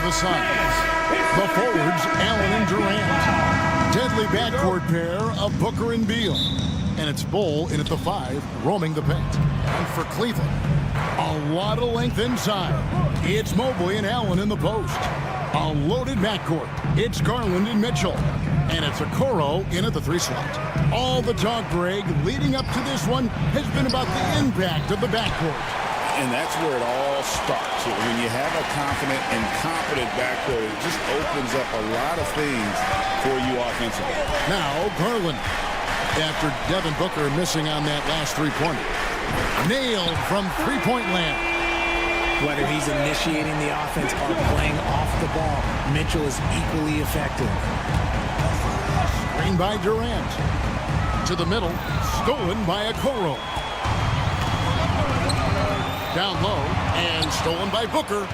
the Suns. The forwards, Allen and Durant. Deadly backcourt pair of Booker and Beal. And it's Bull in at the 5, roaming the paint. And for Cleveland, a lot of length inside. It's Mobley and Allen in the post. A loaded backcourt. It's Garland and Mitchell. And it's Okoro in at the 3 slot. All the talk, Greg, leading up to this one has been about the impact of the backcourt. And that's where it all starts. When you have a confident and competent backcourt, it just opens up a lot of things for you offensively. Now, Garland, after Devin Booker missing on that last three-pointer. Nailed from three-point land. Whether he's initiating the offense or playing off the ball, Mitchell is equally effective. Screen by Durant. To the middle, stolen by Okoro. Down low, and stolen by Booker.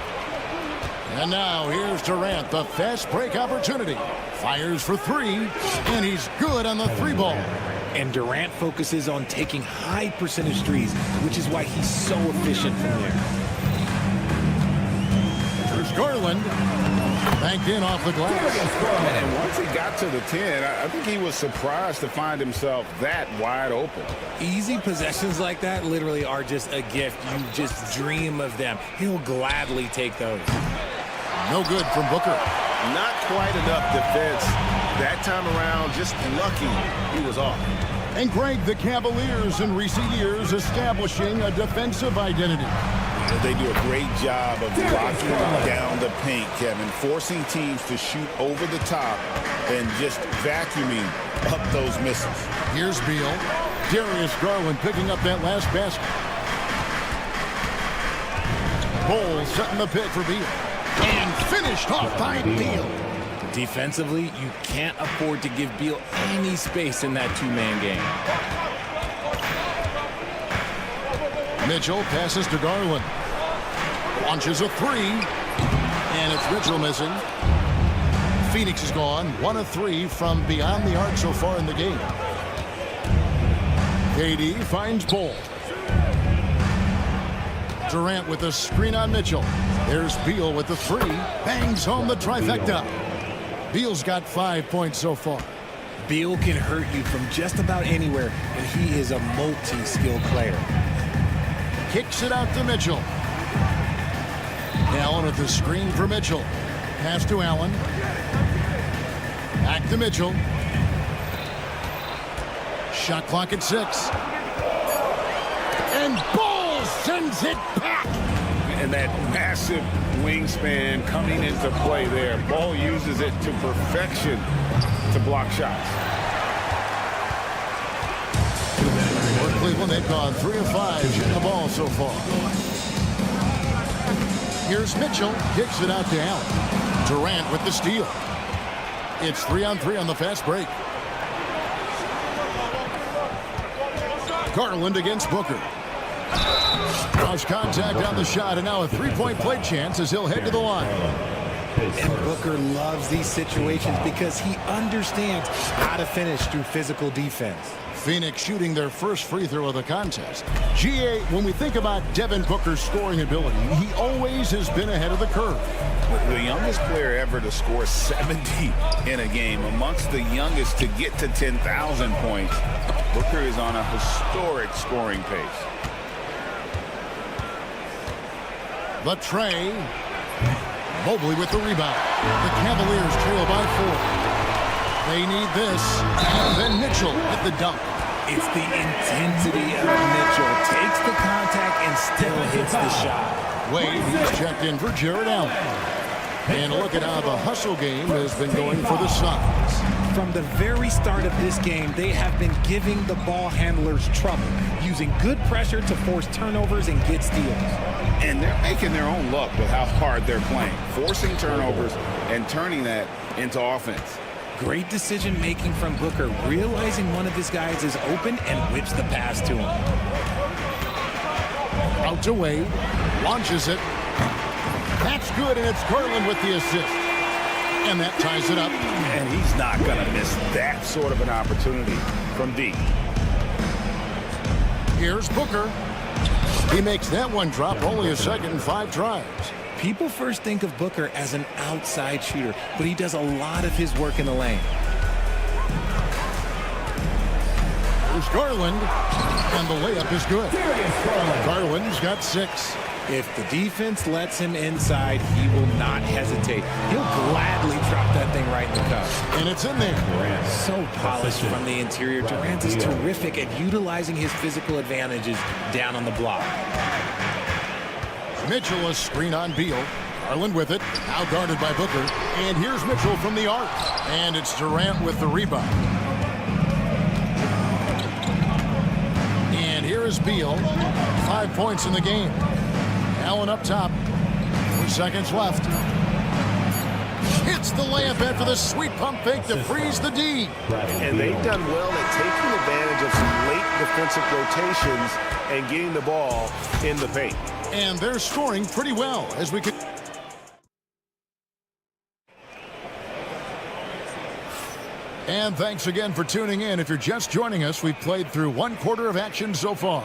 And now here's Durant, the fast break opportunity. Fires for 3, and he's good on the 3-ball. And Durant focuses on taking high percentage threes, which is why he's so efficient from there. There's Garland. Banked in off the glass. And once he got to the 10, I think he was surprised to find himself that wide open. Easy possessions like that literally are just a gift. You just dream of them. He'll gladly take those. No good from Booker. Not quite enough defense that time around. Just lucky he was off. And Greg, the Cavaliers in recent years establishing a defensive identity. They do a great job of locking down the paint, Kevin, forcing teams to shoot over the top and just vacuuming up those misses. Here's Beal. Darius Garland picking up that last basket. Bull setting the pick for Beal. And finished off by Beal. Defensively, you can't afford to give Beal any space in that two-man game. Mitchell passes to Garland. Launches a 3. And it's Mitchell missing. Phoenix is gone. 1 of 3 from beyond the arc so far in the game. KD finds Bull. Durant with a screen on Mitchell. There's Beal with the 3. Bangs home the trifecta. Beal's got 5 points so far. Beal can hurt you from just about anywhere, and he is a multi-skilled player. Kicks it out to Mitchell. Allen with the screen for Mitchell. Pass to Allen. Back to Mitchell. Shot clock at 6. And Bull sends it back. And that massive wingspan coming into play there. Ball uses it to perfection to block shots. For Cleveland, they've gone 3 of 5 shooting the ball so far. Here's Mitchell. Kicks it out to Allen. Durant with the steal. It's 3-on-3 on the fast break. Garland against Booker. Cross contact on the shot, and now a 3-point play chance as he'll head to the line. And Booker loves these situations because he understands how to finish through physical defense. Phoenix shooting their first free throw of the contest. GA, when we think about Devin Booker's scoring ability, he always has been ahead of the curve. The youngest player ever to score 70 in a game, amongst the youngest to get to 10,000 points. Booker is on a historic scoring pace. The tray. Mobley with the rebound. The Cavaliers trail by 4. They need this. And then Mitchell with the dunk. It's the intensity of Mitchell. Takes the contact and still hits the shot. Wade, he's checked in for Jared Allen. And look at how the hustle game has been going for the Suns. From the very start of this game, they have been giving the ball handlers trouble, using good pressure to force turnovers and get steals. And they're making their own luck with how hard they're playing, forcing turnovers and turning that into offense. Great decision-making from Booker, realizing one of his guys is open and whips the pass to him. Out to Wade. Launches it. That's good, and it's Garland with the assist. And that ties it up. And he's not going to miss that sort of an opportunity from deep. Here's Booker. He makes that one drop only a second, 5 tries. People first think of Booker as an outside shooter, but he does a lot of his work in the lane. There's Garland, and the layup is good. Garland's got 6. If the defense lets him inside, he will not hesitate. He'll gladly drop that thing right in the cup. And it's in there. So polished from the interior. Durant is terrific at utilizing his physical advantages down on the block. Mitchell, a screen on Beal. Garland with it, now guarded by Booker. And here's Mitchell from the arc. And it's Durant with the rebound. And here is Beal. 5 points in the game. Allen up top. 4 seconds left. Hits the layup after the sweet pump fake to freeze the D. And they've done well at taking advantage of some late defensive rotations and getting the ball in the paint. And they're scoring pretty well as we could. And thanks again for tuning in. If you're just joining us, we've played through 1 quarter of action so far.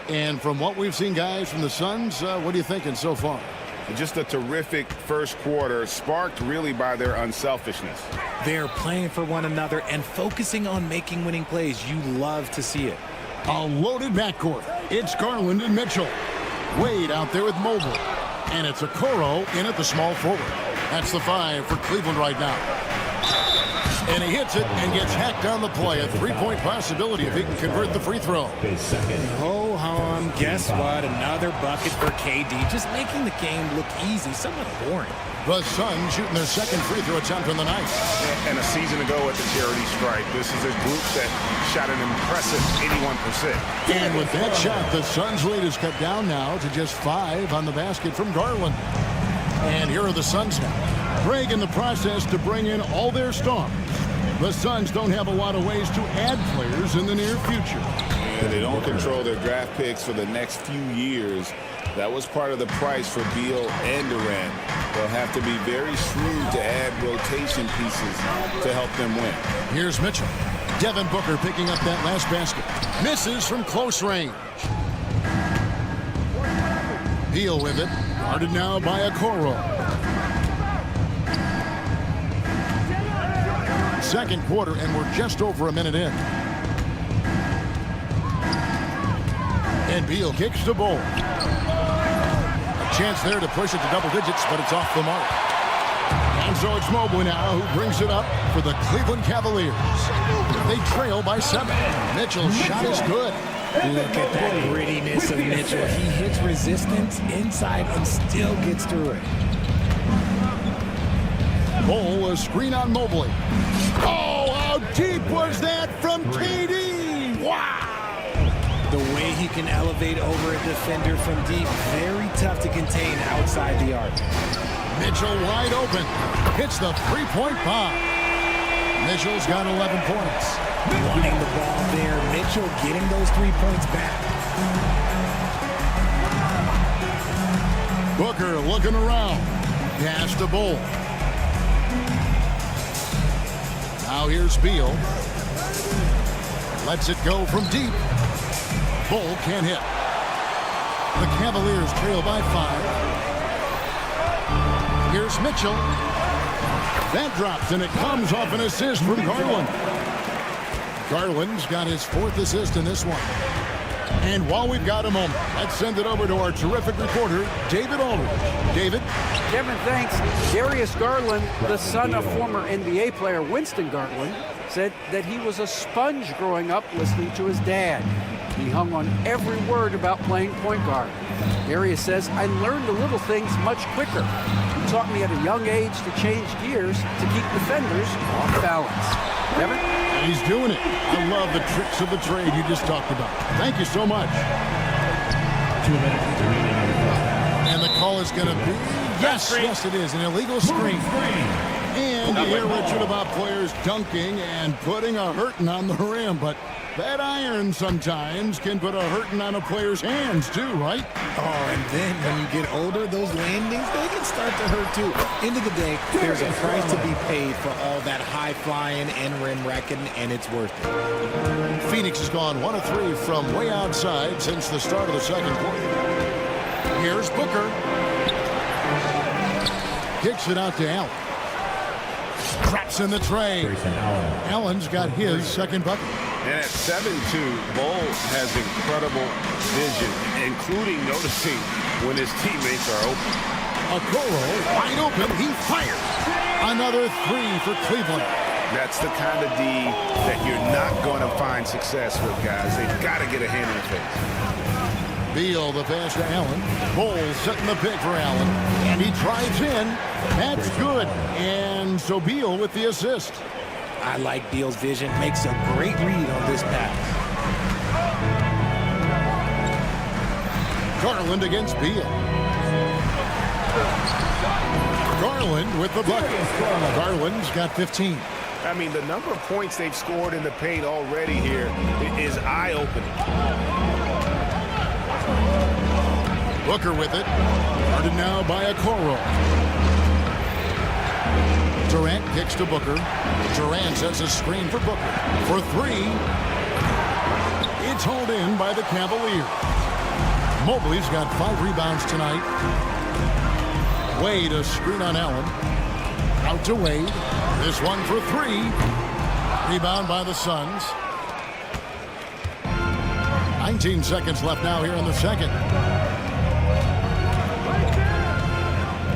And from what we've seen, guys, from the Suns, what are you thinking so far? Just a terrific first quarter, sparked really by their unselfishness. They're playing for one another and focusing on making winning plays. You love to see it. A loaded backcourt. It's Garland and Mitchell. Wade out there with Mobile. And it's Okoro in at the small forward. That's the 5 for Cleveland right now. And he hits it and gets hacked on the play. A 3-point possibility if he can convert the free throw. Ho hum, guess what? Another bucket for KD. Just making the game look easy, somewhat boring. The Suns shooting their second free throw attempt on the night. And a season ago at the charity stripe, this is a group that shot an impressive 81%. And with that shot, the Suns' lead is cut down now to just 5 on the basket from Garland. And here are the Suns now. Craig in the process to bring in all their stars. The Suns don't have a lot of ways to add players in the near future. Yeah, they don't control their draft picks for the next few years. That was part of the price for Beal and Durant. They'll have to be very shrewd to add rotation pieces to help them win. Here's Mitchell. Devin Booker picking up that last basket. Misses from close range. Beal with it. Guarded now by Okoro. Second quarter, and we're just over a minute in. And Beal kicks the ball. A chance there to push it to double digits, but it's off the mark. And so it's Mobley now who brings it up for the Cleveland Cavaliers. They trail by 7. Mitchell's shot is good. Look at that grittiness of Mitchell. He hits resistance inside and still gets through it. Ball, a screen on Mobley. Oh, how deep was that from KD? Wow! The way he can elevate over a defender from deep, very tough to contain outside the arc. Mitchell wide open. Hits the 3-point bomb. Mitchell's got 11 points. Wanting the ball there. Mitchell getting those 3 points back. Booker looking around. Pass to Bull. Now here's Beal. Lets it go from deep. Bull can't hit. The Cavaliers trail by 5. Here's Mitchell. That drops, and it comes off an assist from Garland. Garland's got his 4th assist in this one. And while we've got a moment, let's send it over to our terrific reporter, David Aldridge. David? Kevin, thanks. Darius Garland, the son of former NBA player Winston Garland, said that he was a sponge growing up listening to his dad. He hung on every word about playing point guard. Darius says, I learned the little things much quicker. He taught me at a young age to change gears to keep defenders off balance. Kevin? He's doing it. I love the tricks of the trade you just talked about. Thank you so much. 2 minutes remaining on the clock. And the call is going to be, yes, it is, an illegal screen. And you hear Richard about players dunking and putting a hurting on the rim, but that iron sometimes can put a hurting on a player's hands too, right? Oh, and then when you get older, those landings, they can start to hurt too. End of the day, there's a price to be paid for all that high-flying and rim wrecking, and it's worth it. Phoenix has gone 1 of 3 from way outside since the start of the second quarter. Here's Booker. Kicks it out to Allen. Traps in the tray. Grayson Allen. Allen's got his second bucket. And at 7'2", Bull has incredible vision, including noticing when his teammates are open. Okoro wide open. He fires. Another three for Cleveland. That's the kind of D that you're not going to find success with, guys. They've got to get a hand in the face. Beal, the pass to Allen. Bull setting the pick for Allen. And he drives in. That's good. And so Beal with the assist. I like Beal's vision. Makes a great read on this pass. Garland against Beal. Garland with the bucket. Garland's got 15. I mean, the number of points they've scored in the paint already here is eye-opening. Booker with it. Guarded now by Okoro. Durant kicks to Booker. Durant sets a screen for Booker. For three. It's hauled in by the Cavaliers. Mobley's got 5 rebounds tonight. Wade a screen on Allen. Out to Wade. This one for three. Rebound by the Suns. 19 seconds left now here in the second.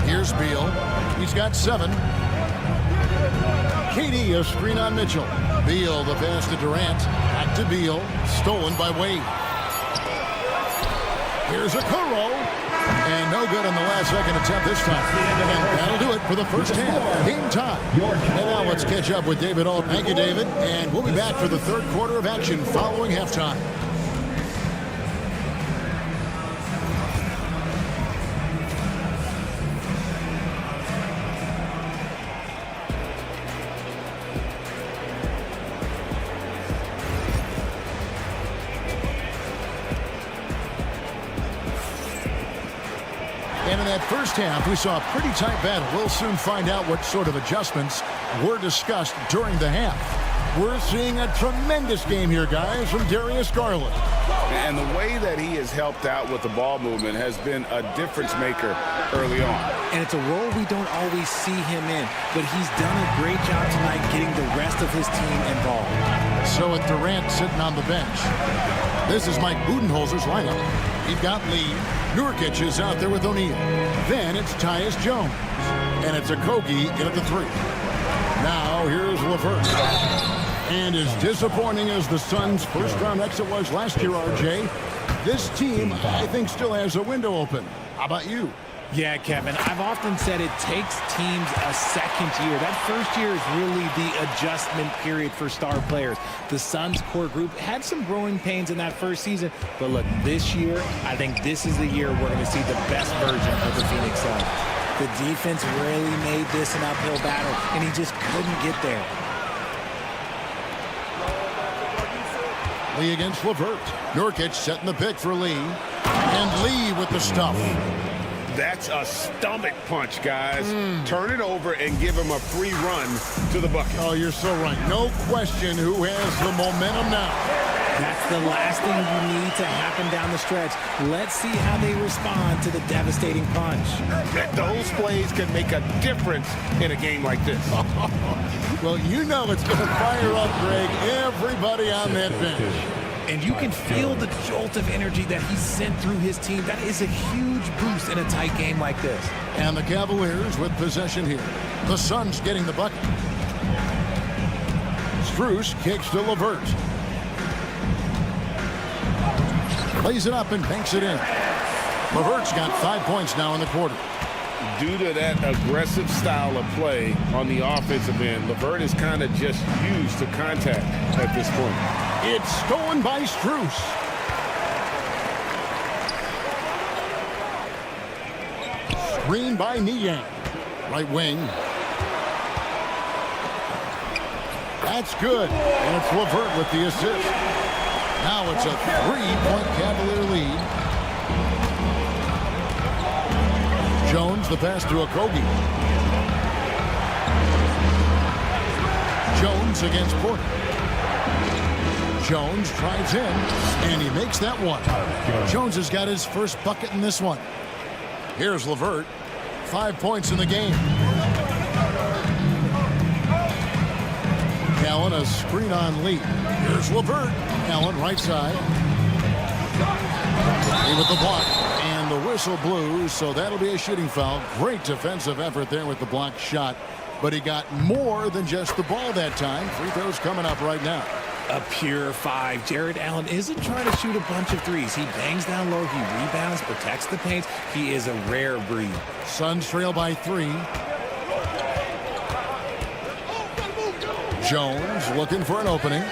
Here's Beal. He's got 7. KD a screen on Mitchell. Beal the pass to Durant. Back to Beal. Stolen by Wade. Here's Okoro. And no good on the last second attempt this time. And that'll do it for the first half. Game time. And now let's catch up with David Ault. Thank you, David. And we'll be back for the third quarter of action following halftime. And in that first half, we saw a pretty tight battle. We'll soon find out what sort of adjustments were discussed during the half. We're seeing a tremendous game here, guys, from Darius Garland. And the way that he has helped out with the ball movement has been a difference maker early on. And it's a role we don't always see him in, but he's done a great job tonight getting the rest of his team involved. So with Durant sitting on the bench, this is Mike Budenholzer's lineup. You've got Lee. Nurkic is out there with O'Neal. Then it's Tyus Jones. And it's Okogie in at the 3. Now here's LeVert. And as disappointing as the Suns' first-round exit was last year, RJ, this team, I think, still has a window open. How about you? Yeah, Kevin, I've often said it takes teams a second year. That first year is really the adjustment period for star players. The Suns core group had some growing pains in that first season, but look, this year, I think this is the year we're going to see the best version of the Phoenix Suns. The defense really made this an uphill battle, and he just couldn't get there. Lee against LeVert. Nurkic setting the pick for Lee. And Lee with the stuff. That's a stomach punch, guys. Turn it over and give him a free run to the bucket. Oh, you're so right. No question who has the momentum now. That's the last thing you need to happen down the stretch. Let's see how they respond to the devastating punch. Those plays can make a difference in a game like this. Well, you know it's going to fire up, Greg, everybody on that bench. And you can feel the jolt of energy that he sent through his team. That is a huge boost in a tight game like this. And the Cavaliers with possession here. The Suns getting the bucket. Strus kicks to LeVert. Plays it up and banks it in. LeVert's got 5 points now in the quarter. Due to that aggressive style of play on the offensive end, LeVert is kind of just used to contact at this point. It's stolen by Strus. Screen by Niang. Right wing. That's good. And it's LeVert with the assist. Now it's a 3-point Cavalier lead. Jones, the pass to Okogie. Jones against Porter. Jones drives in, and he makes that one. Jones has got his first bucket in this one. Here's LeVert. 5 points in the game. Allen, a screen on Lee. Here's LeVert. Allen, right side. Lee with the block. And the whistle blew, so that'll be a shooting foul. Great defensive effort there with the blocked shot. But he got more than just the ball that time. Free throws coming up right now. A pure 5. Jared Allen isn't trying to shoot a bunch of threes. He bangs down low. He rebounds, protects the paint. He is a rare breed. Suns trail by 3. Jones looking for an opening.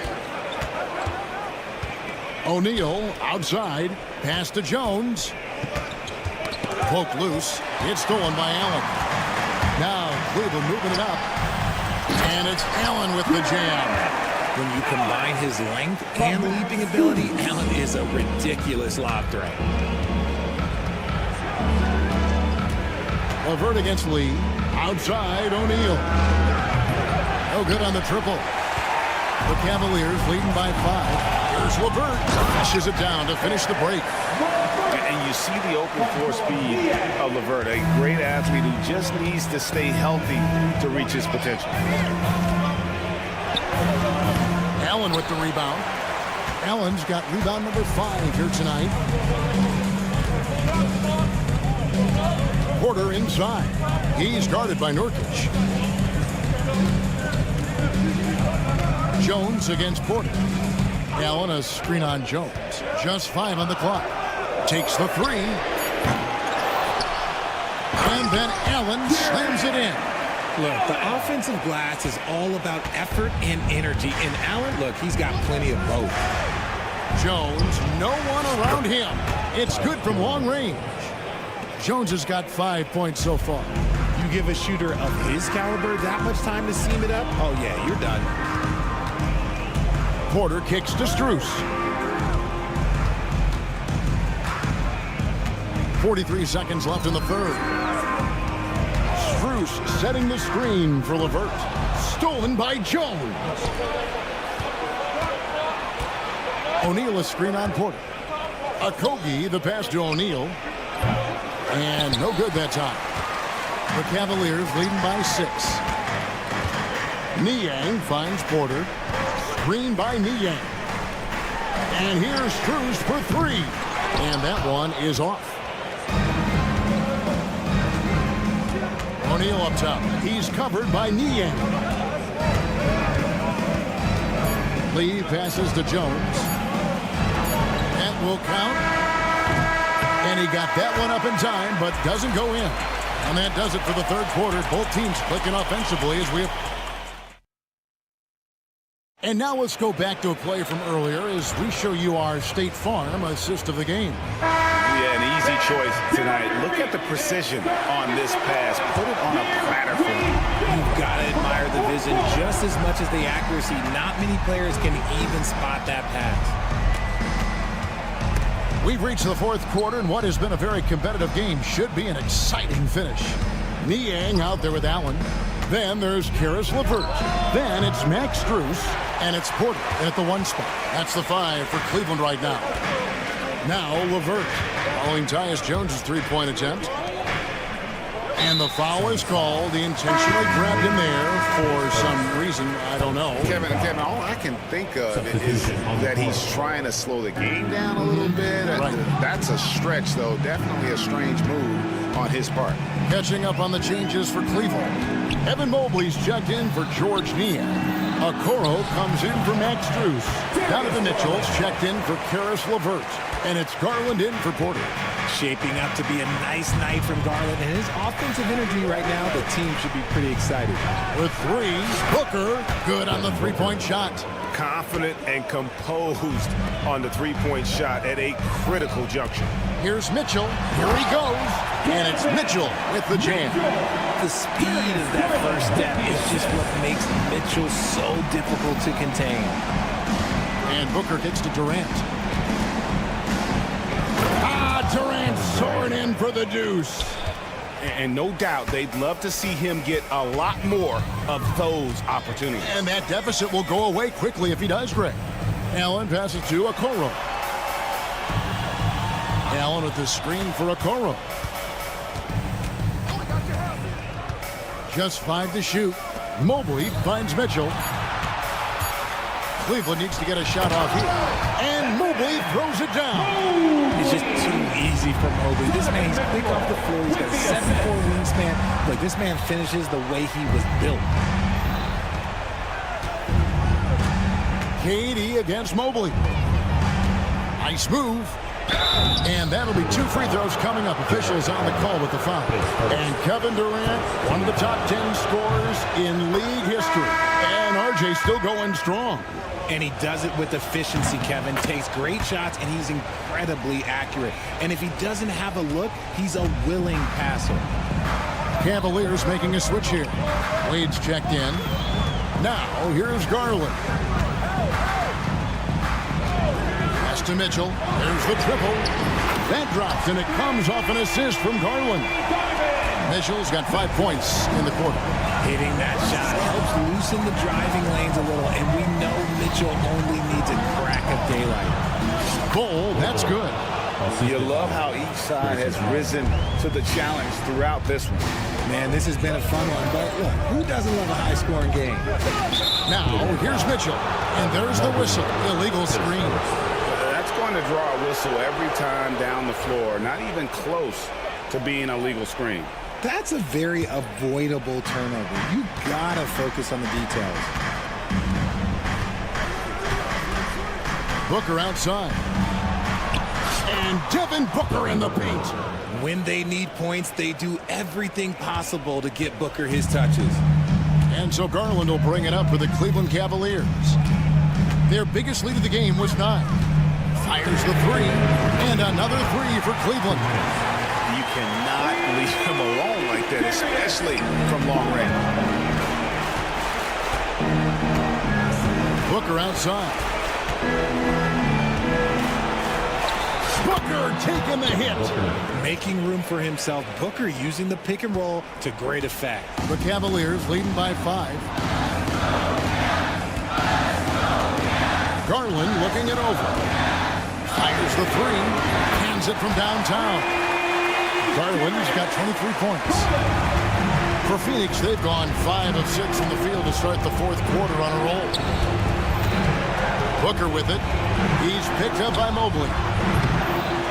O'Neal outside. Pass to Jones. Poked loose. It's stolen by Allen. Now Cleveland moving it up. And it's Allen with the jam. When you combine his length and leaping ability, Allen is a ridiculous lob threat. LeVert against Lee. Outside O'Neal. No good on the triple. The Cavaliers leading by 5. Here's LeVert. Flashes it down to finish the break. And you see the open floor speed of LeVert, a great athlete who just needs to stay healthy to reach his potential. Allen with the rebound. Allen's got rebound number 5 here tonight. Porter inside. He's guarded by Nurkic. Jones against Porter. Allen, a screen on Jones. Just 5 on the clock. Takes the 3. And then Allen slams it in. Look, the offensive glass is all about effort and energy. And Allen, look, he's got plenty of both. Jones, no one around him. It's good from long range. Jones has got 5 points so far. You give a shooter of his caliber that much time to seam it up, oh yeah, you're done. Porter kicks to Strus. 43 seconds left in the third. Strus setting the screen for LeVert. Stolen by Jones. O'Neal a screen on Porter. Okogie the pass to O'Neal. And no good that time. The Cavaliers leading by 6. Niang finds Porter. Screen by Niang. And here's Strus for 3. And that one is off. O'Neal up top. He's covered by Niang. Lee passes to Jones. That will count. And he got that one up in time, but doesn't go in. And that does it for the third quarter. Both teams clicking offensively as we... And now let's go back to a play from earlier as we show you our State Farm assist of the game. Yeah, an easy choice tonight. Look at the precision on this pass. Put it on a platter for me. You've got to admire the vision just as much as the accuracy. Not many players can even spot that pass. We've reached the fourth quarter, and what has been a very competitive game should be an exciting finish. Niang out there with Allen. Then there's Caris LeVert. Then it's Max Strus, and it's Porter at the 1 spot. That's the 5 for Cleveland right now. Now LeVert following Tyus Jones' 3-point attempt. And the foul is called. He intentionally grabbed him there for some reason. I don't know. Kevin, all I can think of is that he's trying to slow the game down a little bit. Right. That's a stretch, though. Definitely a strange move on his part. Catching up on the changes for Cleveland. Evan Mobley's checked in for George Niang. Okoro comes in for Max Strus. Donovan Mitchell's checked in for Caris LeVert. And it's Garland in for Porter. Shaping up to be a nice night from Garland, and his offensive energy right now, the team should be pretty excited. With 3, Booker, good on the 3-point shot. Confident and composed on the 3-point shot at a critical juncture. Here's Mitchell, here he goes, and it's Mitchell with the jam. The speed of that first step is just what makes Mitchell so difficult to contain. And Booker gets to Durant. Durant soaring in for the deuce. And no doubt they'd love to see him get a lot more of those opportunities. And that deficit will go away quickly if he does, Greg. Allen passes to Okoro. Allen with the screen for Okoro. Just 5 to shoot. Mobley finds Mitchell. Cleveland needs to get a shot off here. And Mobley throws it down. It's just too easy for Mobley. This man, he's quick off the floor. He's got a 7'4" wingspan. Look, this man finishes the way he was built. KD against Mobley. Nice move. And that'll be 2 free throws coming up. Officials on the call with the foul. And Kevin Durant, one of the top 10 scorers in league history. And RJ still going strong. And he does it with efficiency, Kevin. Takes great shots, and he's incredibly accurate. And if he doesn't have a look, he's a willing passer. Cavaliers making a switch here. Wade's checked in. Now, here's Garland. Pass to Mitchell. There's the triple. That drops, and it comes off an assist from Garland. Mitchell's got 5 points in the quarter. Hitting that shot helps loosen the driving lanes a little, and we know Mitchell only needs a crack of daylight. Bull, that's good. You love how each side has risen to the challenge throughout this one. Man, this has been a fun one, but look, who doesn't love a high-scoring game? Now, here's Mitchell, and there's the whistle. Illegal screen. That's going to draw a whistle every time down the floor. Not even close to being a legal screen. That's a very avoidable turnover. You gotta focus on the details. Booker outside. And Devin Booker in the paint. When they need points, they do everything possible to get Booker his touches. And so Garland will bring it up for the Cleveland Cavaliers. Their biggest lead of the game was 9. Fires the 3. And another 3 for Cleveland. You cannot leave him alone like that, especially from long range. Booker outside. Booker taking the hit. Making room for himself. Booker using the pick and roll to great effect. The Cavaliers leading by 5. Garland looking it over. Fires the 3. Hands it from downtown. Garland's got 23 points. For Phoenix, they've gone 5 of 6 from the field to start the 4th quarter on a roll. Booker with it. He's picked up by Mobley.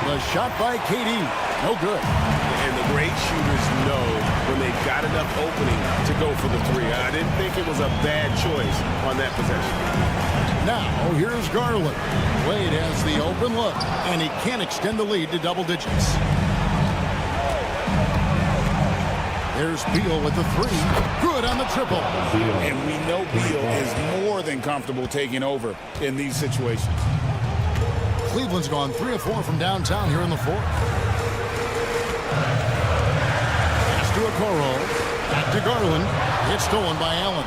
The shot by KD. No good. And the great shooters know when they've got enough opening to go for the 3. I didn't think it was a bad choice on that possession. Now, here's Garland. Wade has the open look, and he can't extend the lead to double digits. There's Beal with the 3. Good on the triple. And we know Beal is more than comfortable taking over in these situations. Cleveland's gone 3 of 4 from downtown here in the 4th. Pass to Okoro. Back to Garland. It's stolen by Allen.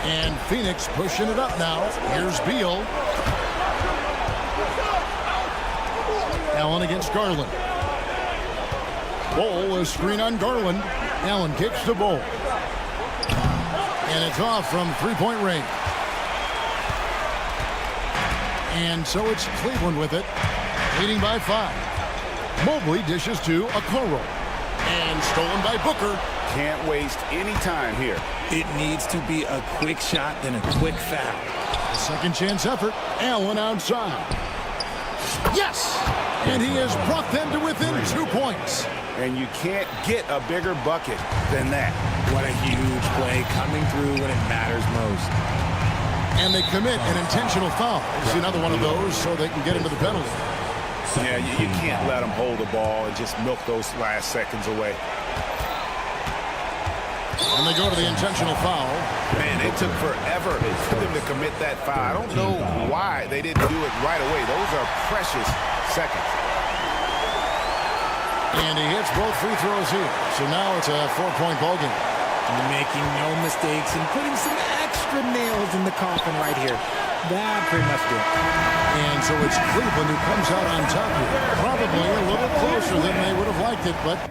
And Phoenix pushing it up now. Here's Beal. Allen against Garland. Bol, a screen on Garland. Allen kicks to Bol. And it's off from 3-point range. And so it's Cleveland with it, leading by 5. Mobley dishes to Okoro. And stolen by Booker. Can't waste any time here. It needs to be a quick shot, then a quick foul. A second chance effort. Allen outside. Yes! And he has brought them to within 2 points. And you can't get a bigger bucket than that. What a huge play coming through when it matters most. And they commit an intentional foul. See another one of those so they can get into the penalty. Yeah, you can't let them hold the ball and just milk those last seconds away. And they go to the intentional foul. Man, it took forever for them to commit that foul. I don't know why they didn't do it right away. Those are precious seconds. And he hits both free throws here. So now it's a 4-point ball game. Making no mistakes and putting some extra nails in the coffin right here. That pretty much did. And so it's Cleveland who comes out on top here. Probably a little closer than they would have liked it, but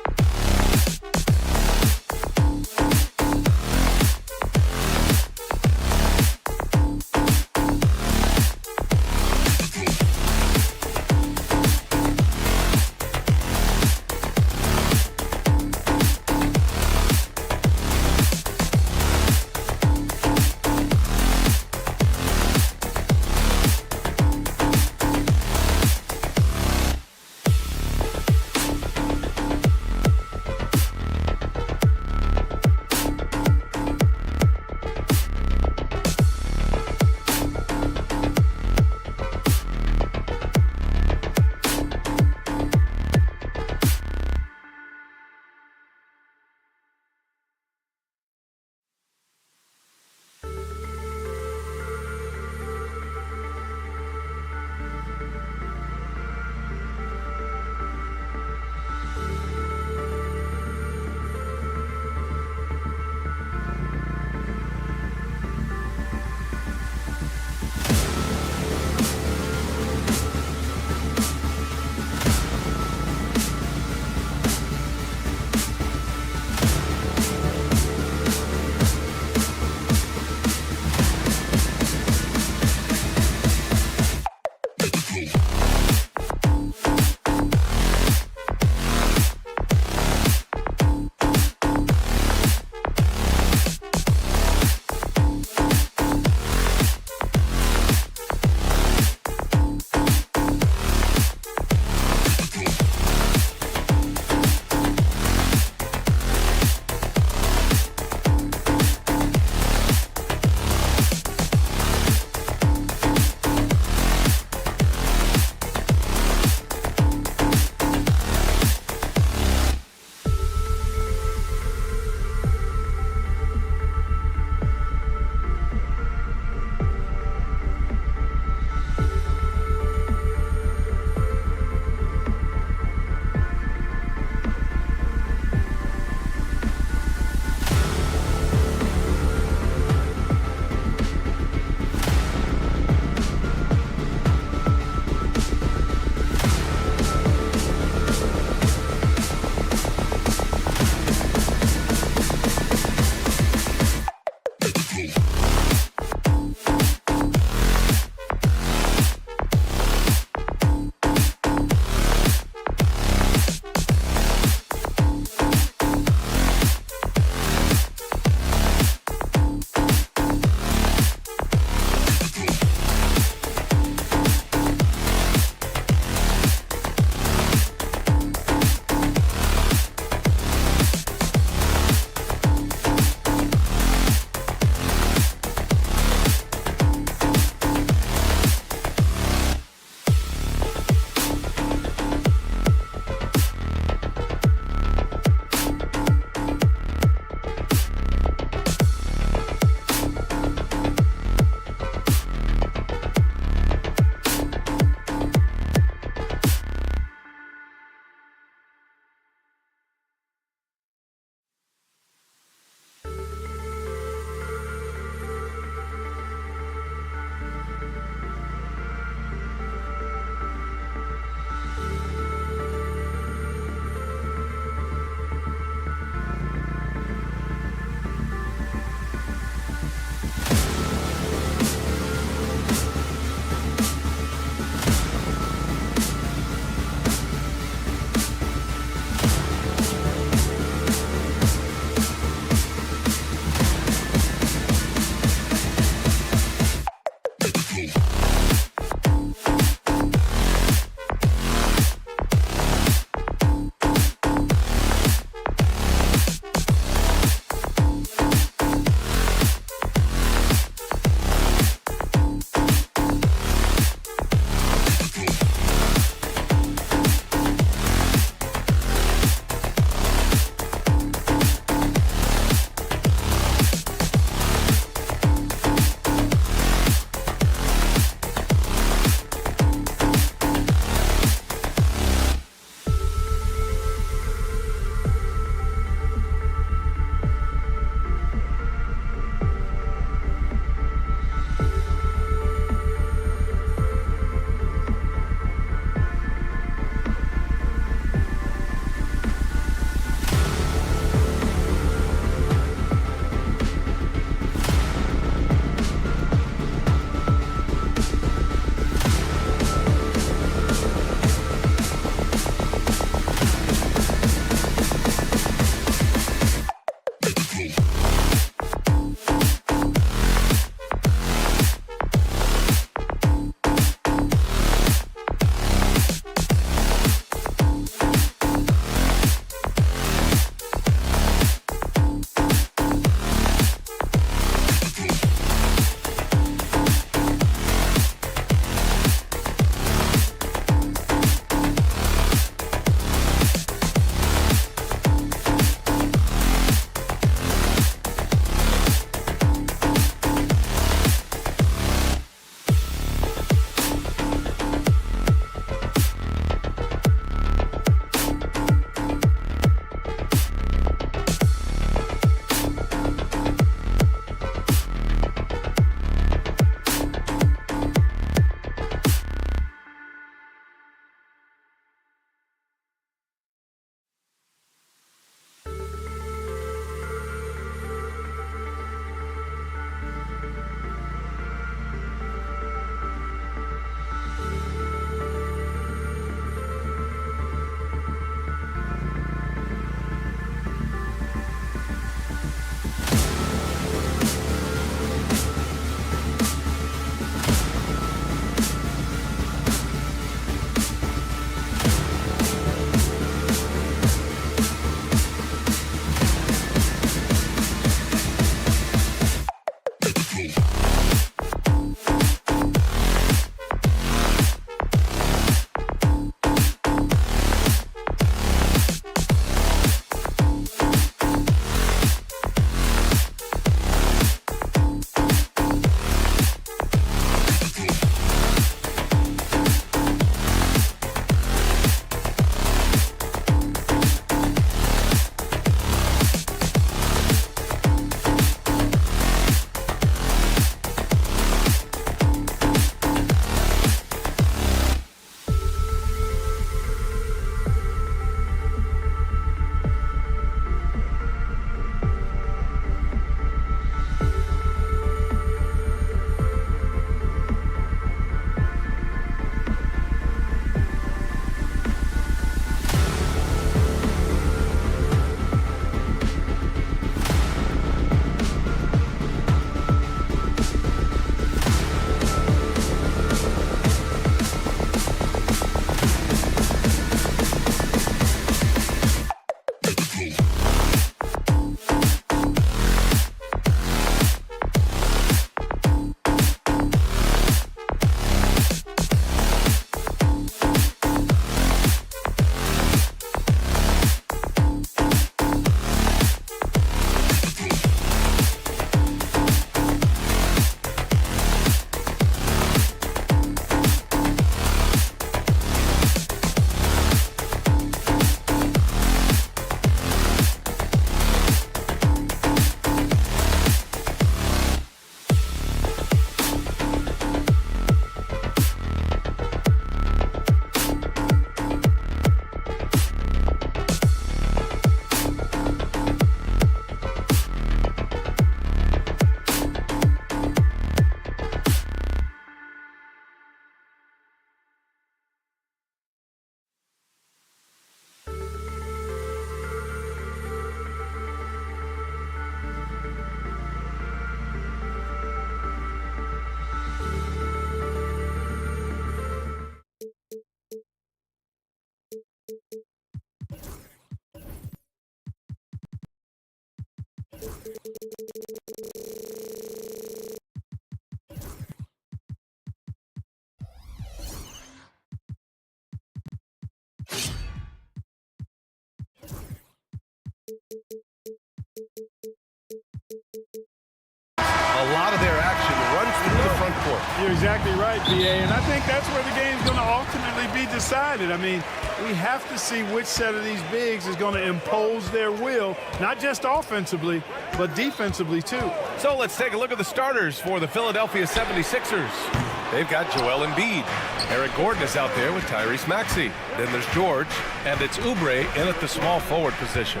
A lot of their action runs through the front court. You're exactly right, BA, and I think that's where the game's going to ultimately be decided. I mean, we have to see which set of these bigs is going to impose their will, not just offensively, but defensively too. So let's take a look at the starters for the Philadelphia 76ers. They've got Joel Embiid. Eric Gordon is out there with Tyrese Maxey. Then there's George, and it's Oubre in at the small forward position.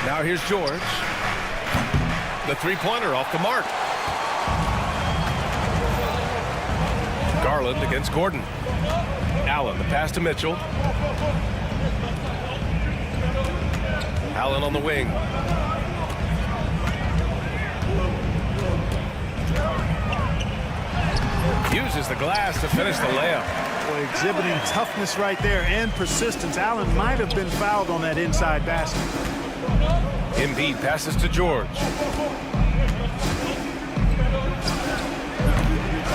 Now here's George. The three-pointer off the mark. Garland against Gordon. Allen, the pass to Mitchell. Allen on the wing. touches the glass to finish the layup. Boy, exhibiting toughness right there and persistence. Allen might have been fouled on that inside basket. Embiid passes to George.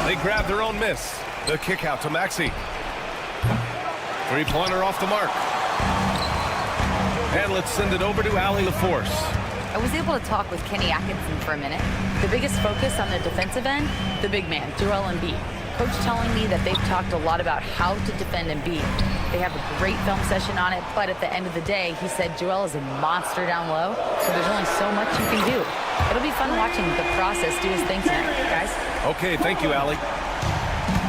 They grab their own miss. The kick out to Maxey. Three-pointer off the mark. And let's send it over to Allie LaForce. I was able to talk with Kenny Atkinson for a minute. The biggest focus on the defensive end, the big man, Joel Embiid. Coach telling me that they've talked a lot about how to defend Embiid. They have a great film session on it, but at the end of the day, he said Joel is a monster down low, so there's only so much you can do. It'll be fun watching the process do his thing tonight, guys. Okay, thank you, Allie.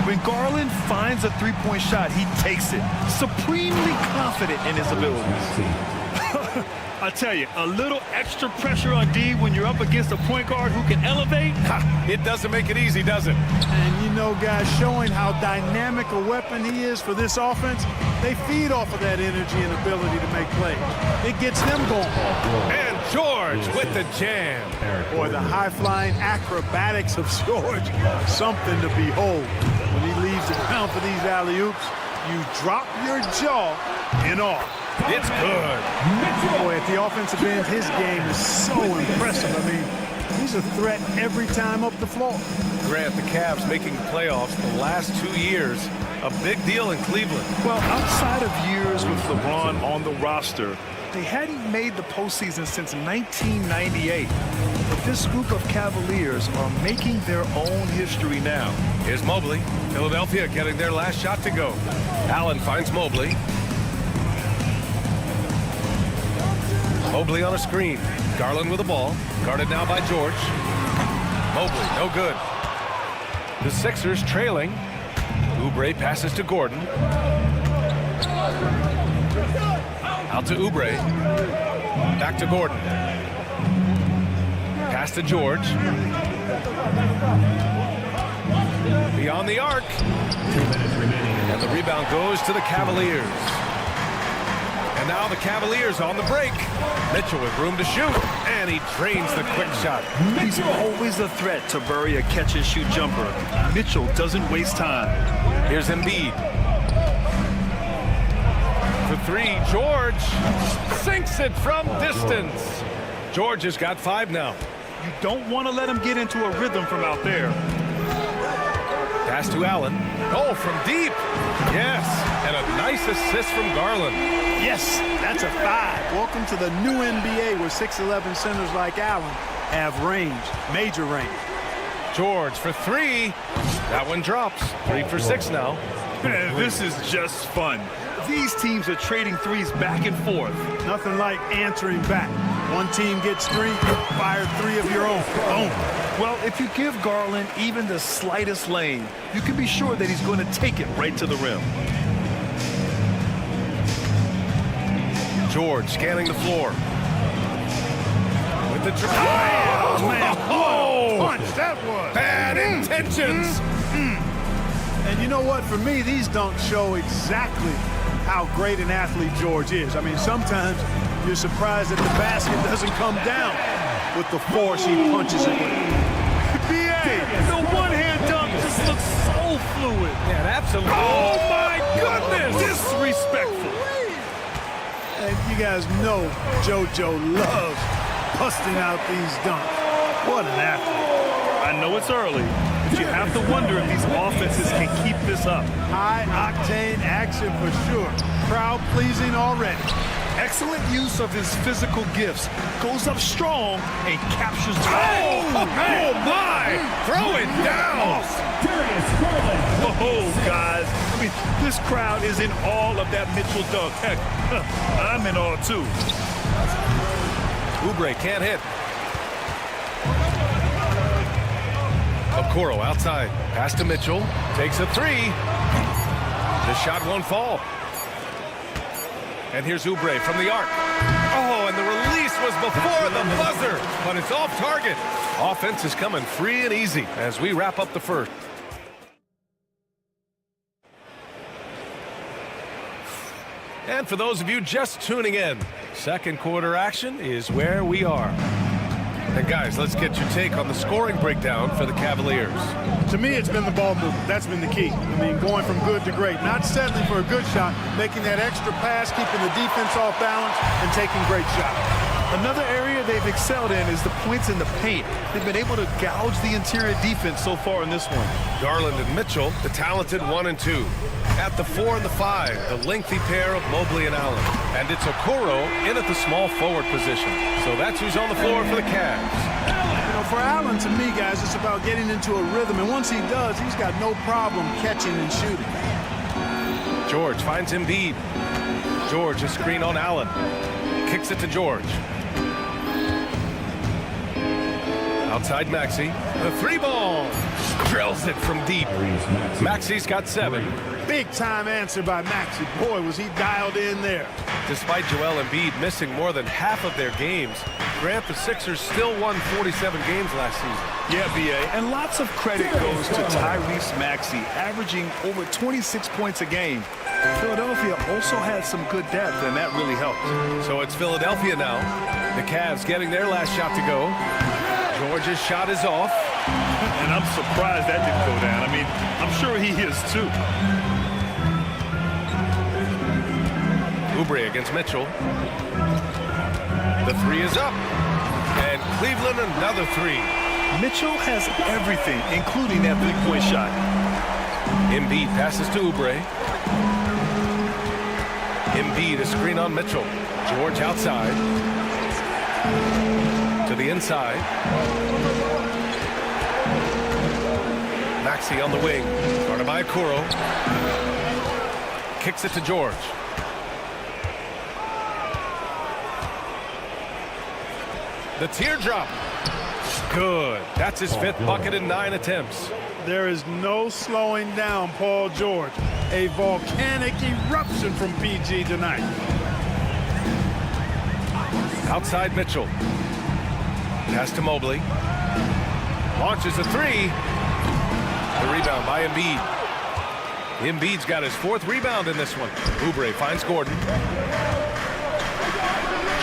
When Garland finds a three-point shot, he takes it, supremely confident in his abilities. I tell you, a little extra pressure on D when you're up against a point guard who can elevate. It doesn't make it easy, does it? And you know, guys, showing how dynamic a weapon he is for this offense, they feed off of that energy and ability to make plays. It gets them going. And George with the jam. Boy, the high-flying acrobatics of George, something to behold. When he leaves the ground for these alley-oops, you drop your jaw in awe. It's good. Boy, at the offensive end, his game is so impressive. I mean, he's a threat every time up the floor. Grant, the Cavs making the playoffs the last 2 years. A big deal in Cleveland. Well, outside of years with LeBron on the roster, they hadn't made the postseason since 1998. But this group of Cavaliers are making their own history now. Here's Mobley. Philadelphia getting their last shot to go. Allen finds Mobley. Mobley on a screen. Garland with the ball. Guarded now by George. Mobley, no good. The Sixers trailing. Oubre passes to Gordon. Out to Oubre. Back to Gordon. Pass to George. Beyond the arc. 2 minutes remaining. And the rebound goes to the Cavaliers. And now the Cavaliers on the break. Mitchell with room to shoot. And he drains the quick shot. He's always a threat to bury a catch-and-shoot jumper. Mitchell doesn't waste time. Here's Embiid. For three, George sinks it from distance. George has got 5 now. You don't want to let him get into a rhythm from out there. Pass to Allen. Oh, from deep. Yes, and a nice assist from Garland. Yes, that's a 5. Welcome to the new NBA where 6'11" centers like Allen have range, major range. George for 3. That one drops. 3 for 6 now. This is just fun. These teams are trading threes back and forth. Nothing like answering back. One team gets 3, fire 3 of your own. Boom. Well, if you give Garland even the slightest lane, you can be sure that he's going to take it right to the rim. George scanning the floor. With the Oh, man. Oh, Punch that was. bad intentions. And you know what? For me, these dunks show exactly how great an athlete George is. I mean, sometimes you're surprised that the basket doesn't come down with the force he punches it with. B.A., the one-hand dunk just looks so fluid. Yeah, absolutely. Oh, my goodness. Disrespectful. And you guys know JoJo loves busting out these dunks. What an athlete. I know it's early, but you have to wonder if these offenses can keep this up. High-octane action for sure. Crowd-pleasing already. Excellent use of his physical gifts. Goes up strong and captures the Oh, my! Throw it down! Oh, guys. I mean, this crowd is in awe of that Mitchell dunk. Heck, I'm in awe, too. Oubre can't hit. Okoro outside. Pass to Mitchell. Takes a 3. The shot won't fall. And here's Oubre from the arc. Oh, and the release was before the buzzer, but it's off target. Offense is coming free and easy as we wrap up the first. And for those of you just tuning in, second quarter action is where we are. And guys, let's get your take on the scoring breakdown for the Cavaliers. To me, it's been the ball movement. That's been the key. I mean, going from good to great. Not settling for a good shot, making that extra pass, keeping the defense off balance, and taking great shots. Another area they've excelled in is the points in the paint. They've been able to gouge the interior defense so far in this one. Garland and Mitchell, the talented 1 and 2. At the 4 and the 5, the lengthy pair of Mobley and Allen. And it's Okoro in at the small forward position. So that's who's on the floor for the Cavs. You know, for Allen, to me, guys, it's about getting into a rhythm. And once he does, he's got no problem catching and shooting. George finds Embiid. George, a screen on Allen. Kicks it to George. Outside Maxey. The 3-ball. Drills it from deep. Maxey's got 7. Big time answer by Maxey. Boy, was he dialed in there. Despite Joel Embiid missing more than half of their games, Grant, the Sixers still won 47 games last season. Yeah, B.A., and lots of credit goes to Tyrese Maxey, averaging over 26 points a game. Philadelphia also had some good depth, and that really helped. So it's Philadelphia now. The Cavs getting their last shot to go. George's shot is off. And I'm surprised that didn't go down. I mean, I'm sure he is too. Oubre against Mitchell. The 3 is up. And Cleveland another 3. Mitchell has everything, including that 3-point shot. Embiid passes to Oubre. Embiid, a screen on Mitchell. George outside. To the inside. Maxey on the wing. Guarded by Okoro. Kicks it to George. The teardrop. Good. That's his 5th bucket in 9 attempts. There is no slowing down Paul George. A volcanic eruption from PG tonight. Outside Mitchell. Pass to Mobley. Launches a 3. The rebound by Embiid. Embiid's got his 4th rebound in this one. Oubre finds Gordon.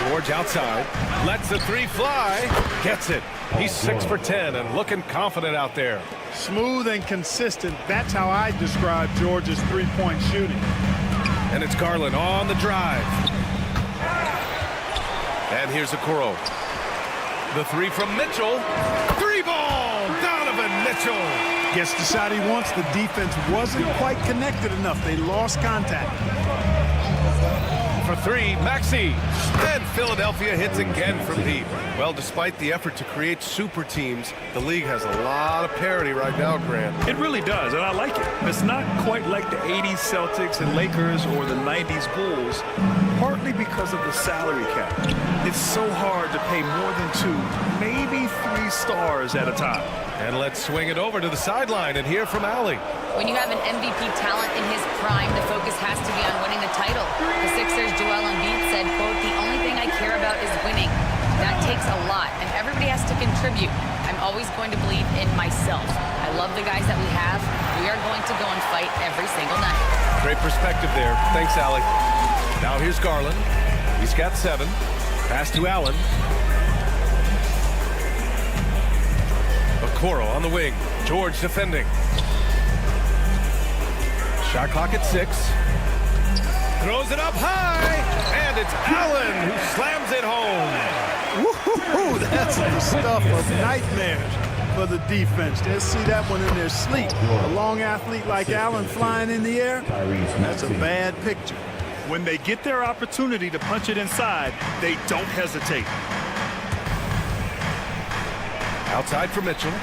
George outside. Lets the 3 fly. Gets it. He's 6 for 10 and looking confident out there. Smooth and consistent. That's how I describe George's 3-point shooting. And it's Garland on the drive. And here's Okoro. The 3 from Mitchell. 3-ball. Donovan Mitchell. Gets the shot he wants. The defense wasn't quite connected enough. They lost contact. For 3, Maxey. And Philadelphia hits again from deep. Well, despite the effort to create super teams, the league has a lot of parity right now, Grant. It really does, and I like it. It's not quite like the 80s Celtics and Lakers or the 90s Bulls, partly because of the salary cap. It's so hard to pay more than 2, maybe 3 stars at a time. And let's swing it over to the sideline and hear from Allie. When you have an MVP talent in his prime, the focus has to be on winning the title. The Sixers' Joel Embiid said, quote, "The only thing I care about is winning. That takes a lot, and everybody has to contribute. I'm always going to believe in myself. I love the guys that we have. We are going to go and fight every single night." Great perspective there. Thanks, Allie. Now here's Garland. He's got 7. Pass to Allen. Okoro on the wing. George defending. Shot clock at 6. Throws it up high. And it's Allen who slams it home. Woo-hoo-hoo, that's the stuff of nightmares for the defense. They'll see that one in their sleep. A long athlete like Allen flying in the air, that's a bad picture. When they get their opportunity to punch it inside, they don't hesitate. Outside for Mitchell.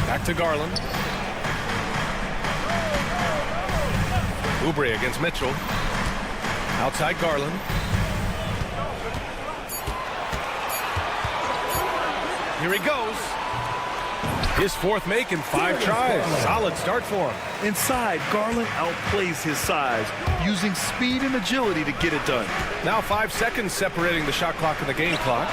Back to Garland. Oubre against Mitchell. Outside Garland. Here he goes. His 4th make in 5 tries. Solid start for him. Inside, Garland outplays his size, using speed and agility to get it done. Now 5 seconds separating the shot clock and the game clock.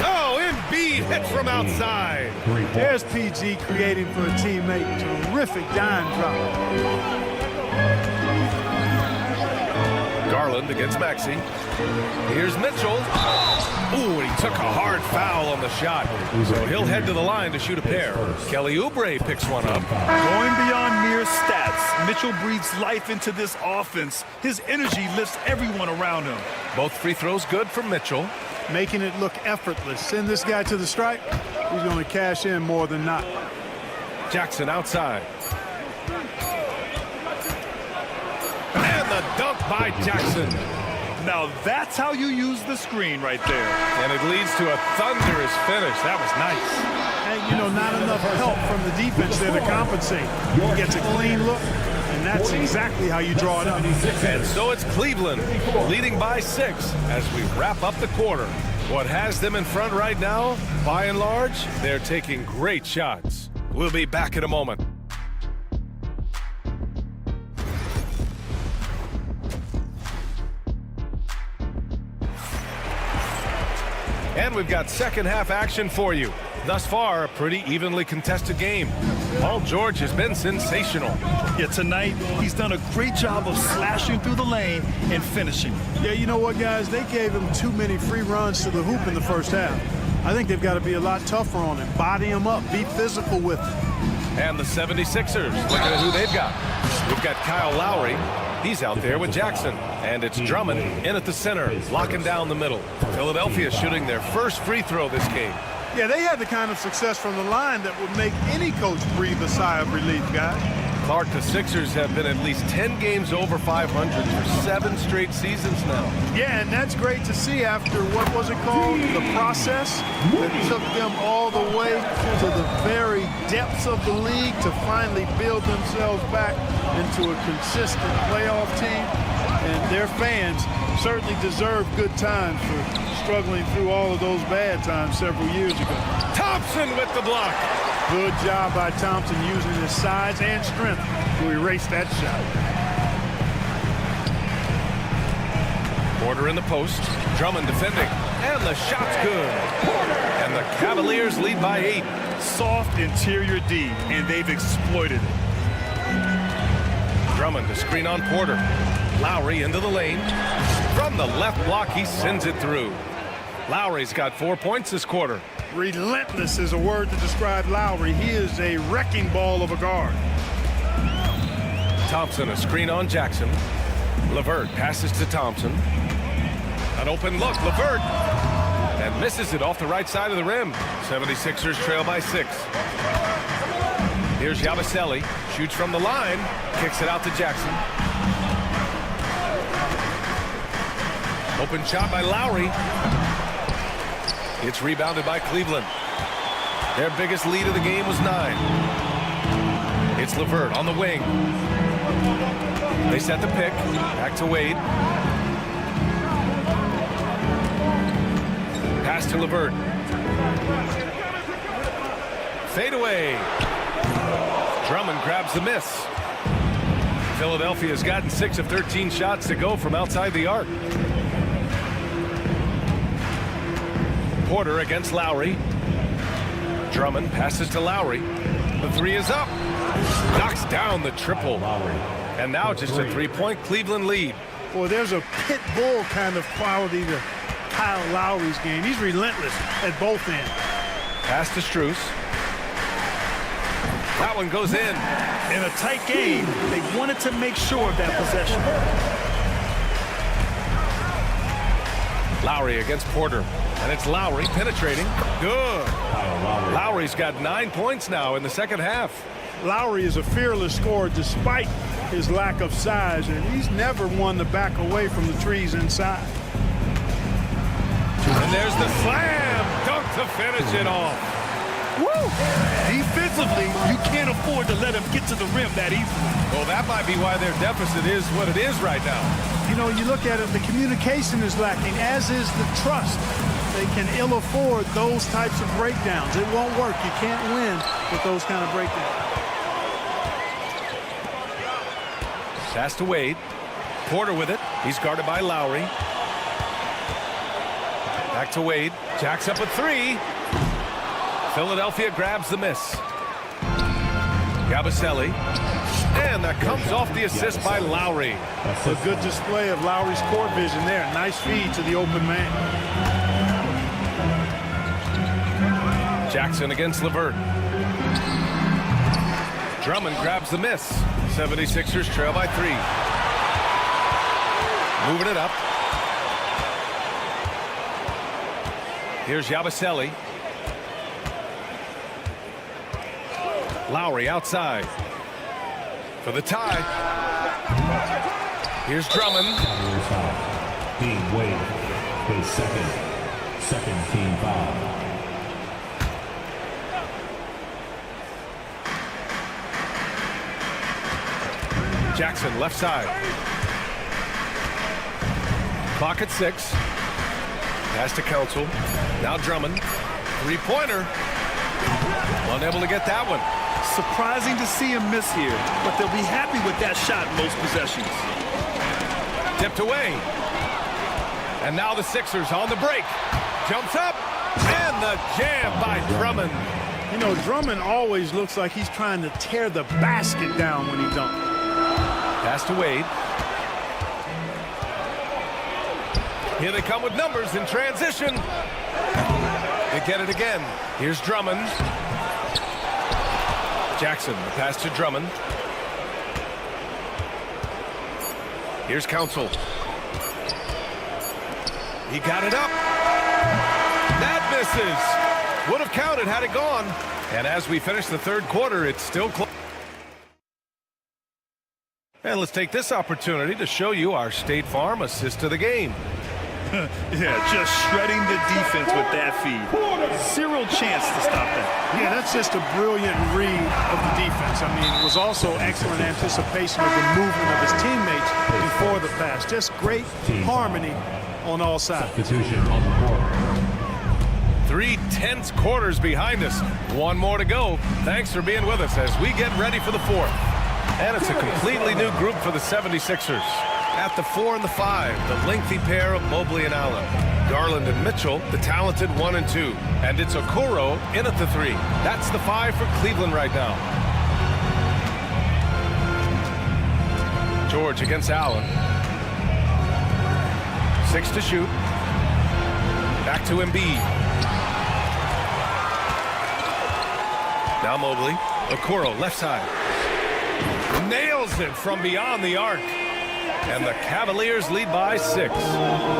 Oh, Embiid hits from outside. There's PG creating for a teammate. Terrific dime drop. Garland against Maxey. Here's Mitchell. Ooh, and he took a hard foul on the shot. So he'll head to the line to shoot a pair. Kelly Oubre picks one up. Going beyond mere stats, Mitchell breathes life into this offense. His energy lifts everyone around him. Both free throws good from Mitchell. Making it look effortless. Send this guy to the stripe. He's going to cash in more than not. Jackson outside. And the dunk by Jackson. Now that's how you use the screen right there. And it leads to a thunderous finish. That was nice. And, you know, not enough help from the defense there to compensate. He gets a clean look, and that's exactly how you draw it up. And so it's Cleveland leading by 6 as we wrap up the quarter. What has them in front right now, by and large, they're taking great shots. We'll be back in a moment. And we've got second half action for you. Thus far, a pretty evenly contested game. Paul George has been sensational. Yeah, tonight he's done a great job of slashing through the lane and finishing. Yeah, you know what, guys? They gave him too many free runs to the hoop in the first half. I think they've got to be a lot tougher on him. Body him up. Be physical with him. And the 76ers, looking at who they've got. We've got Kyle Lowry. He's out there with Jackson. And it's Drummond in at the center, locking down the middle. Philadelphia shooting their first free throw this game. Yeah, they had the kind of success from the line that would make any coach breathe a sigh of relief, guys. Clark, the Sixers have been at least 10 games over 500 for 7 straight seasons now. Yeah, and that's great to see after, what was it called, the process that took them all the way to the very depths of the league to finally build themselves back into a consistent playoff team. And their fans certainly deserve good times for struggling through all of those bad times several years ago. Thompson with the block. Good job by Thompson using his size and strength to erase that shot. Porter in the post. Drummond defending. And the shot's good. And the Cavaliers lead by 8. Soft interior D, and they've exploited it. Drummond to screen on Porter. Lowry into the lane. From the left block, he sends it through. Lowry's got 4 points this quarter. Relentless is a word to describe Lowry. He is a wrecking ball of a guard. Thompson a screen on Jackson. LeVert passes to Thompson. An open look, LeVert. And misses it off the right side of the rim. 76ers trail by 6. Here's Yabusele. Shoots from the line. Kicks it out to Jackson. Open shot by Lowry. It's rebounded by Cleveland. Their biggest lead of the game was 9. It's LeVert on the wing. They set the pick. Back to Wade. Pass to LeVert. Fade away. Drummond grabs the miss. Philadelphia's gotten 6 of 13 shots to go from outside the arc. Porter against Lowry. Drummond passes to Lowry. The 3 is up. Knocks down the triple. And now just a 3-point Cleveland lead. Boy, there's a pit bull kind of quality to Kyle Lowry's game. He's relentless at both ends. Pass to Strus. That one goes in. In a tight game, they wanted to make sure of that possession. Lowry against Porter. And it's Lowry penetrating. Good. Lowry's got 9 points now in the second half. Lowry is a fearless scorer despite his lack of size, and he's never one to back away from the trees inside. And there's the slam dunk to finish it off. Woo! Defensively, you can't afford to let him get to the rim that easily. Well, that might be why their deficit is what it is right now. You know, you look at it, the communication is lacking, as is the trust. They can ill afford those types of breakdowns. It won't work. You can't win with those kind of breakdowns. Pass to Wade. Porter with it. He's guarded by Lowry. Back to Wade. Jacks up a 3. Philadelphia grabs the miss. Yabusele. And that comes off the assist by Lowry. A good display of Lowry's court vision there. Nice feed to the open man. Jackson against LeVert. Drummond grabs the miss. 76ers trail by 3. Moving it up. Here's Yabusele. Lowry outside for the tie. Here's Drummond. Being waived. His second team foul. Jackson left side. Clock at 6. Pass to Council. Now Drummond. Three-pointer. Unable to get that one. Surprising to see him miss here, but they'll be happy with that shot most possessions. Tipped away. And now the Sixers on the break. Jumps up. And the jam by Drummond. You know, Drummond always looks like he's trying to tear the basket down when he dunks. Pass to Wade. Here they come with numbers in transition. They get it again. Here's Drummond. Jackson, the pass to Drummond. Here's Council. He got it up. That misses. Would have counted had it gone. And as we finish the third quarter, it's still close. And let's take this opportunity to show you our State Farm assist of the game. Yeah, just shredding the defense with that feed. Zero chance to stop that. Yeah, that's just a brilliant read of the defense. I mean, it was also excellent anticipation of the movement of his teammates before the pass. Just great harmony on all sides. Substitution on the court. 3 tense quarters behind us. One more to go. Thanks for being with us as we get ready for the fourth. And it's a completely new group for the 76ers. At the 4 and the 5, the lengthy pair of Mobley and Allen. Garland and Mitchell, the talented 1 and 2. And it's Okoro in at the 3. That's the 5 for Cleveland right now. George against Allen. 6 to shoot. Back to Embiid. Now Mobley. Okoro left side. Nails it from beyond the arc. And the Cavaliers lead by 6.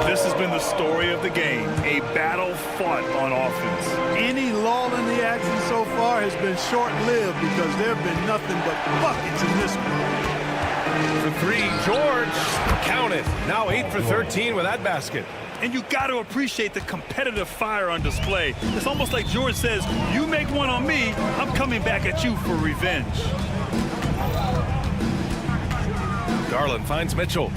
This has been the story of the game. A battle fought on offense. Any lull in the action so far has been short-lived because there have been nothing but buckets in this one. For 3, George. Count it. Now 8 for 13 with that basket. And you got to appreciate the competitive fire on display. It's almost like George says, you make one on me, I'm coming back at you for revenge. Garland finds Mitchell.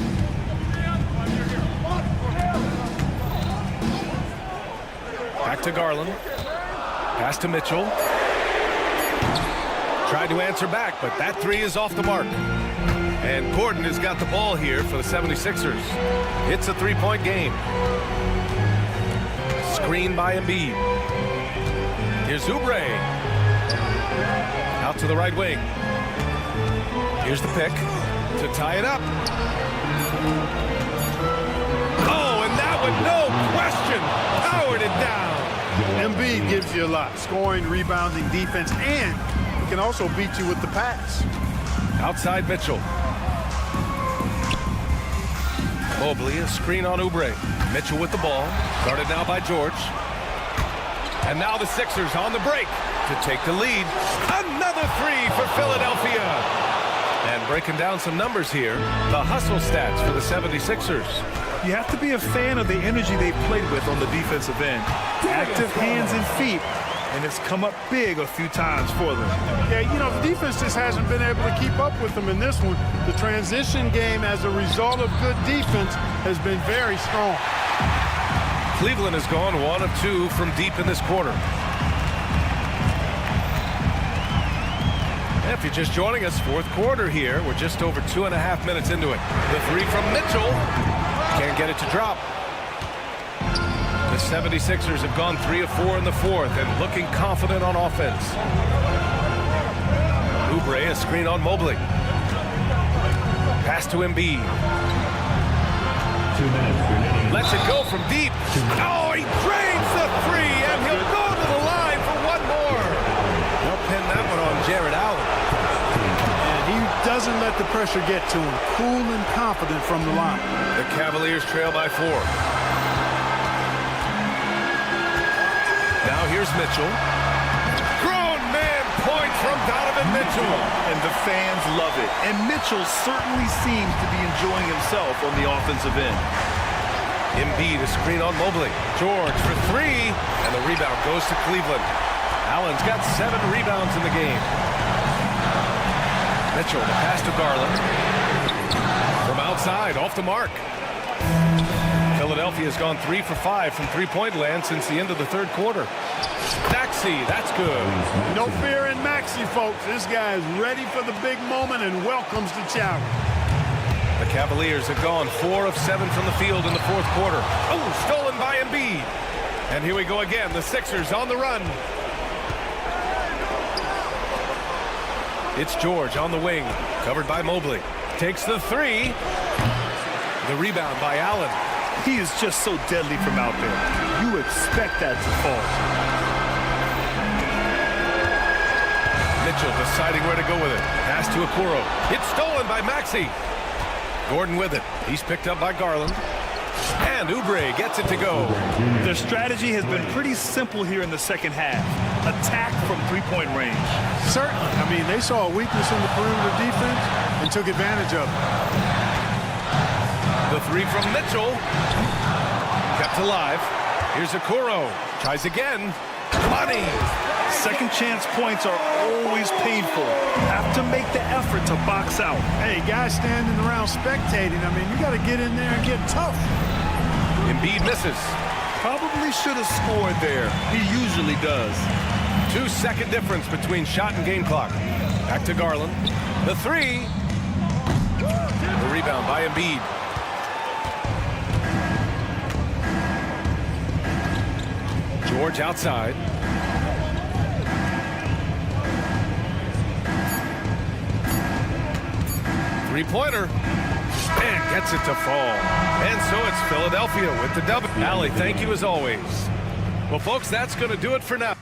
Back to Garland. Pass to Mitchell. Tried to answer back, but that 3 is off the mark. And Gordon has got the ball here for the 76ers. It's a 3-point game. Screen by Embiid. Here's Oubre. Out to the right wing. Here's the pick to tie it up. Oh, and that one, no question, powered it down. Embiid gives you a lot. Scoring, rebounding, defense, and he can also beat you with the pass. Outside Mitchell. Mobley, a screen on Oubre. Mitchell with the ball. Guarded now by George. And now the Sixers on the break to take the lead. Another 3 for Philadelphia. And breaking down some numbers here, the hustle stats for the 76ers. You have to be a fan of the energy they've played with on the defensive end. Active hands and feet, and it's come up big a few times for them. Yeah, you know, the defense just hasn't been able to keep up with them in this one. The transition game, as a result of good defense, has been very strong. Cleveland has gone 1 of 2 from deep in this quarter. If you're just joining us, fourth quarter here. We're just over 2.5 minutes into it. The 3 from Mitchell. Can't get it to drop. The 76ers have gone 3 of 4 in the fourth and looking confident on offense. Oubre, a screen on Mobley. Pass to Embiid. 2 minutes remaining. Lets it go from deep. Oh, he drains the three, and he'll go to the line for one more. They'll pin that one on Jared Allen. And he doesn't let the pressure get to him. Cool and confident from the line. The Cavaliers trail by 4. Now here's Mitchell. Grown man point from Donovan Mitchell. And the fans love it. And Mitchell certainly seems to be enjoying himself on the offensive end. Embiid, a screen on Mobley. George for 3, and the rebound goes to Cleveland. Allen's got 7 rebounds in the game. Mitchell, the pass to Garland. From outside, off the mark. Philadelphia has gone 3 for 5 from three-point land since the end of the third quarter. Maxey, that's good. No fear in Maxey, folks. This guy is ready for the big moment and welcomes the challenge. The Cavaliers have gone 4 of 7 from the field in the fourth quarter. Oh, stolen by Embiid. And here we go again. The Sixers on the run. It's George on the wing, covered by Mobley. Takes the 3. The rebound by Allen. He is just so deadly from out there. You expect that to fall. Mitchell deciding where to go with it. Pass to Okoro. It's stolen by Maxey. Gordon with it. He's picked up by Garland. And Oubre gets it to go. Their strategy has been pretty simple here in the second half. Attack from three-point range. Certainly. I mean, they saw a weakness in the perimeter defense and took advantage of it. The 3 from Mitchell. Kept alive. Here's Okoro. Tries again. Money. Second chance points are always painful. Have to make the effort to box out. Hey, guys standing around spectating, I mean, you got to get in there and get tough. Embiid misses. Probably should have scored there. He usually does. 2-second difference between shot and game clock. Back to Garland. The 3. The rebound by Embiid. George outside. Three-pointer. And gets it to fall. And so it's Philadelphia with the W. Allie, thank you as always. Well, folks, that's going to do it for now.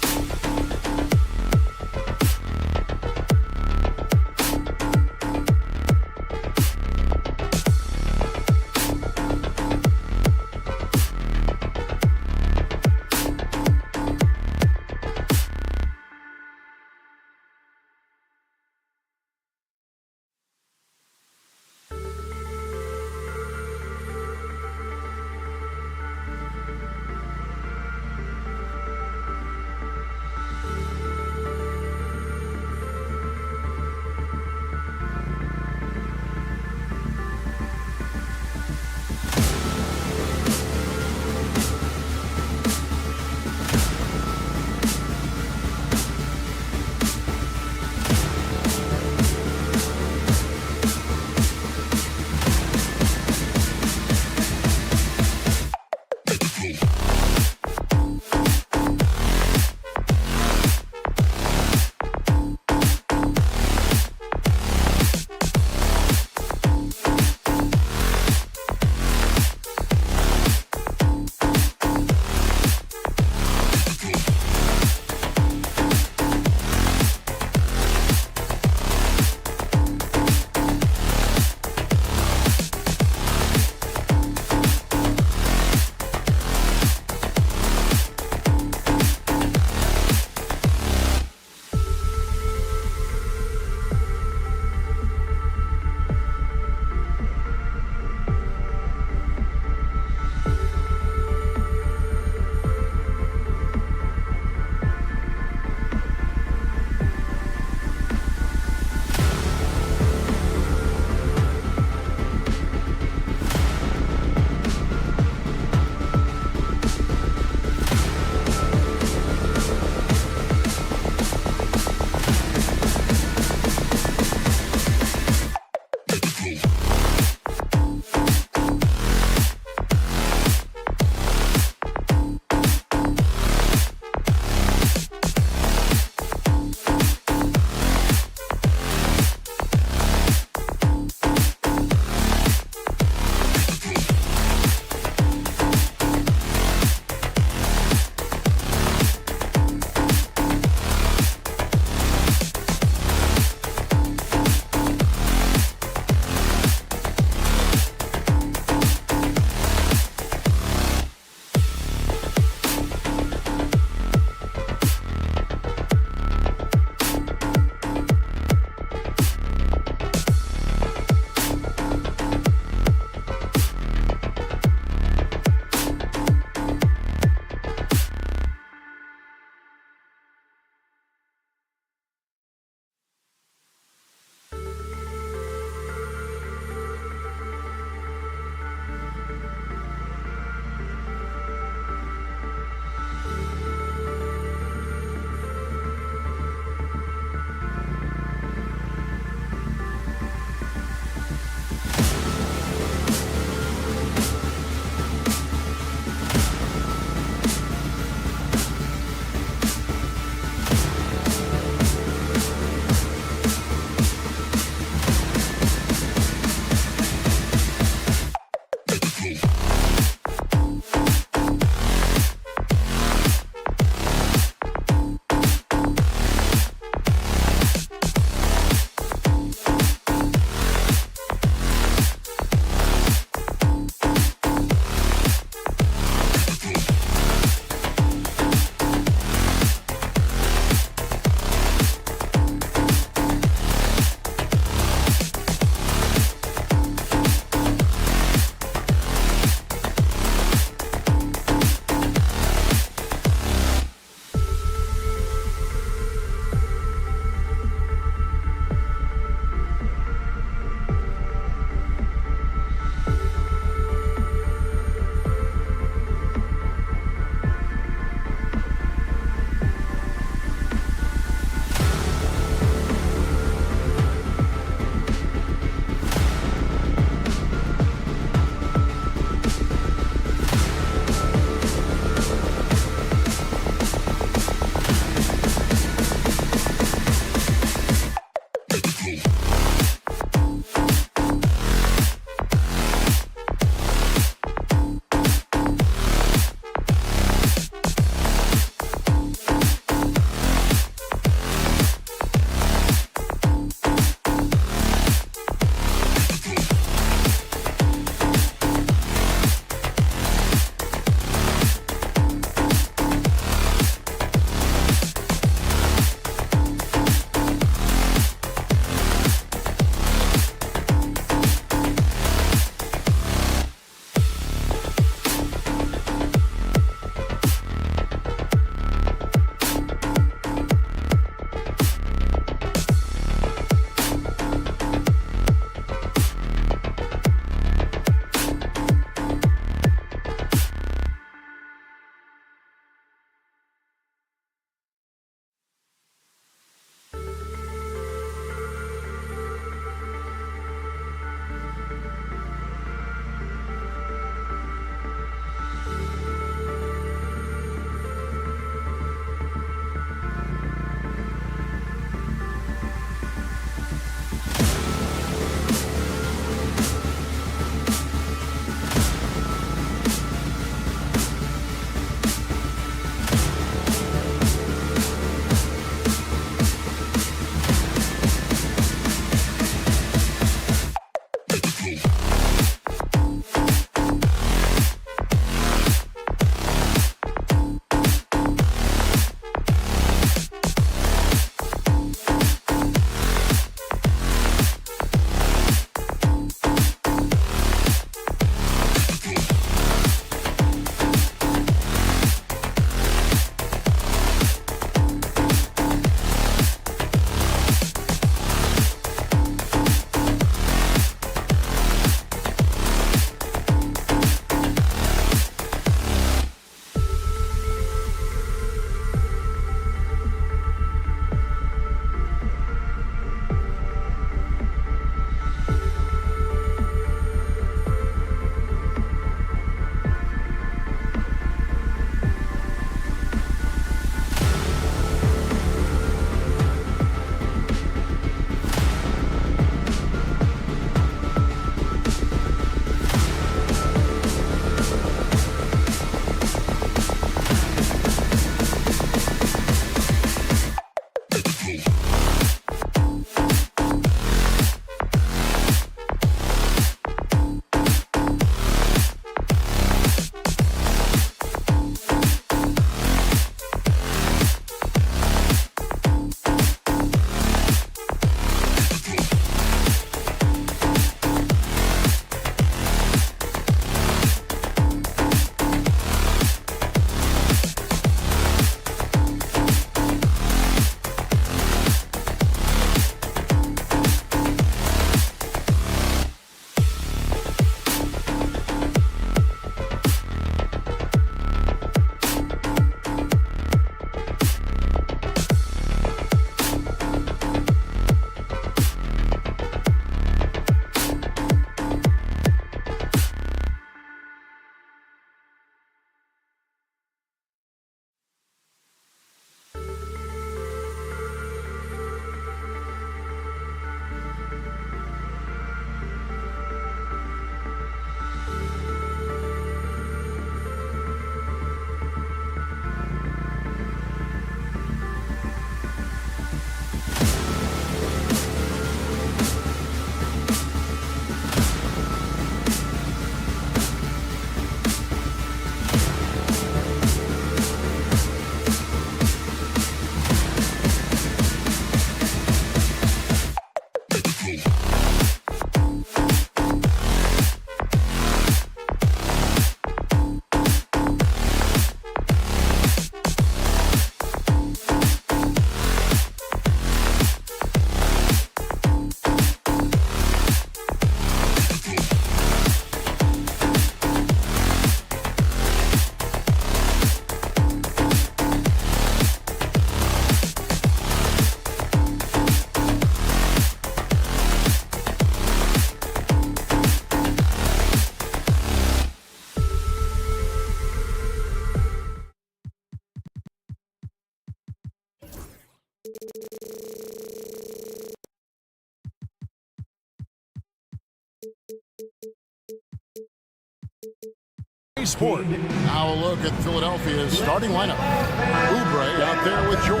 Sport. Now a look at Philadelphia's starting lineup. Oubre out there with George.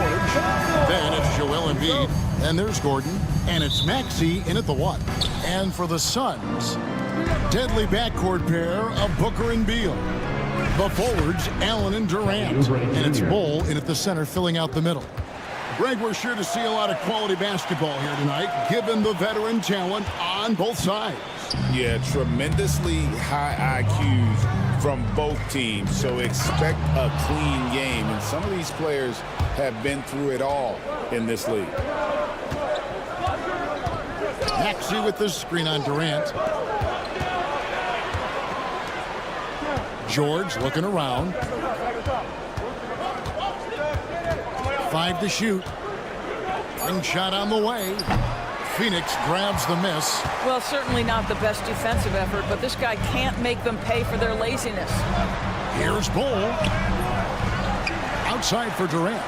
Then it's Joel Embiid. And there's Gordon. And it's Maxey in at the 1. And for the Suns, deadly backcourt pair of Booker and Beal. The forwards, Allen and Durant. And it's Bull in at the center, filling out the middle. Greg, we're sure to see a lot of quality basketball here tonight, given the veteran talent on both sides. Yeah, tremendously high IQs from both teams, so expect a clean game. And some of these players have been through it all in this league. Maxey with the screen on Durant. George looking around. 5 to shoot. Ring shot on the way. Phoenix grabs the miss. Well, certainly not the best defensive effort, but this guy can't make them pay for their laziness. Here's Bull. Outside for Durant.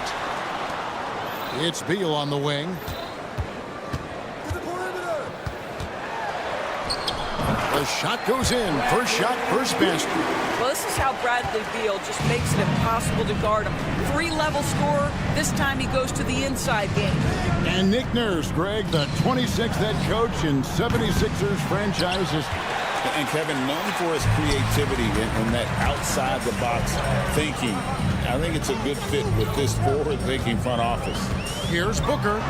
It's Beal on the wing. The shot goes in. First shot, first basket. Well, this is how Bradley Beal just makes it impossible to guard him. 3-level scorer. This time he goes to the inside game. And Nick Nurse, Greg, the 26th head coach and 76ers franchise history. And Kevin, known for his creativity and that outside-the-box thinking. I think it's a good fit with this forward-thinking front office. Here's Booker.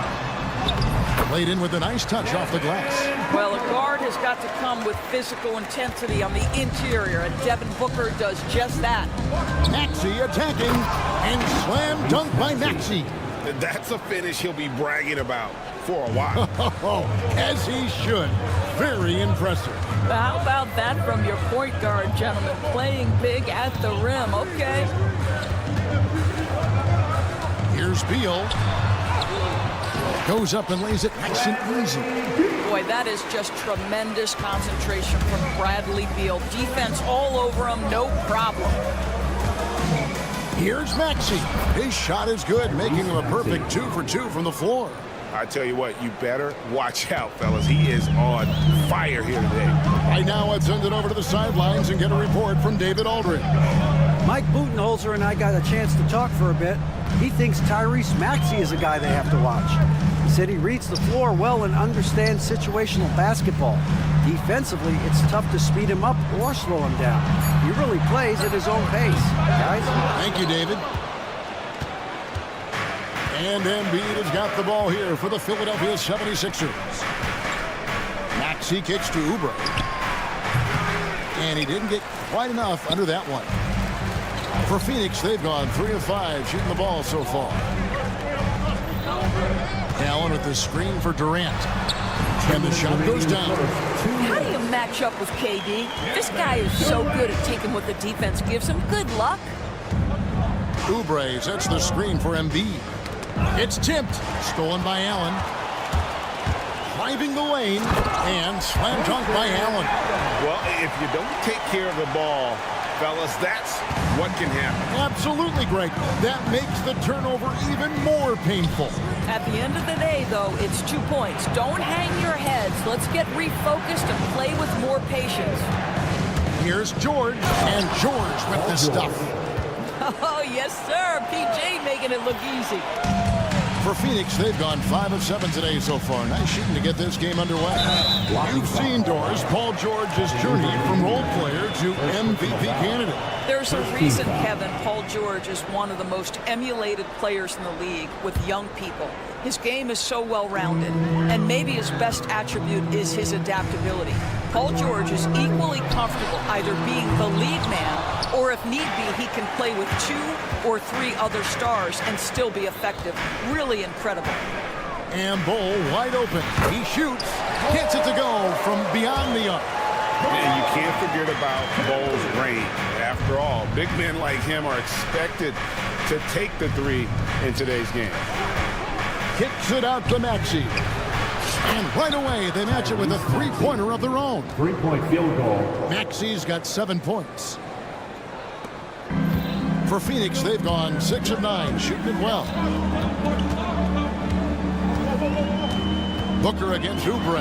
Laid in with a nice touch off the glass. Well, a guard has got to come with physical intensity on the interior, and Devin Booker does just that. Maxey attacking, and slam dunk by Maxey. That's a finish he'll be bragging about for a while. As he should. Very impressive. How about that from your point guard, gentlemen? Playing big at the rim, okay? Here's Beal. Goes up and lays it nice and easy. Boy, that is just tremendous concentration from Bradley Beal. Defense all over him, no problem. Here's Maxey. His shot is good, making him a perfect 2 for 2 from the floor. I tell you what, you better watch out, fellas. He is on fire here today. Right now, let's send it over to the sidelines and get a report from David Aldridge. Mike Budenholzer and I got a chance to talk for a bit. He thinks Tyrese Maxey is a guy they have to watch. He said he reads the floor well and understands situational basketball. Defensively, it's tough to speed him up or slow him down. He really plays at his own pace. Guys? Thank you, David. And Embiid has got the ball here for the Philadelphia 76ers. Maxey kicks to Oubre. And he didn't get quite enough under that one. For Phoenix, they've gone 3 of 5 shooting the ball so far. Allen with the screen for Durant. And the shot goes down. How do you match up with KD? This guy is so good at taking what the defense gives him. Good luck. Oubre sets the screen for Embiid. It's tipped. Stolen by Allen. Driving the lane. And slam dunk by Allen. Well, if you don't take care of the ball, fellas, that's what can happen. Absolutely, Greg. That makes the turnover even more painful. At the end of the day, though, it's 2 points. Don't hang your heads. Let's get refocused and play with more patience. Here's George, and George with the stuff. Oh, yes, sir. PJ making it look easy. For Phoenix, they've gone 5 of 7 today so far. Nice shooting to get this game underway. You've seen, Doris, Paul George's journey from role player to MVP candidate. There's a reason, Kevin, Paul George is one of the most emulated players in the league with young people. His game is so well-rounded, and maybe his best attribute is his adaptability. Paul George is equally comfortable either being the lead man, or if need be, he can play with 2 or 3 other stars and still be effective. Really incredible. And Bull wide open. He shoots, gets it to go from beyond the arc. And you can't forget about Bull's range. After all, big men like him are expected to take the 3 in today's game. Kicks it out to Maxey. And right away, they match it with a 3-pointer of their own. 3-point field goal. Maxey's got 7 points. For Phoenix, they've gone 6 of 9, shooting it well. Booker against Oubre.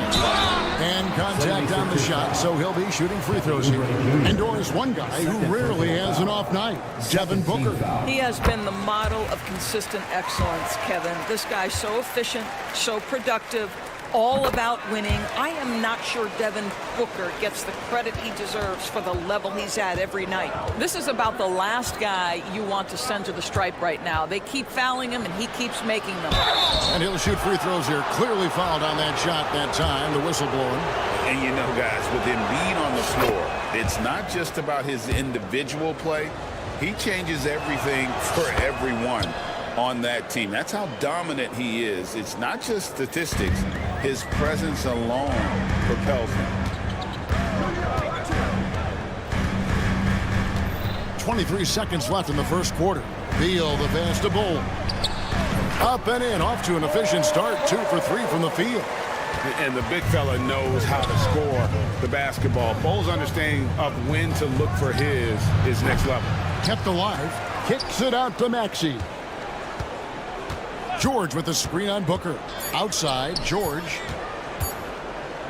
And contact on the shot, so he'll be shooting free throws here. And Doris, one guy who rarely has an off night, Devin Booker. He has been the model of consistent excellence, Kevin. This guy's so efficient, so productive, all about winning. I am not sure Devin Booker gets the credit he deserves for the level he's at every night. This is about the last guy you want to send to the stripe right now. They keep fouling him, and he keeps making them. And he'll shoot free throws here. Clearly fouled on that shot that time. The whistle blowing. And you know, guys, with Embiid on the floor, it's not just about his individual play. He changes everything for everyone on that team. That's how dominant he is. It's not just statistics. His presence alone propels him. 23 seconds left in the first quarter. Beal, the pass to Bull. Up and in, off to an efficient start. 2 for 3 from the field. And the big fella knows how to score the basketball. Bull's understanding of when to look for his is next level. Kept alive. Kicks it out to Maxey. George with the screen on Booker. Outside, George.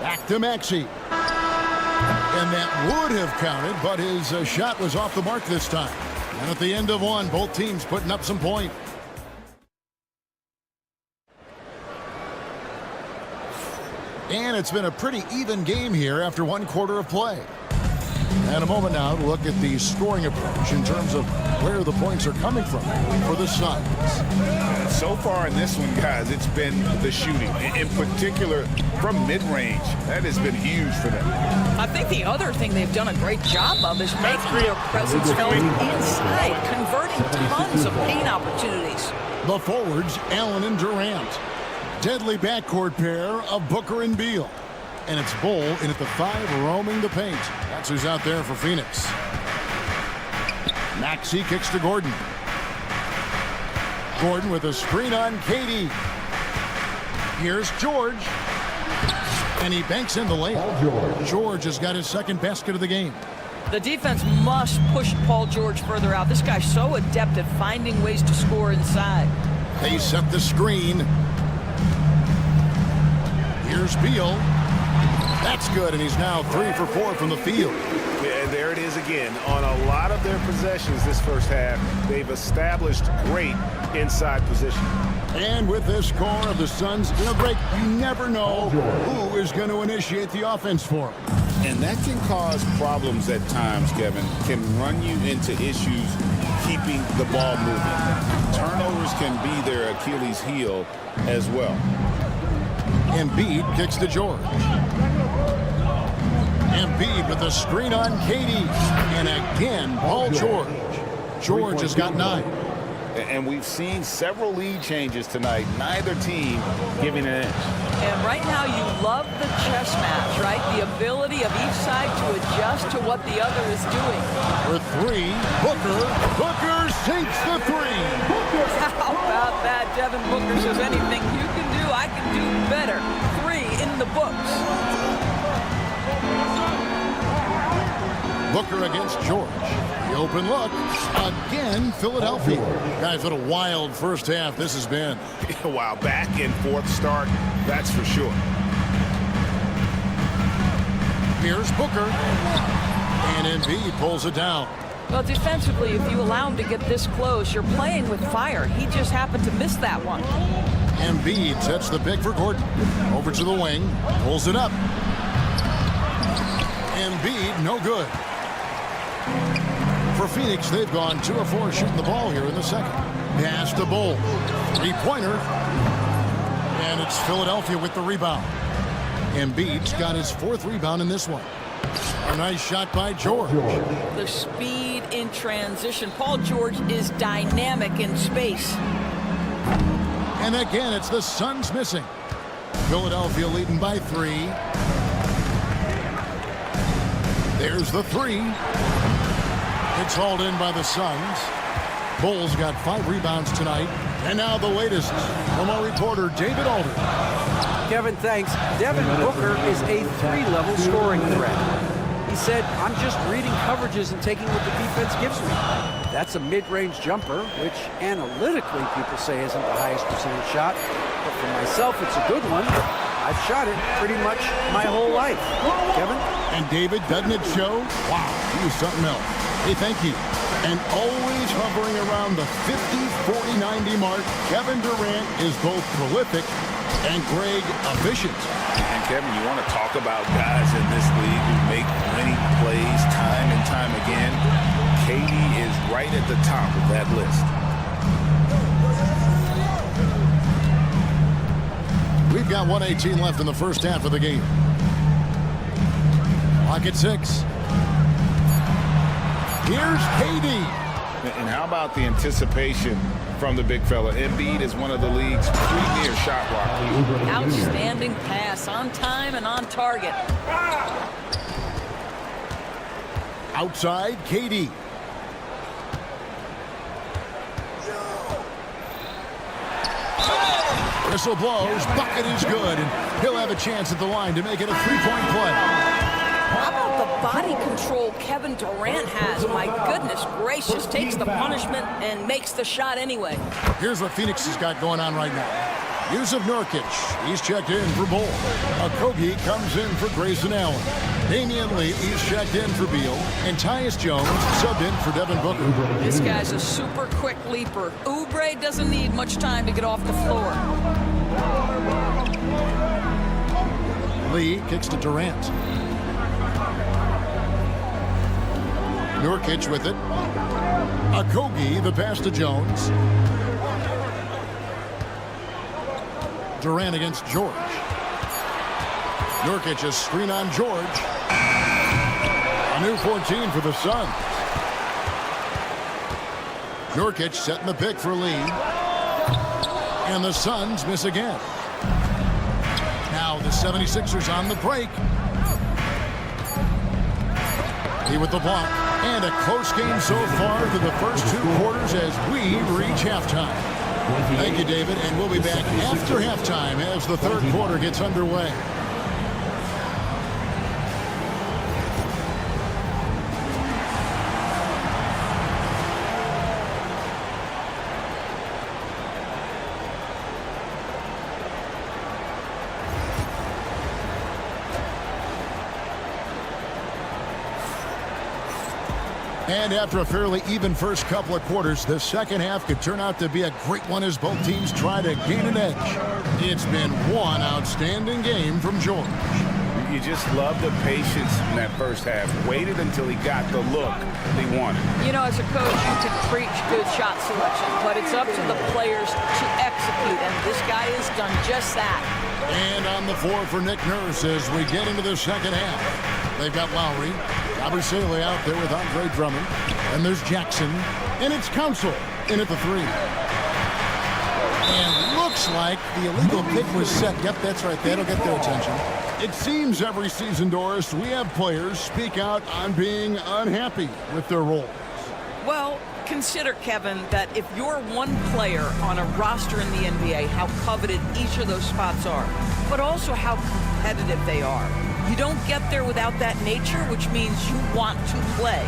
Back to Maxey. And that would have counted, but his shot was off the mark this time. And at the end of one, both teams putting up some points. And it's been a pretty even game here after 1 quarter of play. And a moment now to look at the scoring approach in terms of where the points are coming from for the Suns. So far in this one, guys, it's been the shooting, in particular from mid-range. That has been huge for them. I think the other thing they've done a great job of is making their presence felt inside, converting tons of paint opportunities. The forwards, Allen and Durant. Deadly backcourt pair of Booker and Beal. And it's Bull in at the 5, roaming the paint. That's who's out there for Phoenix. Maxey kicks to Gordon. Gordon with a screen on Katie. Here's George. And he banks in the layup. George has got his second basket of the game. The defense must push Paul George further out. This guy's so adept at finding ways to score inside. They set the screen. Here's Beal. That's good, and he's now 3 for 4 from the field. Yeah, there it is again. On a lot of their possessions this first half, they've established great inside position. And with this core of the Suns, Greg, you never know who is going to initiate the offense for them. And that can cause problems at times, Kevin. Can run you into issues keeping the ball moving. Turnovers can be their Achilles heel as well. Embiid kicks to George. Embiid with the screen on Katie. And again, Paul George. George has got 9. And we've seen several lead changes tonight. Neither team giving an inch. And right now you love the chess match, right? The ability of each side to adjust to what the other is doing. For 3, Booker. Booker sinks the 3. How about that? Devin Booker says anything you can do, I can do better. 3 in the books. Booker against George. The open look. Again, Philadelphia. Guys, what a wild first half this has been. Wow, back and forth start, that's for sure. Here's Booker. And Embiid pulls it down. Well, defensively, if you allow him to get this close, you're playing with fire. He just happened to miss that one. Embiid sets the pick for Gordon. Over to the wing. Pulls it up. Embiid, no good. For Phoenix, they've gone 2 of 4 shooting the ball here in the second. Pass to Bull. Three-pointer. And it's Philadelphia with the rebound. Embiid's got his 4th rebound in this one. A nice shot by George. The speed in transition. Paul George is dynamic in space. And again, it's the Suns missing. Philadelphia leading by 3. There's the 3. It's hauled in by the Suns. Bulls got 5 rebounds tonight. And now the latest from our reporter, David Alder. Kevin, thanks. Devin Booker is a 3-level scoring threat. He said, I'm just reading coverages and taking what the defense gives me. That's a mid-range jumper, which analytically people say isn't the highest percentage shot. But for myself, it's a good one. I've shot it pretty much my whole life. Kevin? And David, doesn't it show? Wow, he was something else. Hey, thank you. And always hovering around the 50, 40, 90 mark, Kevin Durant is both prolific and Greg efficient. And Kevin, you want to talk about guys in this league who make winning plays time and time again. KD is right at the top of that list. We've got 1:18 left in the first half of the game. Clock at 6. Here's KD. And how about the anticipation from the big fella? Embiid is one of the league's premier shot blockers. Outstanding pass, on time and on target. Outside, KD. Whistle blows, bucket is good, and he'll have a chance at the line to make it a 3-point play. How about the body control Kevin Durant has? My goodness gracious, takes the punishment and makes the shot anyway. Here's what Phoenix has got going on right now. Yusuf Nurkic, he's checked in for Bull. Okogie comes in for Grayson Allen. Damian Lee, he's checked in for Beal. And Tyus Jones subbed in for Devin Booker. This guy's a super quick leaper. Oubre doesn't need much time to get off the floor. Lee kicks to Durant. Nurkic with it. Okogie, the pass to Jones. Durant against George. Nurkic a screen on George. A new 14 for the Suns. Nurkic setting the pick for Lee. And the Suns miss again. Now the 76ers on the break. He with the block. And a close game so far through the first 2 quarters as we reach halftime. Thank you, David, and we'll be back after halftime as the 3rd quarter gets underway. And after a fairly even first couple of quarters, the second half could turn out to be a great one as both teams try to gain an edge. It's been one outstanding game from George. You just love the patience in that first half. Waited until he got the look he wanted. You know, as a coach, you can preach good shot selection, but it's up to the players to execute, and this guy has done just that. And on the floor for Nick Nurse as we get into the second half. They've got Lowry. Abusele out there with Andre Drummond. And there's Jackson. And it's Council in at the 3. And looks like the illegal pick was set. Yep, that's right. That'll get their attention. It seems every season, Doris, we have players speak out on being unhappy with their roles. Well, consider, Kevin, that if you're one player on a roster in the NBA, how coveted each of those spots are, but also how competitive they are. You don't get there without that nature, which means you want to play.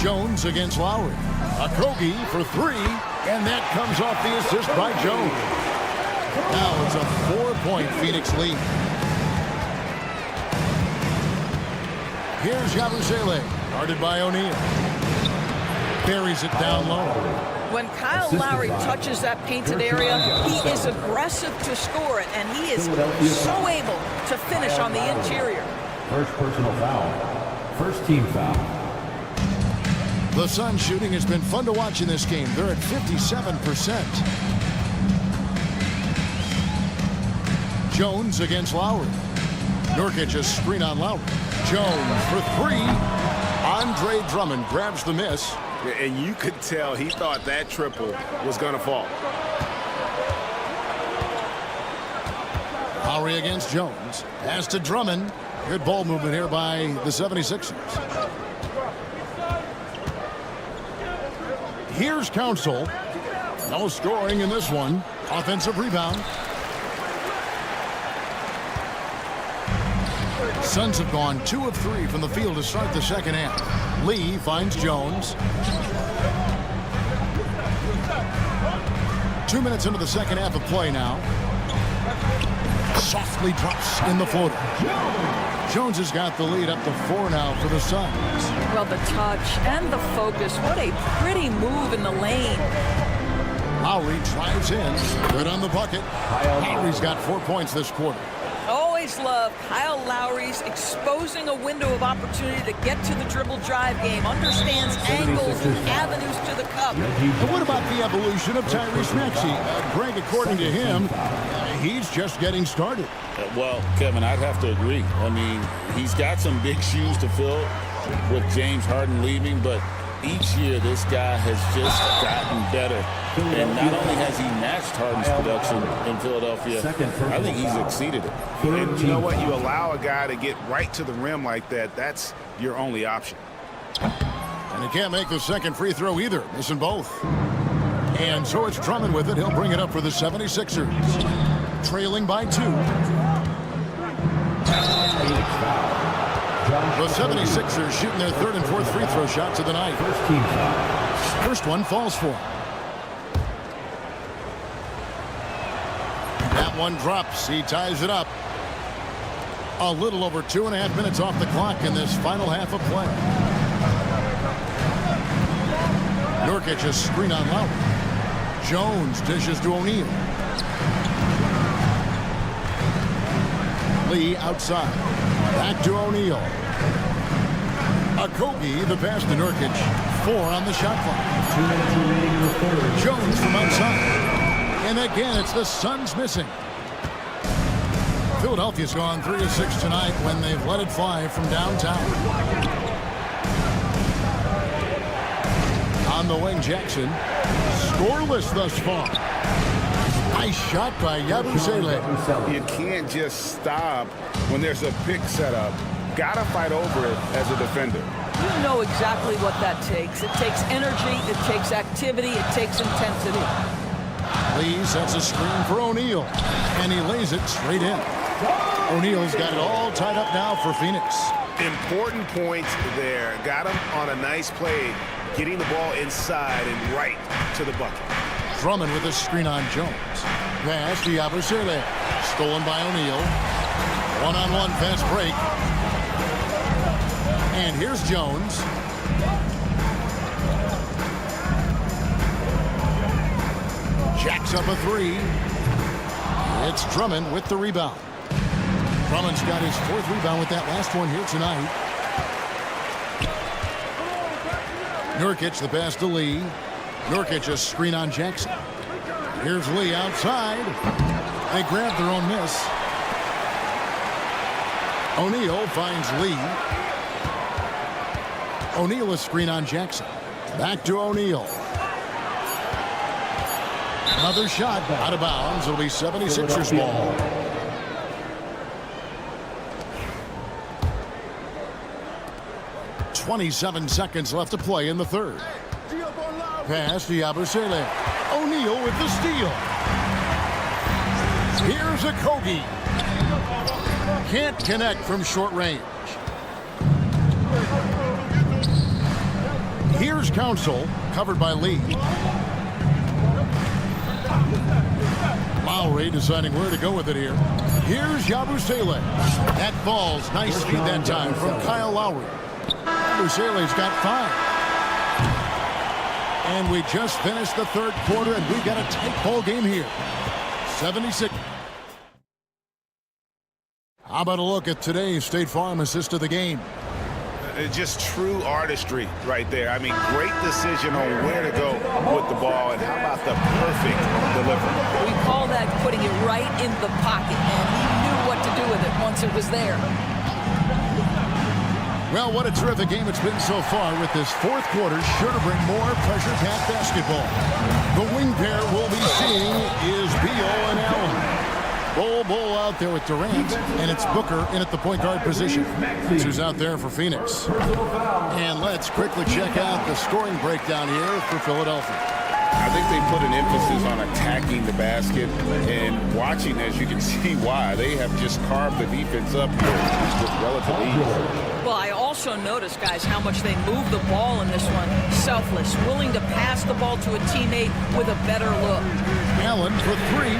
Jones against Lowry. Okogie for 3, and that comes off the assist by Jones. Now it's a 4-point Phoenix lead. Here's Abusele, guarded by O'Neal. Carries it down low. When Kyle Lowry touches that painted area, he is aggressive to score it, and he is so able to finish on the interior. First personal foul. First team foul. The Suns shooting has been fun to watch in this game. They're at 57%. Jones against Lowry. Nurkic a screen on Lowry. Jones for three. Andre Drummond grabs the miss. And you could tell he thought that triple was going to fall. Lowry against Jones. Pass to Drummond. Good ball movement here by the 76ers. Here's Council. No scoring in this one. Offensive rebound. Suns have gone 2 of 3 from the field to start the second half. Lee finds Jones. 2 minutes into the second half of play now. Softly drops in the floater. Jones has got the lead up to 4 now for the Suns. Well, the touch and the focus. What a pretty move in the lane. Lowry drives in. Good on the bucket. Lowry's got 4 points this quarter. Always love Kyle Lowry's exposing a window of opportunity to get to the dribble drive game. Understands angles and avenues to the cup. And what about the evolution of Tyrese Maxey? Greg, according to him, he's just getting started. Well, Kevin, I'd have to agree. I mean, he's got some big shoes to fill with James Harden leaving, but each year this guy has just gotten better. And not only has he matched Harden's production in Philadelphia, I think he's exceeded it. And you know what? You allow a guy to get right to the rim like that, that's your only option. And he can't make the second free throw either, missing both. And so it's Drummond with it. He'll bring it up for the 76ers. Trailing by 2. The 76ers shooting their 3rd and 4th free throw shots of the night. First one falls for him. That one drops. He ties it up. A little over 2.5 minutes off the clock in this final half of play. Nurkic a screen on Lowry. Jones dishes to O'Neal. Lee outside. Back to O'Neal. Okogie, the pass to Nurkic. 4 on the shot clock. 2 minutes remaining in the third. Jones from outside. And again, it's the Suns missing. Philadelphia's gone 3 of 6 tonight when they've let it fly from downtown. On the wing, Jackson. Scoreless thus far. Nice shot by Yabusele. You can't just stop when there's a pick set up. Gotta fight over it as a defender. You know exactly what that takes. It takes energy, it takes activity, it takes intensity. Lee sets a screen for O'Neal, and he lays it straight in. O'Neal's got it all tied up now for Phoenix. Important points there. Got him on a nice play, getting the ball inside and right to the bucket. Drummond with a screen on Jones. Pass to Yabusele. Stolen by O'Neal. One-on-one fast break. And here's Jones. Jacks up a 3. It's Drummond with the rebound. Drummond's got his 4th rebound with that last one here tonight. Nurkic the pass to Lee. Nurkic a screen on Jackson. Here's Lee outside. They grab their own miss. O'Neal finds Lee. O'Neal a screen on Jackson. Back to O'Neal. Another shot out of bounds. It'll be 76ers ball. .27 seconds left to play in the third. Pass to Yabusele. O'Neal with the steal. Here's Okogie. Can't connect from short range. Here's Council, covered by Lee. Lowry deciding where to go with it here. Here's Yabusele. That falls. Nice speed that time from Kyle Lowry. Yabusele's got 5. And we just finished the third quarter, and we've got a tight ball game here. 76. How about a look at today's State Farm assist of the game? Just true artistry right there. I mean, great decision on where to go with the ball, and how about the perfect delivery? We call that putting it right in the pocket, and he knew what to do with it once it was there. Well, what a terrific game it's been so far, with this fourth quarter sure to bring more pressure-packed basketball. The wing pair we'll be seeing is Beal and Allen. Bull out there with Durant, and it's Booker in at the point guard position. That's who's out there for Phoenix. And let's quickly check out the scoring breakdown here for Philadelphia. I think they put an emphasis on attacking the basket, and watching, as you can see why, they have just carved the defense up here with relative ease. Well, I also noticed, guys, how much they move the ball in this one. Selfless, willing to pass the ball to a teammate with a better look. Allen for three.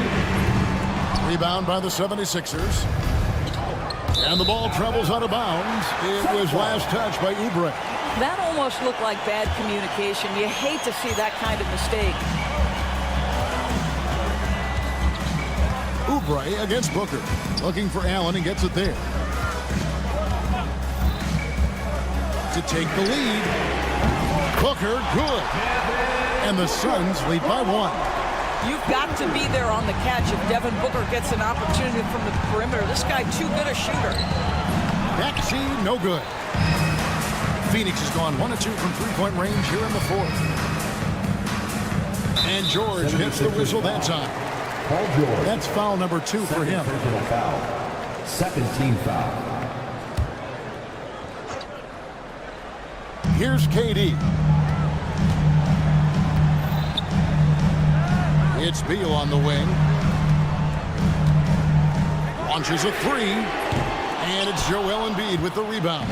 Rebound by the 76ers. And the ball travels out of bounds. It was last touched by Oubre. That almost looked like bad communication. You hate to see that kind of mistake. Oubre against Booker. Looking for Allen, and gets it there. To take the lead. Booker, good. And the Suns lead by one. You've got to be there on the catch if Devin Booker gets an opportunity from the perimeter. This guy too good a shooter. Maxey, no good. Phoenix has gone 1 of 2 from three-point range here in the fourth. And George hits the whistle that time. Paul George. That's foul number 2 for him. Personal foul. Second team foul. Here's KD. It's Beal on the wing. Launches a three. And it's Joel Embiid with the rebound.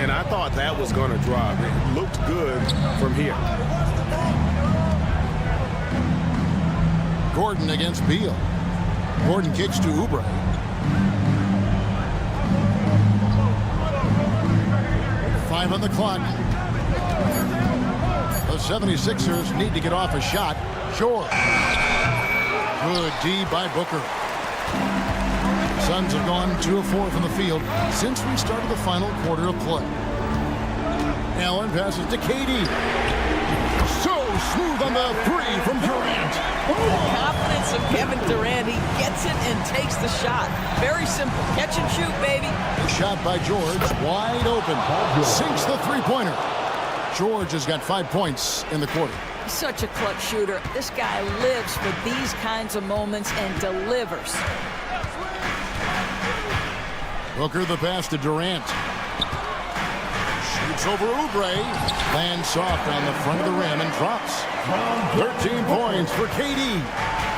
And I thought that was going to drop. It looked good from here. Gordon against Beal. Gordon kicks to Oubre. Five on the clock. The 76ers need to get off a shot. Sure. Good D by Booker. Suns have gone 2 of 4 from the field since we started the final quarter of play. Allen passes to KD. So smooth on the three from Durant. The confidence of Kevin Durant. He gets it and takes the shot. Very simple. Catch and shoot, baby. The shot by George, wide open. Sinks the three-pointer. George has got 5 points in the quarter. Such a clutch shooter. This guy lives for these kinds of moments and delivers. Booker the pass to Durant. Shoots over Oubre. Lands soft on the front of the rim and drops. 13 points for KD.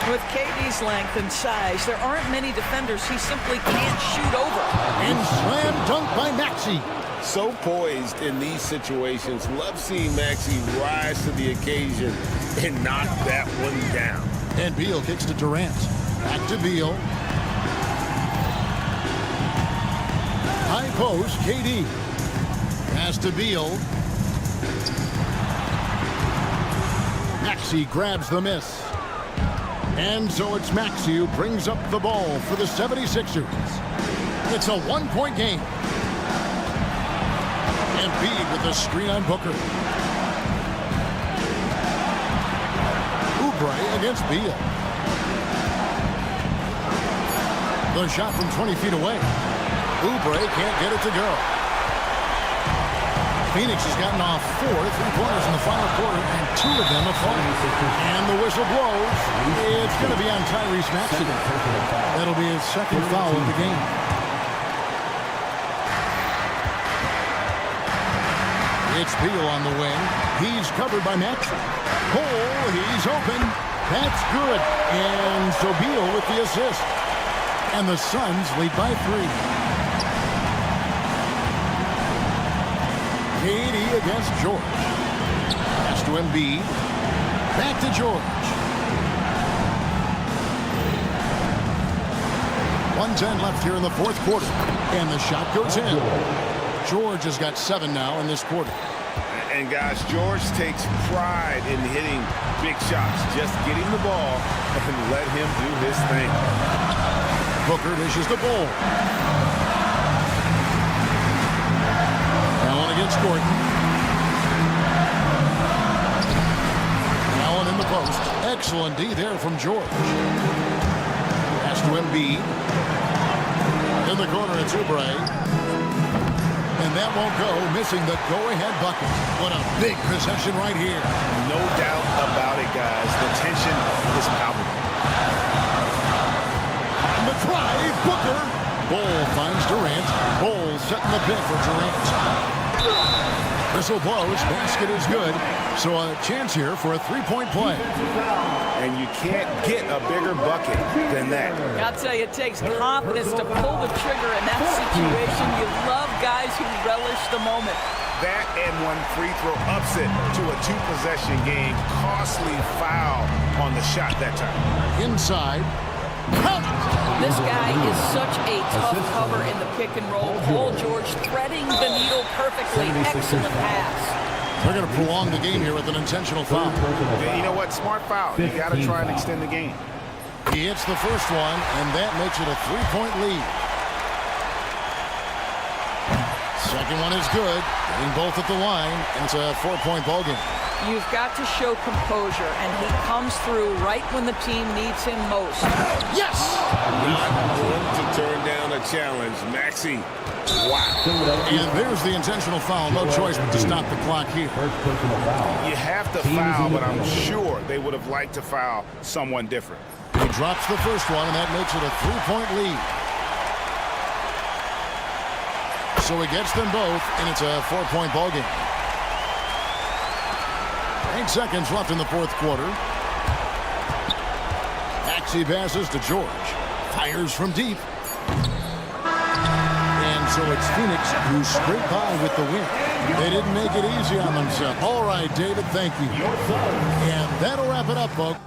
With KD's length and size, there aren't many defenders he simply can't shoot over. And slam dunk by Maxey. So poised in these situations. Love seeing Maxey rise to the occasion and knock that one down. And Beal kicks to Durant. Back to Beal. High post, KD. Pass to Beal. Maxey grabs the miss. And so it's Maxey who brings up the ball for the 76ers. It's a one-point game. Embiid with the screen on Booker. Oubre against Beal. The shot from 20 feet away. Oubre can't get it to go. Phoenix has gotten off 4 3-pointers in the final quarter, and 2 of them have fallen. And the whistle blows. It's going to be on Tyrese Maxey. That'll be his second foul of the game. It's Beal on the wing. He's covered by Maxey. Cole, he's open. That's good. And so Beal with the assist. And the Suns lead by 3. KD against George. Pass to Embiid. Back to George. 1:10 left here in the fourth quarter. And the shot goes in. George has got 7 now in this quarter. And guys, George takes pride in hitting big shots. Just getting the ball and let him do his thing. Booker dishes the ball. Allen against Gordon. Allen in the post. Excellent D there from George. Pass to Embiid. In the corner, it's Oubre. And that won't go, missing the go-ahead bucket. What a big possession right here. No doubt about it, guys. The tension is palpable. And the drive, Booker. Ball finds Durant. Ball setting the bit for Durant. Whistle blows, basket is good. So a chance here for a three-point play. And you can't get a bigger bucket than that. I'll tell you, it takes confidence to pull the trigger in that situation. You love guys who relish the moment. That and one free throw upset to a two-possession game. Costly foul on the shot that time. Inside. This guy is such a tough cover in the pick and roll. Paul George threading the needle perfectly. Excellent pass. They're going to prolong the game here with an intentional foul. Yeah, you know what? Smart foul. You got to try and extend the game. He hits the first one, and that makes it a three-point lead. Second one is good. Getting both at the line, and it's a four-point ball game. You've got to show composure, and he comes through right when the team needs him most. Yes! Not willing to turn down a challenge. Maxey. Wow. And there's the intentional foul. No choice but to stop the clock here. You have to foul, but I'm sure they would have liked to foul someone different. He drops the first one, and that makes it a three-point lead. So he gets them both, and it's a four-point ball game. 8 seconds left in the fourth quarter. Maxey passes to George. Fires from deep. And so it's Phoenix who scraped by with the win. They didn't make it easy on themselves. All right, David, thank you. And that'll wrap it up, folks.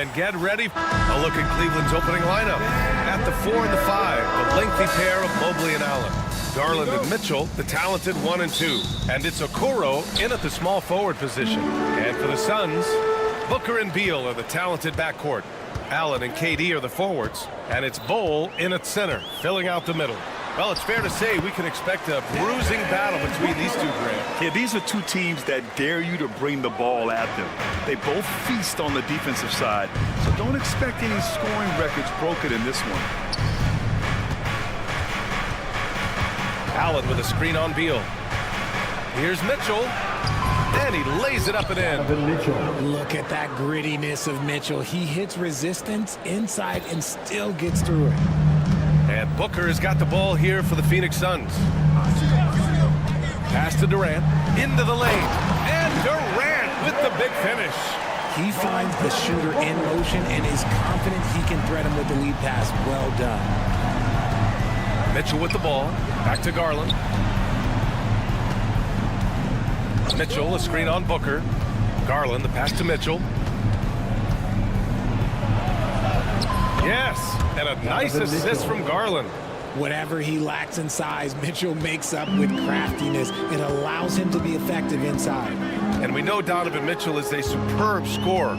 And get ready. A look at Cleveland's opening lineup. At the 4 and the 5, the lengthy pair of Mobley and Allen. Garland and Mitchell, the talented 1 and 2. And it's Okoro in at the small forward position. And for the Suns, Booker and Beal are the talented backcourt. Allen and KD are the forwards. And it's Bol in at center, filling out the middle. Well, it's fair to say we can expect a bruising battle between these two, Grant. Yeah, these are two teams that dare you to bring the ball at them. They both feast on the defensive side, so don't expect any scoring records broken in this one. Allen with a screen on Beal. Here's Mitchell. And he lays it up and in. Look at that grittiness of Mitchell. He hits resistance inside and still gets through it. And Booker has got the ball here for the Phoenix Suns. Pass to Durant. Into the lane. And Durant with the big finish. He finds the shooter in motion and is confident he can thread him with the lead pass. Well done. Mitchell with the ball. Back to Garland. Mitchell, a screen on Booker. Garland, the pass to Mitchell. Yes, and a nice assist from Garland. Whatever he lacks in size, Mitchell makes up with craftiness. It allows him to be effective inside. And we know Donovan Mitchell is a superb scorer.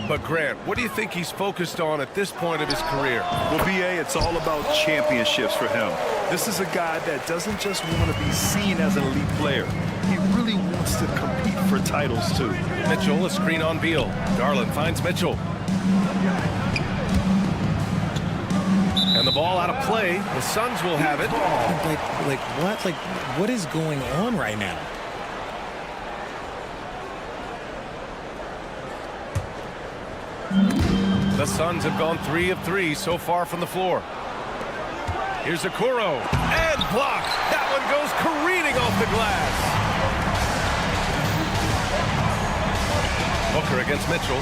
But Grant, what do you think he's focused on at this point of his career? Well, BA, it's all about championships for him. This is a guy that doesn't just want to be seen as an elite player. He really wants to compete for titles, too. Mitchell, a screen on Beal. Garland finds Mitchell. And the ball out of play. The Suns will have it. What is going on right now? The Suns have gone 3 of 3 so far from the floor. Here's Okoro. And blocked. That one goes careening off the glass. Booker against Mitchell.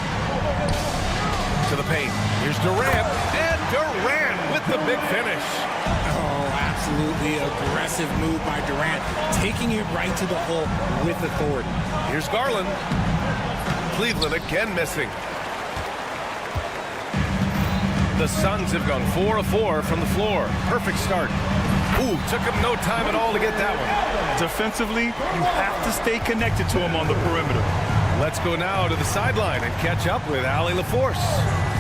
To the paint. Here's Durant. And Durant with the big finish. Oh, absolutely aggressive move by Durant. Taking it right to the hole with authority. Here's Garland. Cleveland again missing. The Suns have gone 4 of 4 from the floor. Perfect start. Ooh, took him no time at all to get that one. Defensively, you have to stay connected to him on the perimeter. Let's go now to the sideline and catch up with Allie LaForce.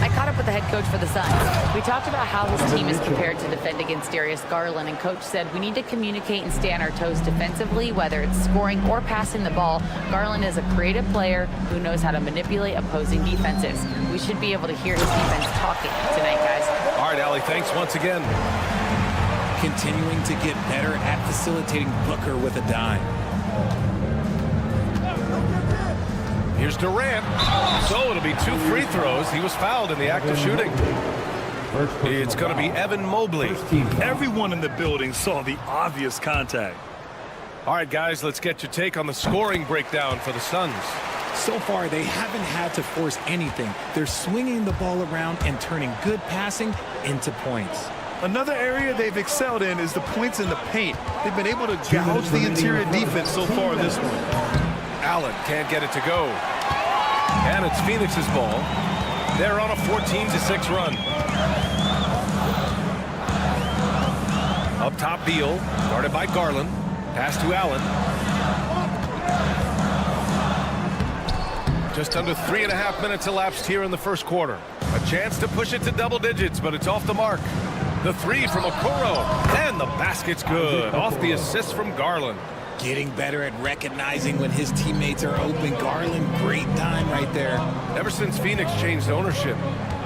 I caught up with the head coach for the Suns. We talked about how his team is prepared to defend against Darius Garland, and coach said we need to communicate and stay on our toes defensively, whether it's scoring or passing the ball. Garland is a creative player who knows how to manipulate opposing defenses. We should be able to hear his defense talking tonight, guys. All right, Allie, thanks once again. Continuing to get better at facilitating Booker with a dime. Here's Durant. So it'll be 2 free throws. He was fouled in the act of shooting. It's going to be Evan Mobley. Everyone in the building saw the obvious contact. All right, guys, let's get your take on the scoring breakdown for the Suns. So far, they haven't had to force anything. They're swinging the ball around and turning good passing into points. Another area they've excelled in is the points in the paint. They've been able to gouge the interior defense so far in this one. Allen can't get it to go. And it's Phoenix's ball. They're on a 14-6 run. Up top, Beal, guarded by Garland. Pass to Allen. Just under 3.5 minutes elapsed here in the first quarter. A chance to push it to double digits, but it's off the mark. The 3 from Okoro, and the basket's good. Off the assist from Garland. Getting better at recognizing when his teammates are open. Garland, great time right there. Ever since Phoenix changed ownership,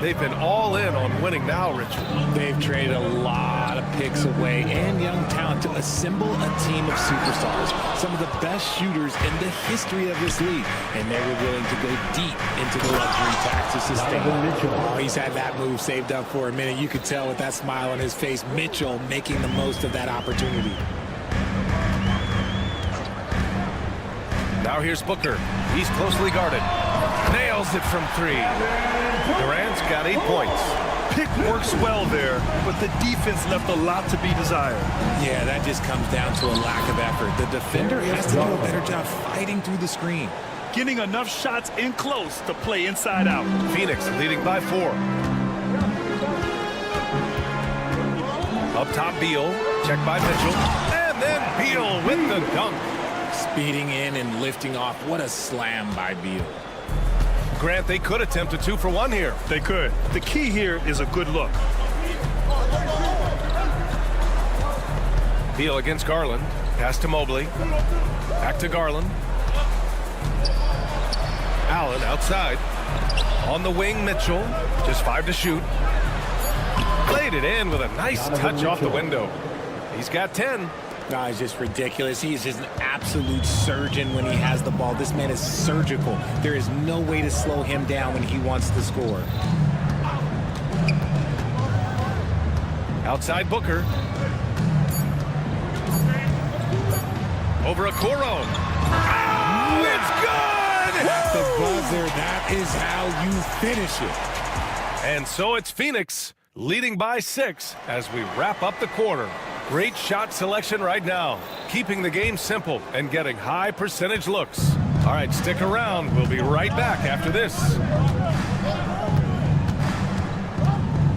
they've been all in on winning now, Richard. They've traded a lot of picks away and young talent to assemble a team of superstars. Some of the best shooters in the history of this league. And they were willing to go deep into the luxury tax to sustain. Oh, he's had that move saved up for a minute. You could tell with that smile on his face. Mitchell making the most of that opportunity. Now here's Booker. He's closely guarded. Nails it from 3. Durant's got 8 points. Pick works well there, but the defense left a lot to be desired. Yeah, that just comes down to a lack of effort. The defender has to do a better job fighting through the screen. getting enough shots in close to play inside out. Phoenix leading by 4. Up top, Beal. Check by Mitchell. And then Beal with the dunk. Speeding in and lifting off. What a slam by Beal. Grant, they could attempt a 2-for-1 here. They could. The key here is a good look. Beal against Garland. Pass to Mobley. Back to Garland. Allen outside. On the wing, Mitchell. Just 5 to shoot. Played it in with a nice touch off the window. He's got 10. No, it's just ridiculous. He is just an absolute surgeon when he has the ball. This man is surgical. There is no way to slow him down when he wants to score. Outside Booker. Over Okoro. Oh, it's good! At the buzzer, that is how you finish it. And so it's Phoenix leading by 6 as we wrap up the quarter. Great shot selection right now, keeping the game simple and getting high percentage looks. All right, stick around. We'll be right back after this.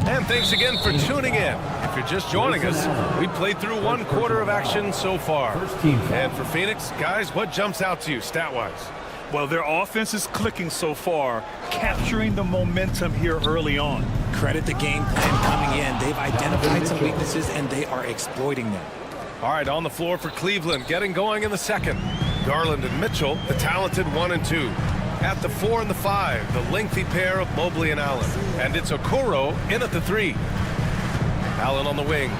And thanks again for tuning in. If you're just joining us, we played through 1 quarter of action so far. And for Phoenix, guys, what jumps out to you stat-wise? Well, their offense is clicking so far, capturing the momentum here early on. Credit the game plan coming in. They've identified some weaknesses, and they are exploiting them. All right, on the floor for Cleveland, getting going in the second. Garland and Mitchell, the talented 1 and 2. At the 4 and the 5, the lengthy pair of Mobley and Allen. And it's Okoro in at the 3. Allen on the wing.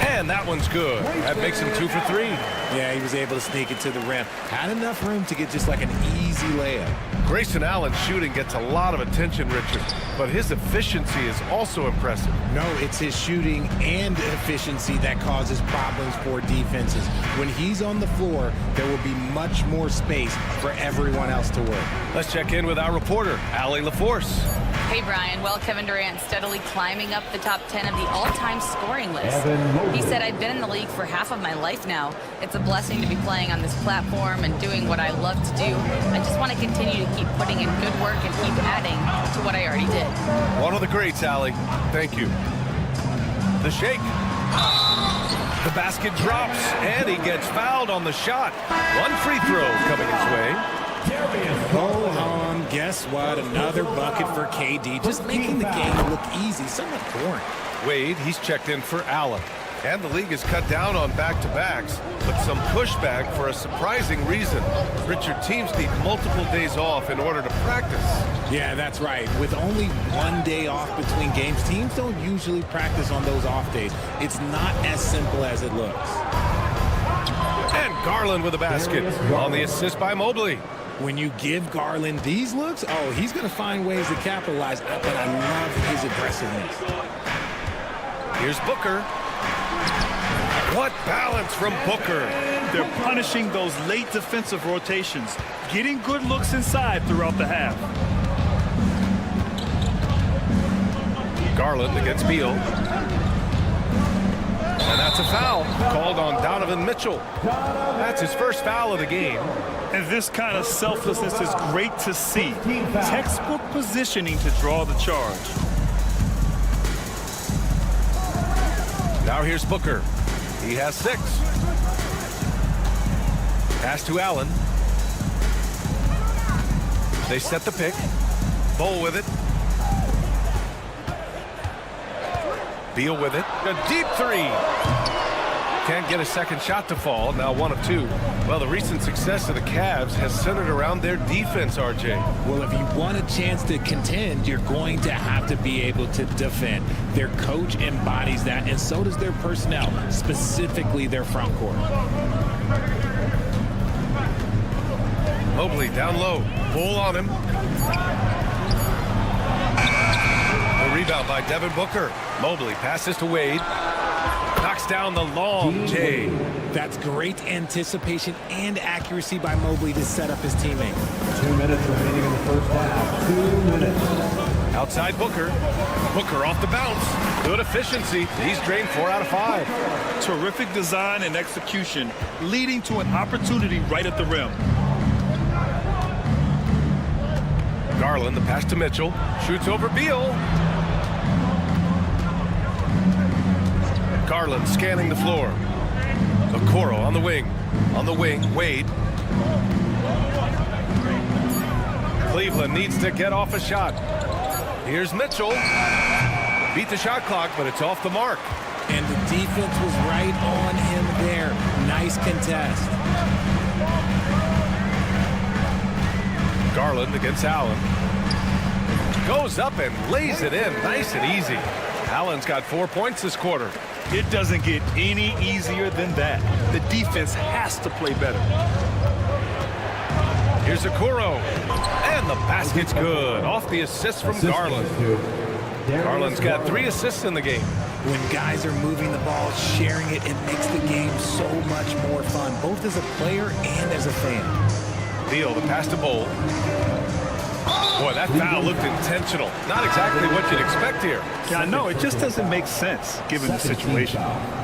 And that one's good. That makes him 2 for 3. Yeah, he was able to sneak it to the rim. Had enough room to get just like an easy layup. Grayson Allen's shooting gets a lot of attention, Richard, but his efficiency is also impressive. No, it's his shooting and efficiency that causes problems for defenses. When he's on the floor, there will be much more space for everyone else to work. Let's check in with our reporter, Allie LaForce. Hey, Brian. Well, Kevin Durant steadily climbing up the top 10 of the all-time scoring list. He said, I've been in the league for half of my life now. It's a blessing to be playing on this platform and doing what I love to do. I just want to continue to keep putting in good work and keep adding to what I already did. One of the greats, Allie. Thank you. The shake. The basket drops, and he gets fouled on the shot. 1 free throw coming his way. Hold on, guess what? Another bucket for KD, just making the game look easy, somewhat boring. Wade, he's checked in for Allen. And the league has cut down on back-to-backs, but some pushback for a surprising reason. Richard, teams need multiple days off in order to practice. Yeah, that's right. With only 1 day off between games, teams don't usually practice on those off days. It's not as simple as it looks. And Garland with a basket on the assist by Mobley. When you give Garland these looks, oh, he's going to find ways to capitalize, but I love his aggressiveness. Here's Booker. What balance from Booker. They're punishing those late defensive rotations, getting good looks inside throughout the half. Garland against Beal. And that's a foul called on Donovan Mitchell. That's his first foul of the game. And this kind of selflessness is great to see. Textbook positioning to draw the charge. Now here's Booker. He has 6. Pass to Allen. They set the pick. Bowl with it. Beal with it. A deep 3. Can't get a second shot to fall. Now 1 of 2. Well, the recent success of the Cavs has centered around their defense, RJ. Well, if you want a chance to contend, you're going to have to be able to defend. Their coach embodies that, and so does their personnel, specifically their front court. Mobley down low. Bull on him. The rebound by Devin Booker. Mobley passes to Wade. Knocks down the long J. That's great anticipation and accuracy by Mobley to set up his teammate. 2 minutes remaining in the first half. 2 minutes. Outside Booker. Booker off the bounce. Good efficiency. He's drained 4 out of 5. Terrific design and execution, leading to an opportunity right at the rim. Garland, the pass to Mitchell. Shoots over Beal. Garland scanning the floor. Okoro on the wing. On the wing, Wade. Cleveland needs to get off a shot. Here's Mitchell. Beat the shot clock, but it's off the mark. And the defense was right on him there. Nice contest. Garland against Allen. Goes up and lays it in. Nice and easy. Allen's got 4 points this quarter. It doesn't get any easier than that. The defense has to play better. Here's Okoro. And the basket's good. Off the assist from Garland. Garland's got 3 assists in the game. When guys are moving the ball, sharing it, it makes the game so much more fun, both as a player and as a fan. Beal, the pass to Bowl. Boy, that foul looked intentional. Not exactly what you'd expect here. Yeah, I know. It just doesn't make sense, given the situation.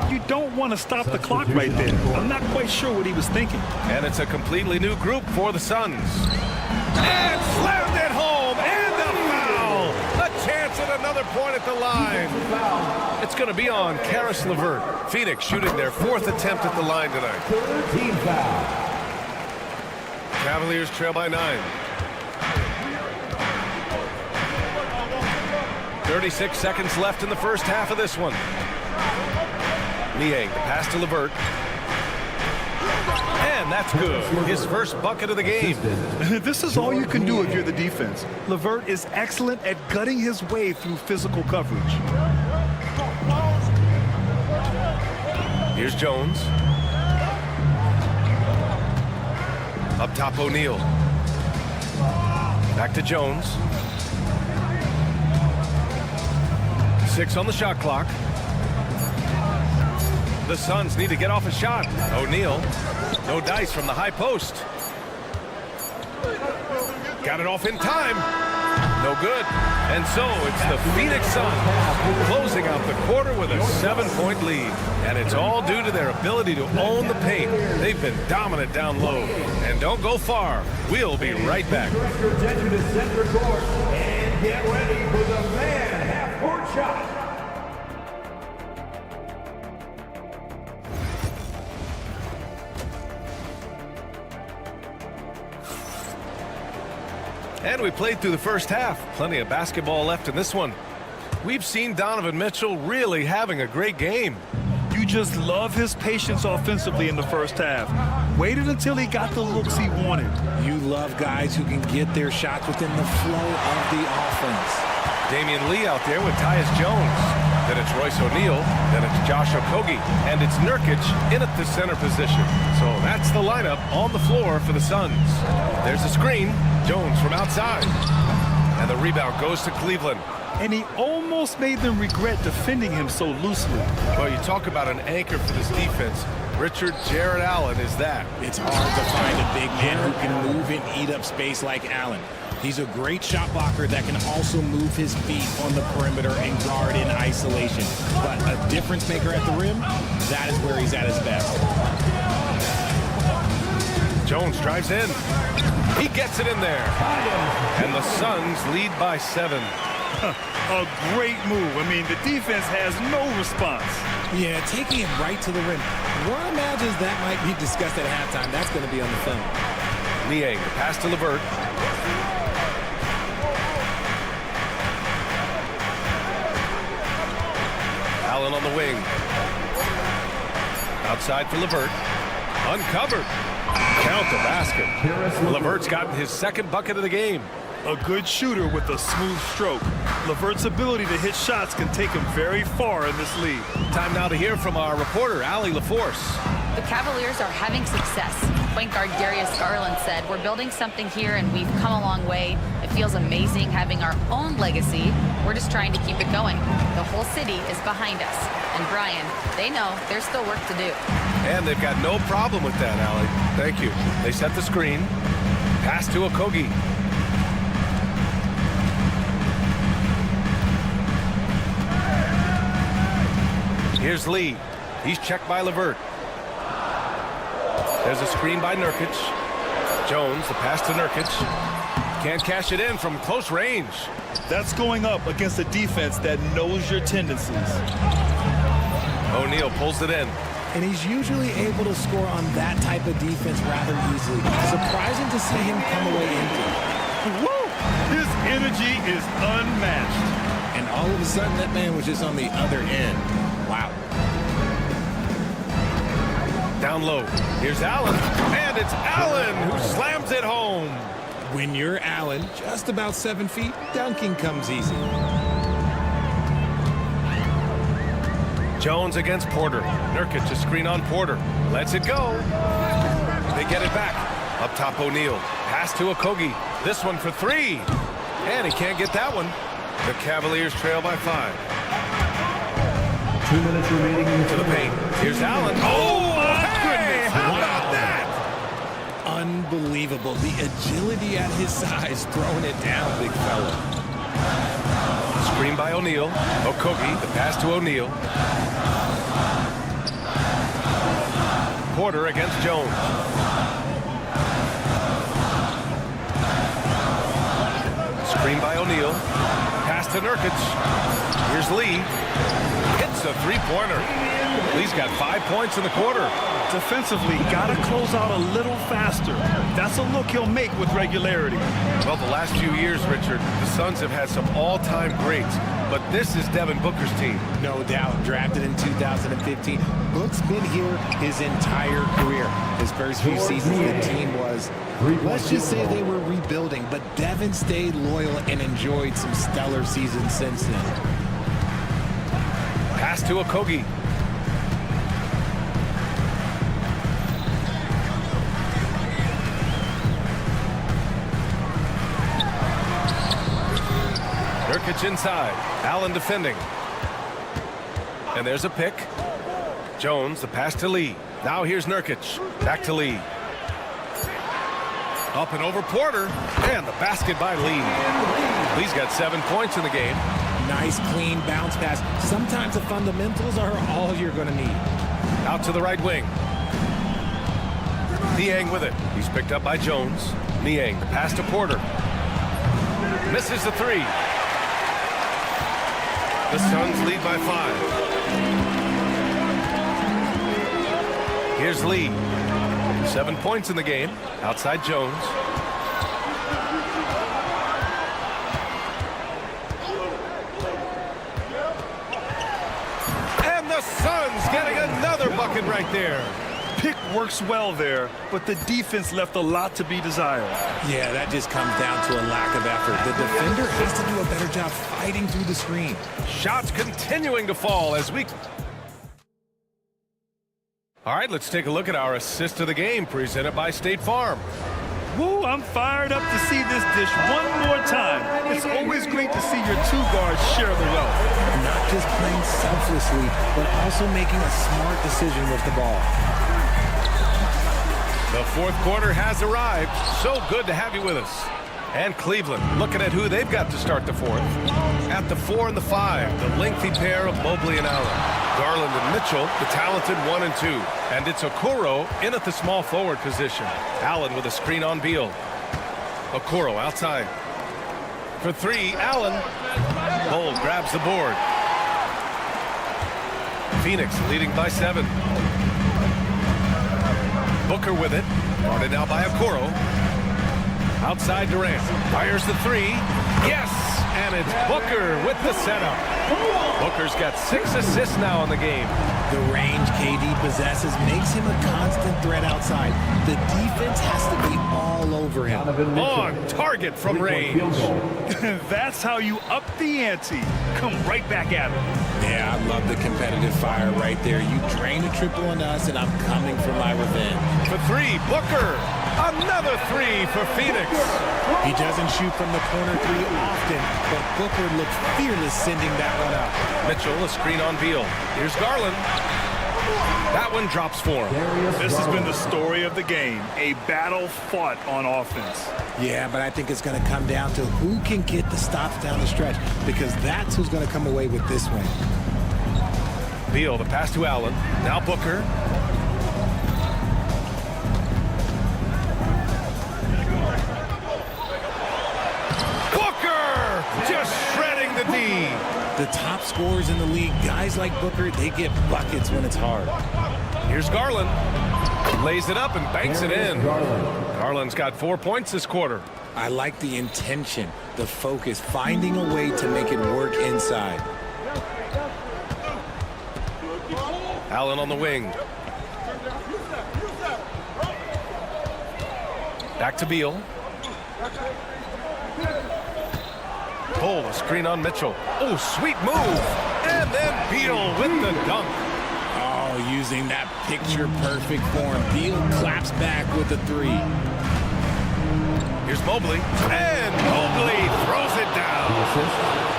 You don't want to stop the clock right there. I'm not quite sure what he was thinking. And it's a completely new group for the Suns. And slammed it home. And the foul. A chance at another point at the line. It's going to be on Karis LeVert. Phoenix shooting their 4th attempt at the line tonight. Team foul. Cavaliers trail by 9. 36 seconds left in the first half of this one. Niang, the pass to LeVert. And that's good. His first bucket of the game. This is all you can do if you're the defense. LeVert is excellent at gutting his way through physical coverage. Here's Jones. Up top, O'Neal. Back to Jones. 6 on the shot clock. The Suns need to get off a shot. O'Neal. No dice from the high post. Got it off in time. No good. And so it's the Phoenix Suns closing out the quarter with a 7-point lead. And it's all due to their ability to own the paint. They've been dominant down low. And don't go far. We'll be right back. Direct your attention to center court and get ready for the man half-court shot. And we played through the first half. Plenty of basketball left in this one. We've seen Donovan Mitchell really having a great game. You just love his patience offensively in the first half. Waited until he got the looks he wanted. You love guys who can get their shots within the flow of the offense. Damian Lee out there with Tyus Jones. Then it's Royce O'Neal. Then it's Josh Okogie. And it's Nurkic in at the center position. So that's the lineup on the floor for the Suns. There's a screen. Jones from outside. And the rebound goes to Cleveland. And he almost made them regret defending him so loosely. Well, you talk about an anchor for this defense. Richard Jarrett Allen is that. It's hard to find a big man who can move and eat up space like Allen. He's a great shot blocker that can also move his feet on the perimeter and guard in isolation. But a difference maker at the rim, that is where he's at his best. Jones drives in. He gets it in there. And the Suns lead by 7. A great move. I mean, the defense has no response. Yeah, taking it right to the rim. One imagines that might be discussed at halftime. That's going to be on the film. Niang, the pass to LeVert. Allen on the wing. Outside for LeVert. Uncovered. Count the basket. LeVert's gotten his 2nd bucket of the game. A good shooter with a smooth stroke. LeVert's ability to hit shots can take him very far in this league. Time now to hear from our reporter, Allie LaForce. The Cavaliers are having success. Point guard Darius Garland said, "We're building something here and we've come a long way. It feels amazing having our own legacy. We're just trying to keep it going. The whole city is behind us." And Brian, they know there's still work to do. And they've got no problem with that, Allie. Thank you. They set the screen. Pass to Okogie. Here's Lee. He's checked by Levert. There's a screen by Nurkic. Jones, the pass to Nurkic. Can't cash it in from close range. That's going up against a defense that knows your tendencies. O'Neal pulls it in. And he's usually able to score on that type of defense rather easily. Surprising to see him come away empty. Woo! His energy is unmatched. And all of a sudden, that man was just on the other end. Wow. Down low. Here's Allen. And it's Allen who slams it home. When you're Allen, just about 7 feet, dunking comes easy. Jones against Porter. Nurkic, a screen on Porter. Lets it go. They get it back. Up top, O'Neal. Pass to Okogie. This one for 3. And he can't get that one. The Cavaliers trail by 5. 2 minutes remaining To the paint. Here's Allen. Oh, my goodness. How about that? Unbelievable. The agility at his size, throwing it down, big fella. Screen by O'Neal. Okogie, the pass to O'Neal. Porter against Jones. Screen by O'Neal. Pass to Nurkic. Here's Lee. Hits a three-pointer. Lee's got 5 points in the quarter. Defensively, got to close out a little faster. That's a look he'll make with regularity. Well, the last few years, Richard, the Suns have had some all-time greats, but this is Devin Booker's team. No doubt. Drafted in 2015. Book's been here his entire career. His first few seasons, the team was, let's just say they were rebuilding, but Devin stayed loyal and enjoyed some stellar seasons since then. Pass to Okogie. Nurkic inside. Allen defending. And there's a pick. Jones, the pass to Lee. Now here's Nurkic. Back to Lee. Up and over Porter. And the basket by Lee. Lee's got 7 points in the game. Nice, clean bounce pass. Sometimes the fundamentals are all you're going to need. Out to the right wing. Niang with it. He's picked up by Jones. Niang, the pass to Porter. Misses the 3. The Suns lead by 5. Here's Lee. 7 points in the game. Outside Jones. And the Suns getting another bucket right there. Pick works well there, but the defense left a lot to be desired. Yeah, that just comes down to a lack of effort. The defender has to do a better job fighting through the screen. Shots continuing to fall as we... All right, let's take a look at our assist of the game presented by State Farm. Woo, I'm fired up to see this dish one more time. It's always great to see your 2 guards share the wealth. Not just playing selflessly, but also making a smart decision with the ball. The fourth quarter has arrived. So good to have you with us. And Cleveland looking at who they've got to start the fourth. At the 4 and the 5, the lengthy pair of Mobley and Allen. Garland and Mitchell, the talented 1 and 2. And it's Okoro in at the small forward position. Allen with a screen on Beal. Okoro outside. For 3, Allen. Bull grabs the board. Phoenix leading by 7. Booker with it. Guarded now by Okoro. Outside Durant. Fires the 3. Yes! And it's Booker with the setup. Booker's got 6 assists now in the game. The range KD possesses makes him a constant threat outside. The defense has to be all over him. On target from range. That's how you up the ante. Come right back at him. Yeah, I love the competitive fire right there. You drain a triple on us, and I'm coming for my revenge. For 3, Booker. Another 3 for Phoenix. He doesn't shoot from the corner 3 often, but Booker looked fearless sending that one up. Mitchell, a screen on Beal. Here's Garland. That one drops for him. This has been the story of the game. A battle fought on offense. Yeah, but I think it's going to come down to who can get the stops down the stretch, because that's who's going to come away with this win. Beal, the pass to Allen. Now Booker. Booker just shredding the D. The top scorers in the league, guys like Booker, they get buckets when it's hard. Here's Garland. Lays it up and banks it in. Garland's got 4 points this quarter. I like the intention, the focus, finding a way to make it work inside. Allen on the wing. Back to Beal. Pull a screen on Mitchell. Oh, sweet move. And then Beal with the dunk. Oh, using that picture-perfect form. Beal claps back with a three. Here's Mobley. And Mobley throws it down.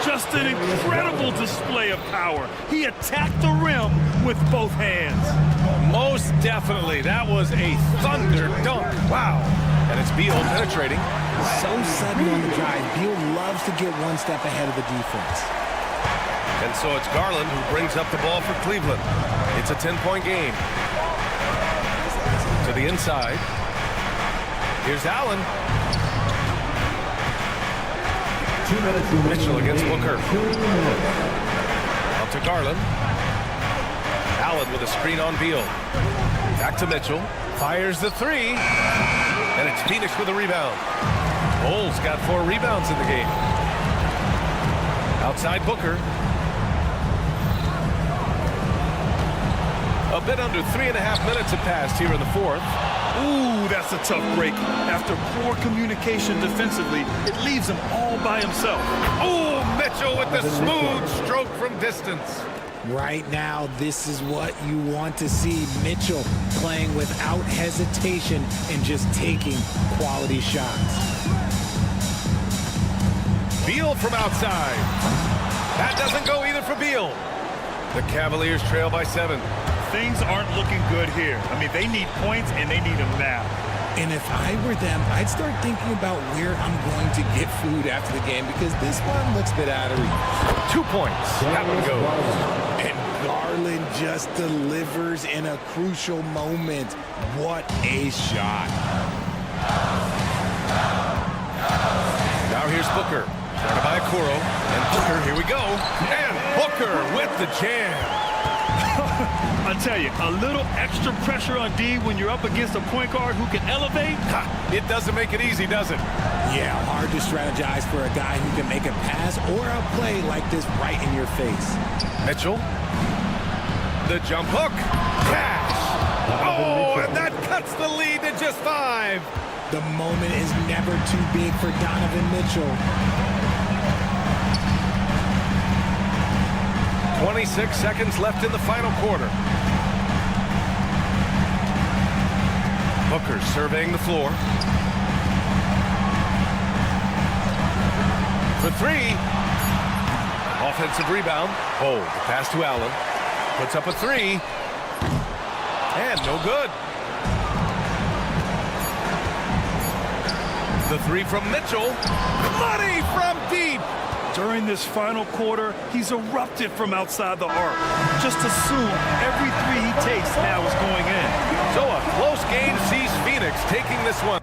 Just an incredible display of power. He attacked the rim with both hands. Most definitely. That was a thunder dunk. Wow. And it's Beal penetrating. So sudden on the drive. Beal loves to get one step ahead of the defense. And so it's Garland who brings up the ball for Cleveland. It's a 10-point game. To the inside. Here's Allen. Mitchell against Booker. Up to Garland. Allen with a screen on Beal. Back to Mitchell. Fires the three. And it's Phoenix with a rebound. Bulls got 4 rebounds in the game. Outside Booker. A bit under 3.5 minutes have passed here in the fourth. Ooh, that's a tough break. After poor communication defensively, it leaves him all by himself. Oh, Mitchell with the smooth stroke from distance. Right now, this is what you want to see. Mitchell playing without hesitation and just taking quality shots. Beal from outside. That doesn't go either for Beal. The Cavaliers trail by 7. Things aren't looking good here. I mean, they need points, and they need them now. And if I were them, I'd start thinking about where I'm going to get food after the game because this one looks a bit out of reach. 2 points. That one goes. And Garland just delivers in a crucial moment. What a shot. Now here's Booker. Started by Okoro. And Booker, here we go. And Booker with the jam. I tell you, a little extra pressure on D when you're up against a point guard who can elevate. It doesn't make it easy, does it? Yeah, hard to strategize for a guy who can make a pass or a play like this right in your face. Mitchell. The jump hook. Cash. Oh, and that cuts the lead to just 5. The moment is never too big for Donovan Mitchell. 26 seconds left in the final quarter. Booker surveying the floor. For 3. Offensive rebound. Hold. The pass to Allen. Puts up a 3. And no good. The 3 from Mitchell. Money from deep. During this final quarter, he's erupted from outside the arc. Just assume every 3 he takes now is going in. So a close game sees Phoenix taking this one.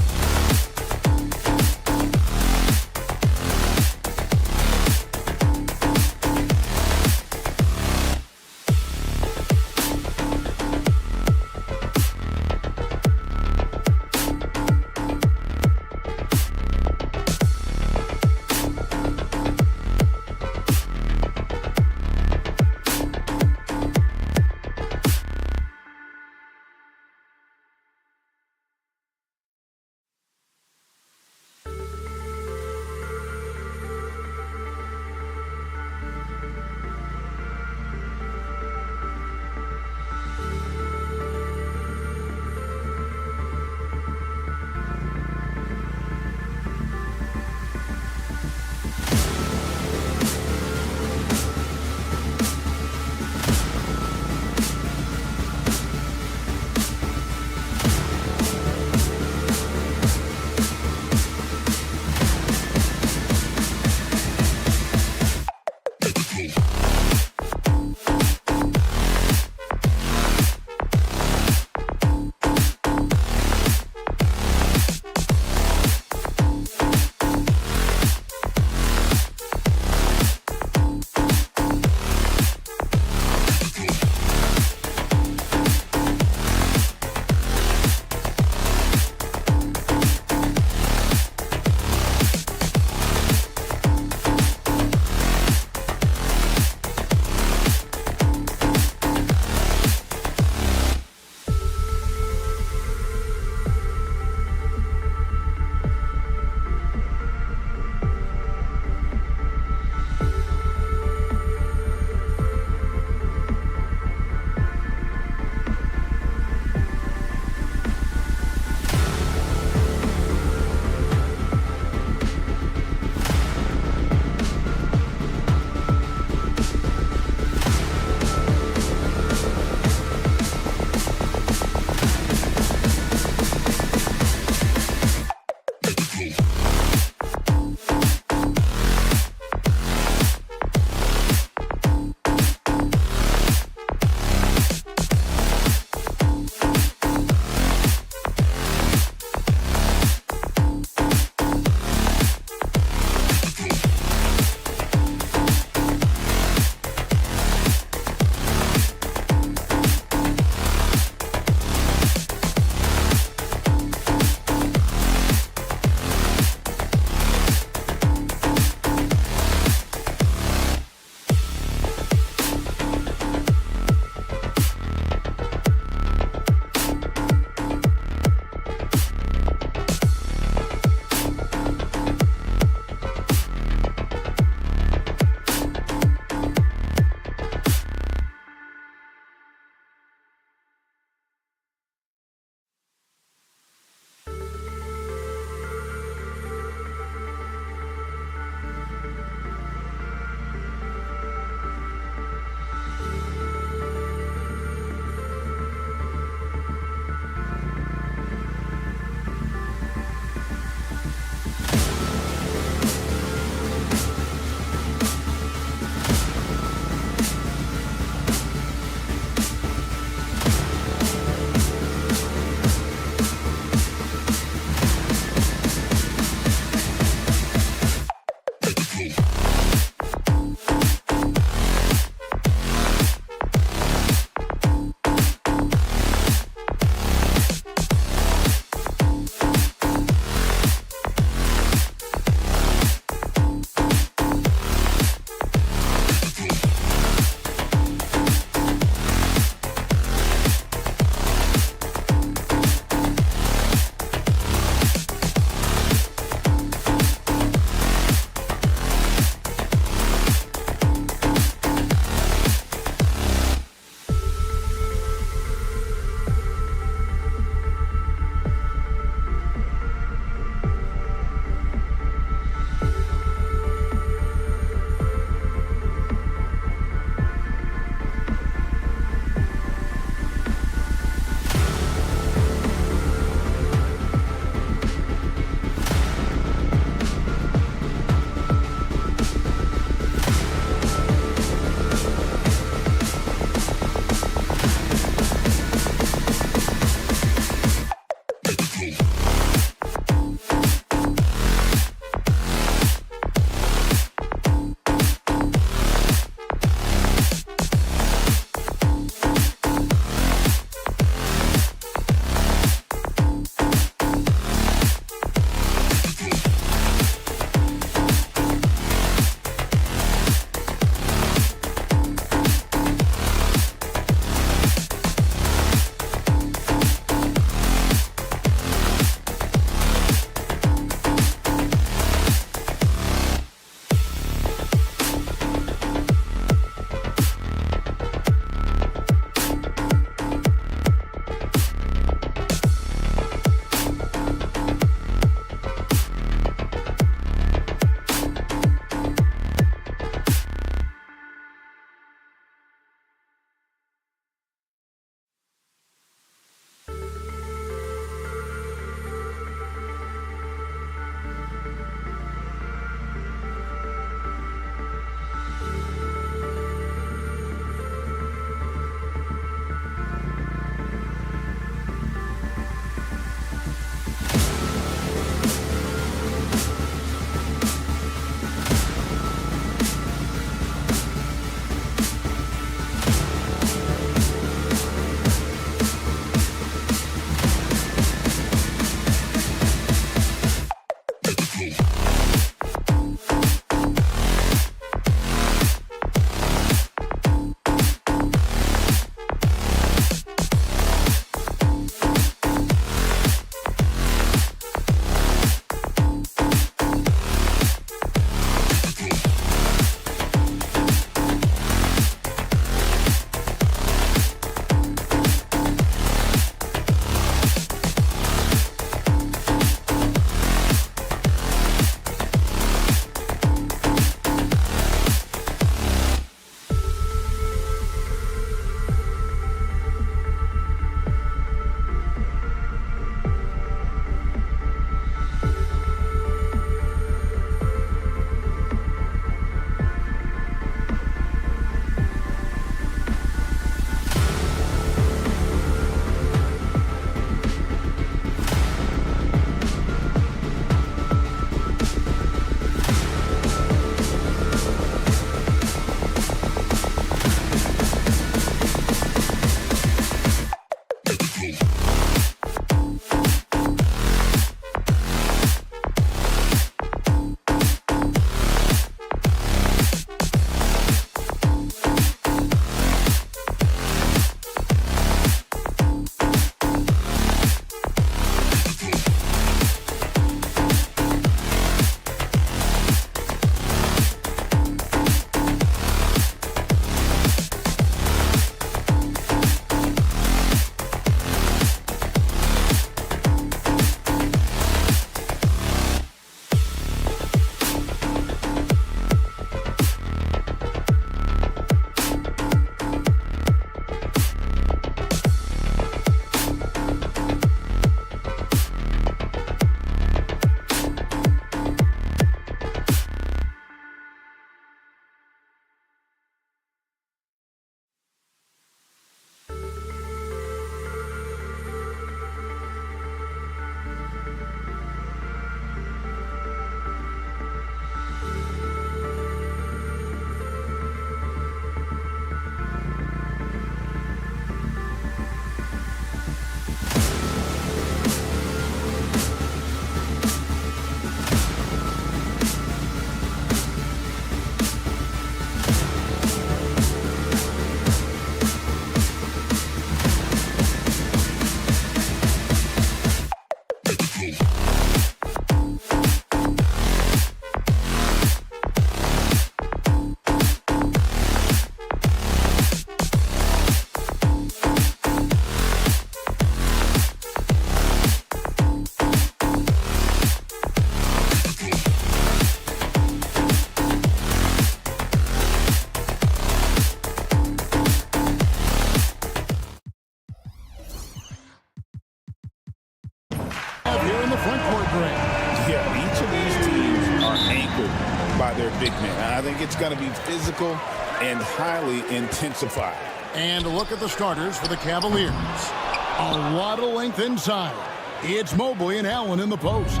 by their big men. I think it's going to be physical and highly intensified. And look at the starters for the Cavaliers. A lot of length inside. It's Mobley and Allen in the post.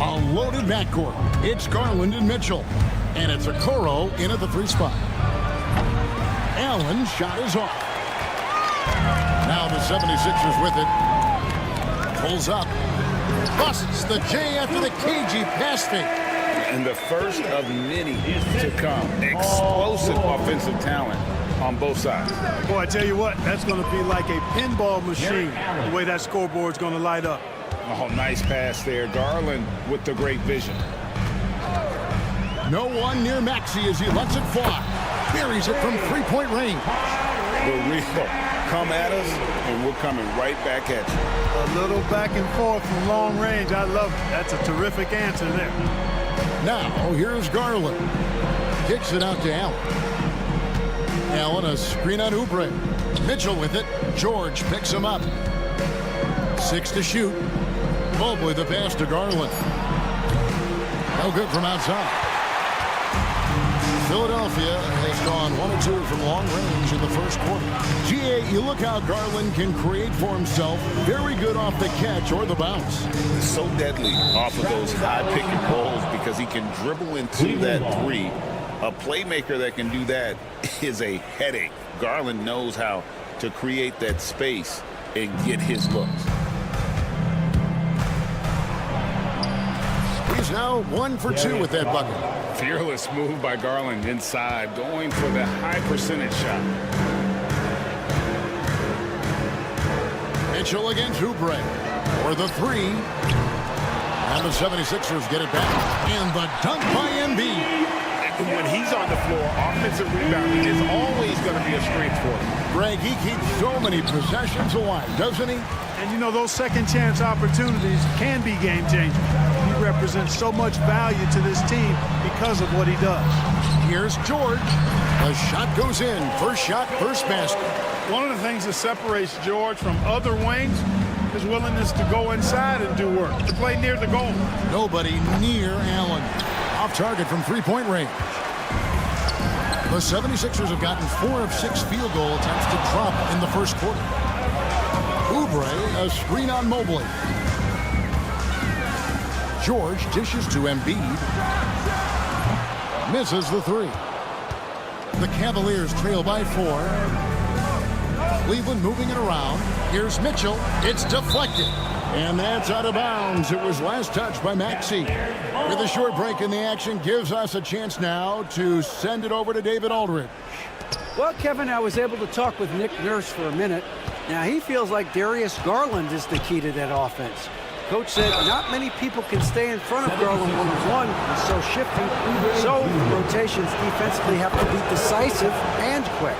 A loaded backcourt. It's Garland and Mitchell. And it's Okoro in at the 3 spot. Allen's shot is off. Now the 76ers with it. Pulls up. Busts the J after the cagey pass fake. And the first of many to come. Explosive offensive talent on both sides. Boy, I tell you what, that's going to be like a pinball machine, the way that scoreboard's going to light up. Oh, nice pass there. Garland with the great vision. No one near Maxey as he lets it fly. Buries it from 3-point range. The real come at us, and we're coming right back at you. A little back and forth from long range. I love it. That's a terrific answer there. Now, here's Garland. Kicks it out to Allen. Allen, a screen on Oubre. Mitchell with it. George picks him up. 6 to shoot. Mobley the pass to Garland. No good from outside. Philadelphia has gone 1 or 2 from long range in the first quarter. GA, you look how Garland can create for himself. Very good off the catch or the bounce. So deadly off of those high pick and rolls because he can dribble into that 3. A playmaker that can do that is a headache. Garland knows how to create that space and get his looks. He's now 1 for 2 with that bucket. Fearless move by Garland inside, going for the high percentage shot. Mitchell against Oubre for the 3. And the 76ers get it back. And the dunk by Embiid. When he's on the floor, offensive rebounding is always going to be a strength for him. Greg, he keeps so many possessions alive, doesn't he? And you know, those second chance opportunities can be game changers. He represents so much value to this team because of what he does. Here's George. The shot goes in. First shot, first basket. One of the things that separates George from other wings is willingness to go inside and do work, to play near the goal. Nobody near Allen. Off target from 3-point range. The 76ers have gotten 4 of 6 field goal attempts to drop in the first quarter. Oubre, a screen on Mobley. George dishes to Embiid. Misses the 3. The Cavaliers trail by 4. Cleveland moving it around. Here's Mitchell. It's deflected. And that's out of bounds. It was last touched by Maxey. With a short break in the action, gives us a chance now to send it over to David Aldridge. Well, Kevin, I was able to talk with Nick Nurse for a minute. Now, he feels like Darius Garland is the key to that offense. Coach said not many people can stay in front of Garland one-on-one. He's so shifty. So rotations defensively have to be decisive and quick.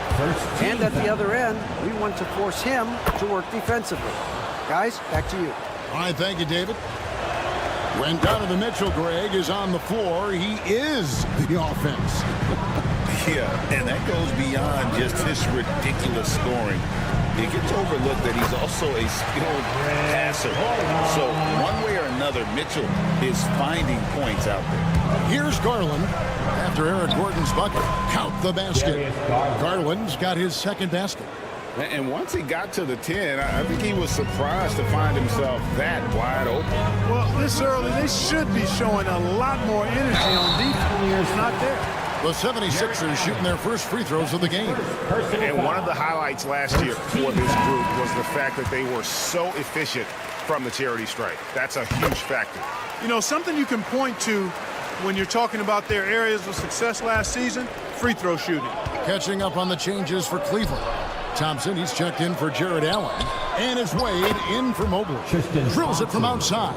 And at the other end, we want to force him to work defensively. Guys, back to you. All right, thank you, David. When Donovan Mitchell, Greg, is on the floor, he is the offense. Yeah, and that goes beyond just his ridiculous scoring. It gets overlooked that he's also a skilled passer. So one way or another, Mitchell is finding points out there. Here's Garland. After Eric Gordon's bucket, count the basket. Garland's got his second basket. And once he got to the 10, I think he was surprised to find himself that wide open. Well, this early, they should be showing a lot more energy on defense. It's not there. The 76ers shooting their first free throws of the game. And one of the highlights last year for this group was the fact that they were so efficient from the charity stripe. That's a huge factor. You know, something you can point to when you're talking about their areas of success last season, free throw shooting. Catching up on the changes for Cleveland. Thompson, he's checked in for Jared Allen. And it's Wade in for Mobley. Drills it from outside.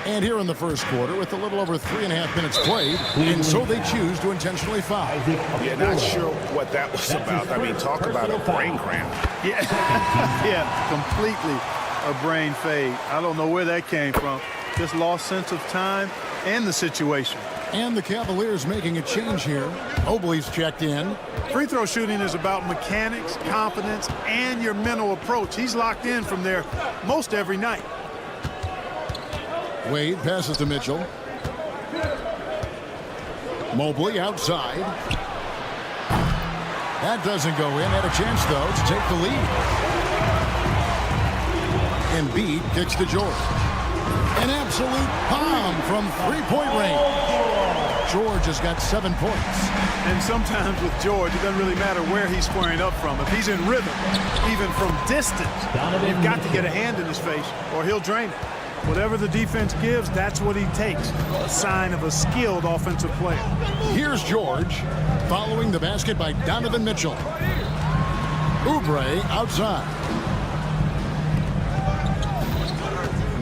And here in the first quarter, with a little over 3.5 minutes played, and so they choose to intentionally foul. Yeah, not sure what that was about. I mean, talk about a brain cramp. Yeah, yeah, completely a brain fade. I don't know where that came from. Just lost sense of time and the situation. And the Cavaliers making a change here. Mobley's checked in. Free throw shooting is about mechanics, confidence, and your mental approach. He's locked in from there most every night. Wade passes to Mitchell. Mobley outside. That doesn't go in. Had a chance, though, to take the lead. Embiid kicks to George. An absolute bomb from three-point range. George has got 7 points. And sometimes with George, it doesn't really matter where he's squaring up from. If he's in rhythm, even from distance, you've got to get a hand in his face or he'll drain it. Whatever the defense gives, that's what he takes. A sign of a skilled offensive player. Here's George, following the basket by Donovan Mitchell. Oubre outside.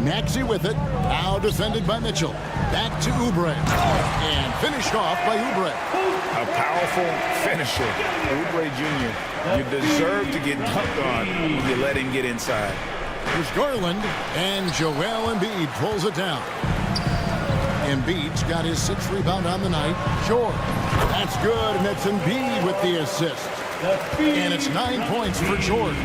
Maxey with it, now defended by Mitchell. Back to Oubre, and finished off by Oubre. A powerful finisher. Oubre Jr., you deserve to get dunked on when you let him get inside. Here's Garland, and Joel Embiid pulls it down. Embiid's got his 6th rebound on the night. George, that's good, and that's Embiid with the assist. And it's 9 points for George.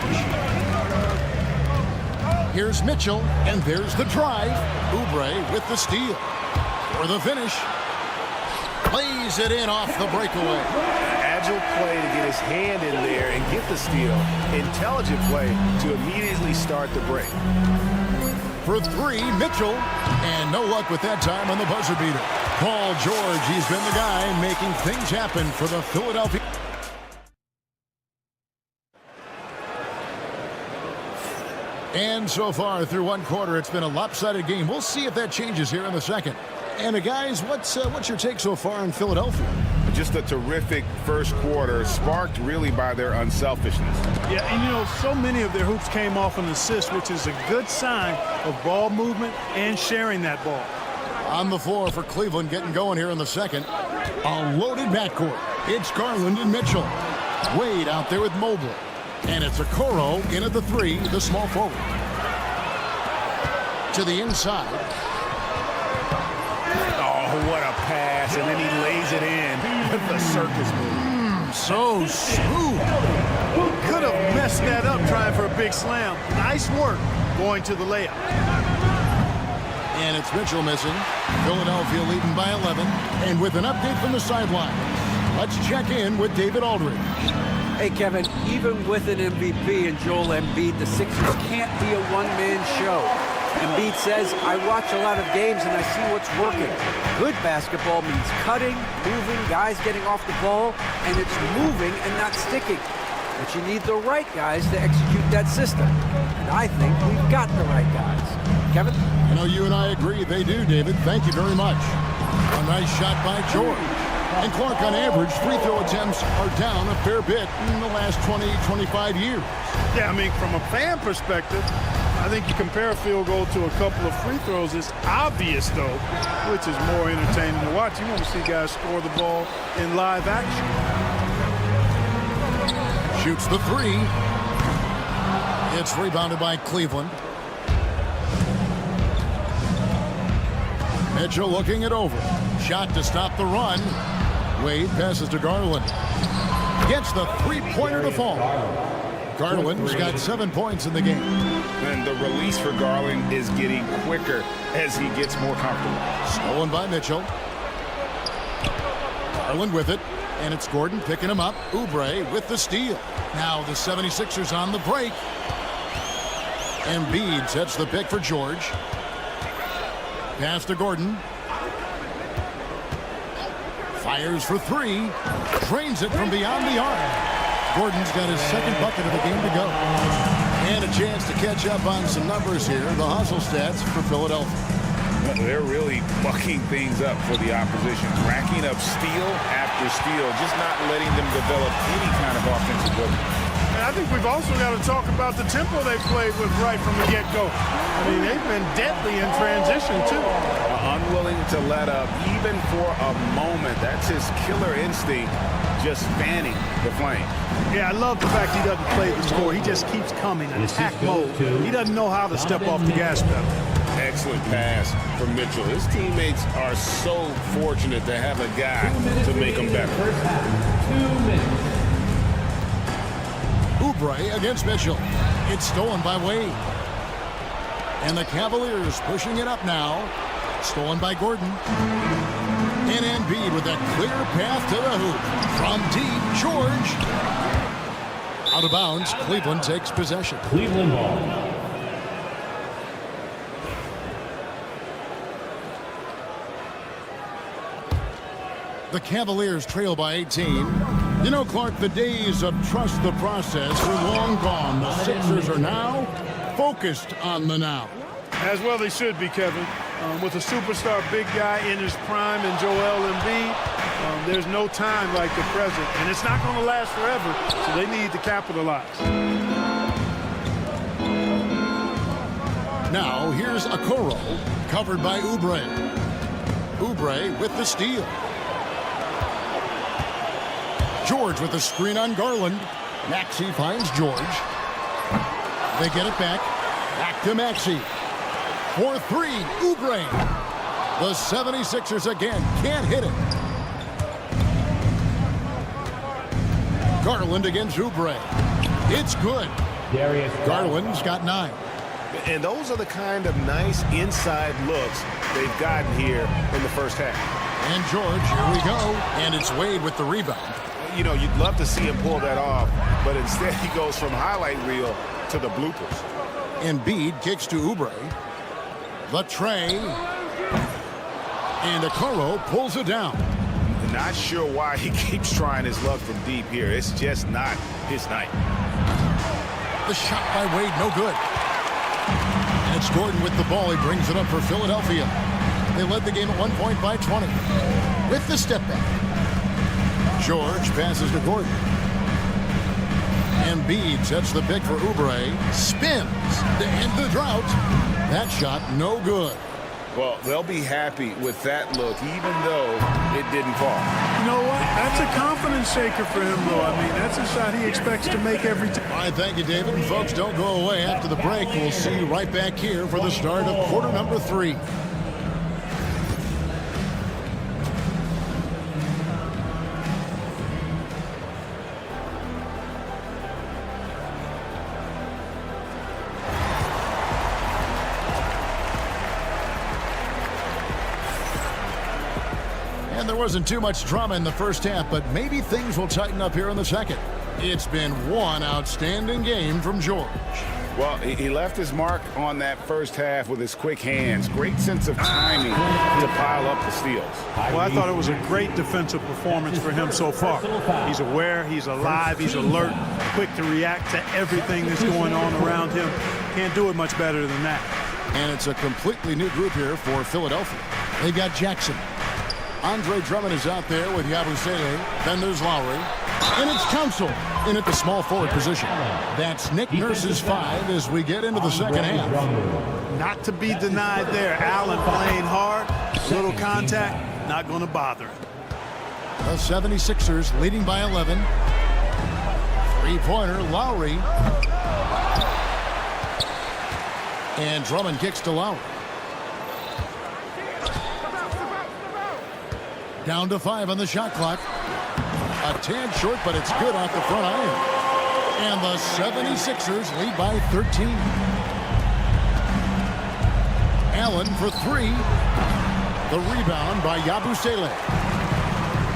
Here's Mitchell, and there's the drive. Oubre with the steal. For the finish. Plays it in off the breakaway. Agile play to get his hand in there and get the steal. Intelligent play to immediately start the break. For 3, Mitchell. And no luck with that time on the buzzer beater. Paul George, he's been the guy making things happen for the Philadelphia. And so far through 1 quarter, it's been a lopsided game. We'll see if that changes here in the second. And guys, what's your take so far on Philadelphia? Just a terrific first quarter, sparked really by their unselfishness. Yeah, and so many of their hoops came off an assist, which is a good sign of ball movement and sharing that ball. On the floor for Cleveland, getting going here in the second. A loaded backcourt. It's Garland and Mitchell. Wade out there with Mobley. And it's Okoro in at the 3, the small forward. To the inside. Oh, what a pass. And then he lays it in with the circus move. So smooth. Could have messed that up trying for a big slam. Nice work going to the layup. And it's Mitchell missing. Philadelphia leading by 11. And with an update from the sideline, let's check in with David Aldridge. Hey, Kevin, even with an MVP and Joel Embiid, the Sixers can't be a one-man show. Embiid says, I watch a lot of games and I see what's working. Good basketball means cutting, moving, guys getting off the ball, and it's moving and not sticking. But you need the right guys to execute that system. And I think we've got the right guys. Kevin? You and I agree. They do, David. Thank you very much. A nice shot by George. And Clark, on average, free throw attempts are down a fair bit in the last 20, 25 years. Yeah, I mean, from a fan perspective, I think you compare a field goal to a couple of free throws. It's obvious, though, which is more entertaining to watch. You want to see guys score the ball in live action. Shoots the 3. It's rebounded by Cleveland. Mitchell looking it over. Shot to stop the run. Wade passes to Garland. Gets the three-pointer to fall. Garland's got 7 points in the game. And the release for Garland is getting quicker as he gets more comfortable. Stolen by Mitchell. Garland with it. And it's Gordon picking him up. Oubre with the steal. Now the 76ers on the break. Embiid sets the pick for George. Pass to Gordon. Fires for 3. Drains it from beyond the arc. Gordon's got his second bucket of the game to go. And a chance to catch up on some numbers here. The hustle stats for Philadelphia. They're really bucking things up for the opposition. Racking up steal after steal. Just not letting them develop any kind of offensive rhythm. And I think we've also got to talk about the tempo they played with right from the get-go. I mean, they've been deadly in transition, too. Unwilling to let up even for a moment. That's his killer instinct, just fanning the flame. Yeah, I love the fact he doesn't play the score. He just keeps coming, attack mode. He doesn't know how to step off the gas pedal. Excellent pass from Mitchell. His teammates are so fortunate to have a guy to make them better. 2 minutes. Oubre against Mitchell. It's stolen by Wade. And the Cavaliers pushing it up now. Stolen by Gordon. And Embiid with a clear path to the hoop. From deep, George. Out of bounds, Cleveland takes possession. Cleveland ball. The Cavaliers trail by 18. You know, Clark, the days of trust the process are long gone. The Sixers are now focused on the now. As well they should be, Kevin. With a superstar big guy in his prime and Joel Embiid, there's no time like the present. And it's not going to last forever, so they need to capitalize. Now, here's Okoro, covered by Oubre. Oubre with the steal. George with the screen on Garland. Maxey finds George. They get it back. Back to Maxey. For three, Oubre. The 76ers again can't hit it. Garland against Oubre. It's good. Garland's got 9. And those are the kind of nice inside looks they've gotten here in the first half. And George, here we go. And it's Wade with the rebound. You know, you'd love to see him pull that off, but instead he goes from highlight reel to the bloopers. Embiid kicks to Oubre. The tray. And Okoro pulls it down. Not sure why he keeps trying his luck from deep here. It's just not his night. The shot by Wade, no good. And it's Gordon with the ball. He brings it up for Philadelphia. They led the game at 1 point by 20. With the step back. George passes to Gordon. Embiid sets the pick for Oubre. Spins to end the drought. That shot, no good. Well, they'll be happy with that look, even though it didn't fall. You know what? That's a confidence shaker for him, though. I mean, that's a shot he expects to make every time. All right, thank you, David. And folks, don't go away. After the break, we'll see you right back here for the start of quarter number 3. And there wasn't too much drama in the first half, but maybe things will tighten up here in the second. It's been one outstanding game from George. Well, he left his mark on that first half with his quick hands. Great sense of timing to pile up the steals. Well, I thought it was a great defensive performance for him so far. He's aware, he's alive, he's alert, quick to react to everything that's going on around him. Can't do it much better than that. And it's a completely new group here for Philadelphia. They've got Jackson. Andre Drummond is out there with Yabusele. Then there's Lowry. And it's Council in at the small forward position. That's Nick Nurse's 5 as we get into the second half. Not to be denied there. Allen playing hard. Little contact. Not going to bother him. The 76ers leading by 11. Three-pointer, Lowry. And Drummond kicks to Lowry. Down to 5 on the shot clock. A tad short, but it's good off the front iron. And the 76ers lead by 13. Allen for 3. The rebound by Yabusele.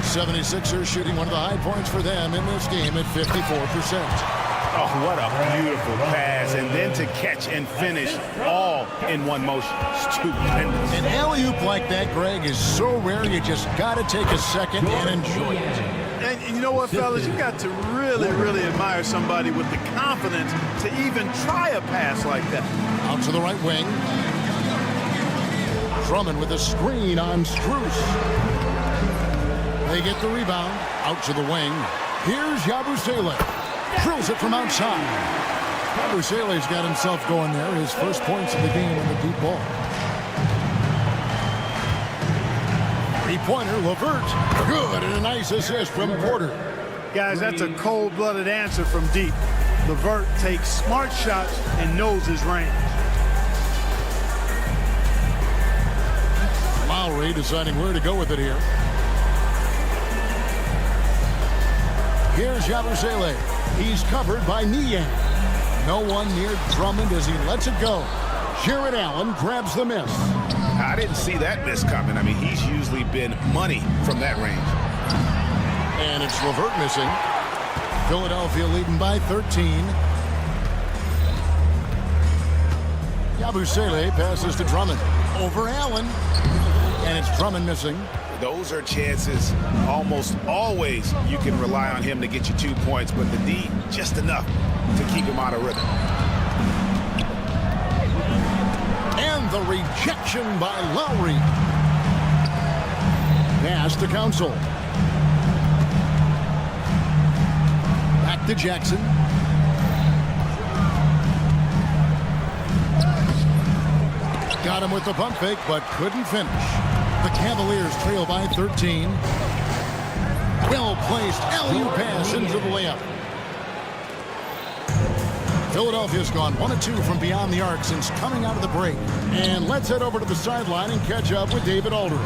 76ers shooting one of the high points for them in this game at 54%. Oh, what a beautiful pass. And then to catch and finish all in one motion. Stupendous. An alley-oop like that, Greg, is so rare you just got to take a second and enjoy it. And you know what, fellas? You got to really, really admire somebody with the confidence to even try a pass like that. Out to the right wing. Drummond with a screen on Strus. They get the rebound. Out to the wing. Here's Yabusele. Drills it from outside. Yabusele's got himself going there. His first points of the game on the deep ball. Three-pointer, LeVert. Good, and a nice assist from Porter. Guys, that's a cold-blooded answer from deep. LeVert takes smart shots and knows his range. Lowry deciding where to go with it here. Here's Yabusele. He's covered by Niang. No one near Drummond as he lets it go. Jared Allen grabs the miss. I didn't see that miss coming. I mean, he's usually been money from that range. And it's LeVert missing. Philadelphia leading by 13. Yabusele passes to Drummond. Over Allen. And it's Drummond missing. Those are chances almost always you can rely on him to get you 2 points, but the D just enough to keep him out of rhythm. And the rejection by Lowry. Pass to Council. Back to Jackson. Got him with the pump fake, but couldn't finish. The Cavaliers trail by 13. Well-placed alley-oop pass into the layup. Philadelphia's gone 1 of 2 from beyond the arc since coming out of the break. And let's head over to the sideline and catch up with David Aldridge.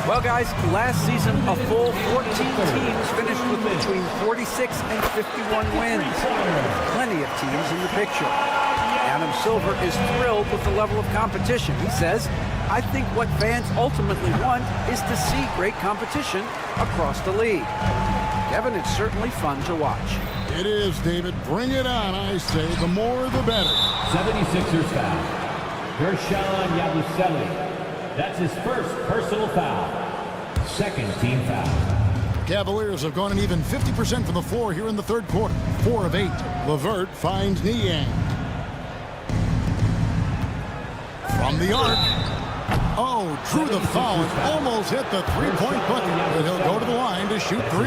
Well, guys, last season, a full 14 teams finished with between 46 and 51 wins. Plenty of teams in the picture. Adam Silver is thrilled with the level of competition. He says, I think what fans ultimately want is to see great competition across the league. Kevin, it's certainly fun to watch. It is, David. Bring it on, I say. The more, the better. 76ers foul. Gershon Yabusele. That's his first personal foul. Second team foul. Cavaliers have gone an even 50% from the floor here in the third quarter. 4 of 8. LeVert finds Niang. From the arc. Oh, drew the foul and almost hit the three-point bucket. But he'll go to the line to shoot 3.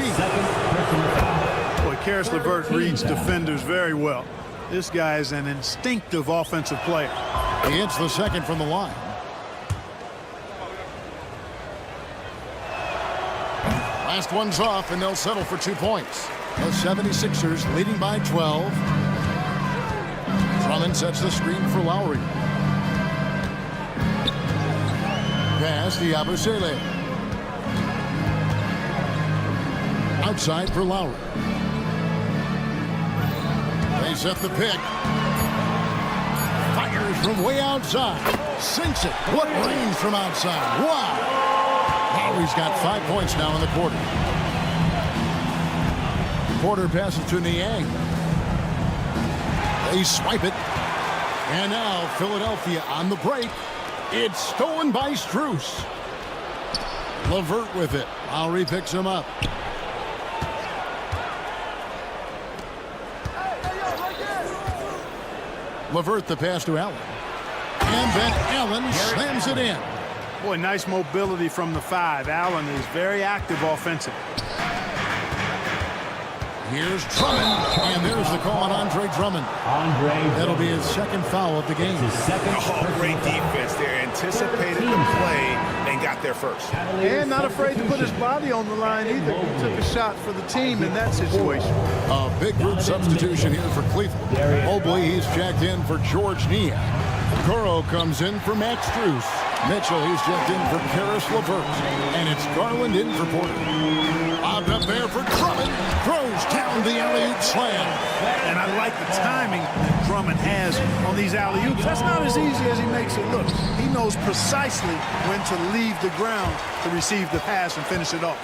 Boy, Karis LeVert reads defenders very well. This guy is an instinctive offensive player. He hits the second from the line. Last one's off, and they'll settle for 2 points. The 76ers leading by 12. Drummond sets the screen for Lowry. Pass to Yabusele. Outside for Lowry. They set the pick. Fires from way outside. Sinks it. What range from outside. Wow. Lowry's got 5 points now in the quarter. Porter passes to Niang. They swipe it. And now Philadelphia on the break. It's stolen by Strus. LeVert with it. Lowry picks him up. LeVert the pass to Allen. And then Allen slams it in. Boy, nice mobility from the 5. Allen is very active offensively. Here's Drummond, and there's the call on Andre Drummond. That'll be his second foul of the game. Oh, great defense there. Anticipated the play and got there first. And not afraid to put his body on the line either. He took a shot for the team in that situation. A big group substitution here for Cleveland. Mobley, he's checked in for George Niang. Kuro comes in for Max Strus. Mitchell, he's checked in for Karis LeVert. And it's Garland in for Porter. Bobbed up there for Drummond. Throws down the alley-oop slam. And I like the timing that Drummond has on these alley-oops. That's not as easy as he makes it look. He knows precisely when to leave the ground to receive the pass and finish it off.